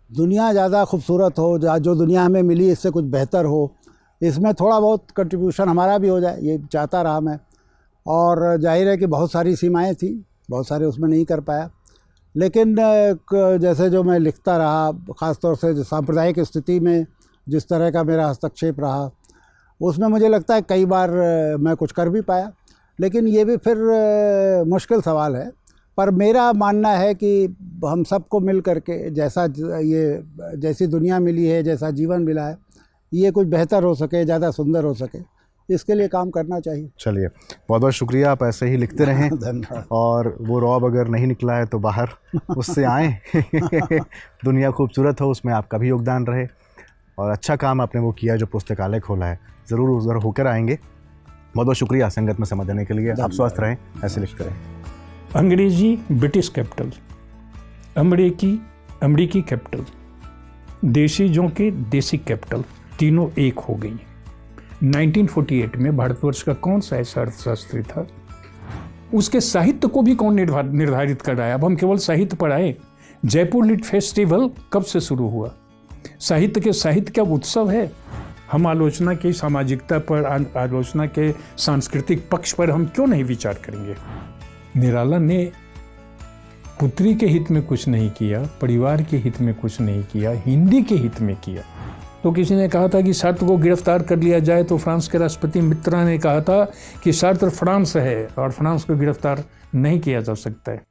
दुनिया ज़्यादा खूबसूरत हो, जो दुनिया हमें मिली इससे कुछ बेहतर हो, इसमें थोड़ा बहुत कंट्रीब्यूशन हमारा भी हो जाए, ये चाहता रहा मैं। और जाहिर है कि बहुत सारी सीमाएं थी, बहुत सारे उसमें नहीं कर पाया, लेकिन जैसे जो मैं लिखता रहा, ख़ास तौर से सांप्रदायिक स्थिति में जिस तरह का मेरा हस्तक्षेप रहा, उसमें मुझे लगता है कई बार मैं कुछ कर भी पाया। लेकिन ये भी फिर मुश्किल सवाल है, पर मेरा मानना है कि हम सबको मिल करके जैसी दुनिया मिली है, जैसा जीवन मिला है, ये कुछ बेहतर हो सके, ज़्यादा सुंदर हो सके, इसके लिए काम करना चाहिए। चलिए, बहुत बहुत शुक्रिया, आप ऐसे ही लिखते रहें। धन्यवाद। और वो रौब अगर नहीं निकला है तो बाहर उससे आएँ। दुनिया खूबसूरत हो, उसमें आपका भी योगदान रहे। और अच्छा काम आपने वो किया जो पुस्तकालय खोला है, ज़रूर उधर होकर आएंगे। बहुत बहुत शुक्रिया संगत में समय देने के लिए। आप स्वस्थ रहें, ऐसे लिखते रहें। अंग्रेजी ब्रिटिश कैपिटल, अमेरिकी कैपिटल, देशी जो के देसी कैपिटल, तीनों एक हो गई। 1948 में भारतवर्ष का कौन सा ऐसा अर्थशास्त्री था, उसके साहित्य को भी कौन निर्धारित कर रहा है? अब हम केवल साहित्य पर आए। जयपुर लिट फेस्टिवल कब से शुरू हुआ? साहित्य क्या उत्सव है? हम आलोचना की सामाजिकता पर, आलोचना के सांस्कृतिक पक्ष पर हम क्यों नहीं विचार करेंगे? निराला ने पुत्री के हित में कुछ नहीं किया, परिवार के हित में कुछ नहीं किया, हिंदी के हित में किया। तो किसी ने कहा था कि सार्त्र को गिरफ्तार कर लिया जाए, तो फ्रांस के राष्ट्रपति मित्रा ने कहा था कि सार्त्र फ्रांस है और फ्रांस को गिरफ्तार नहीं किया जा सकता है।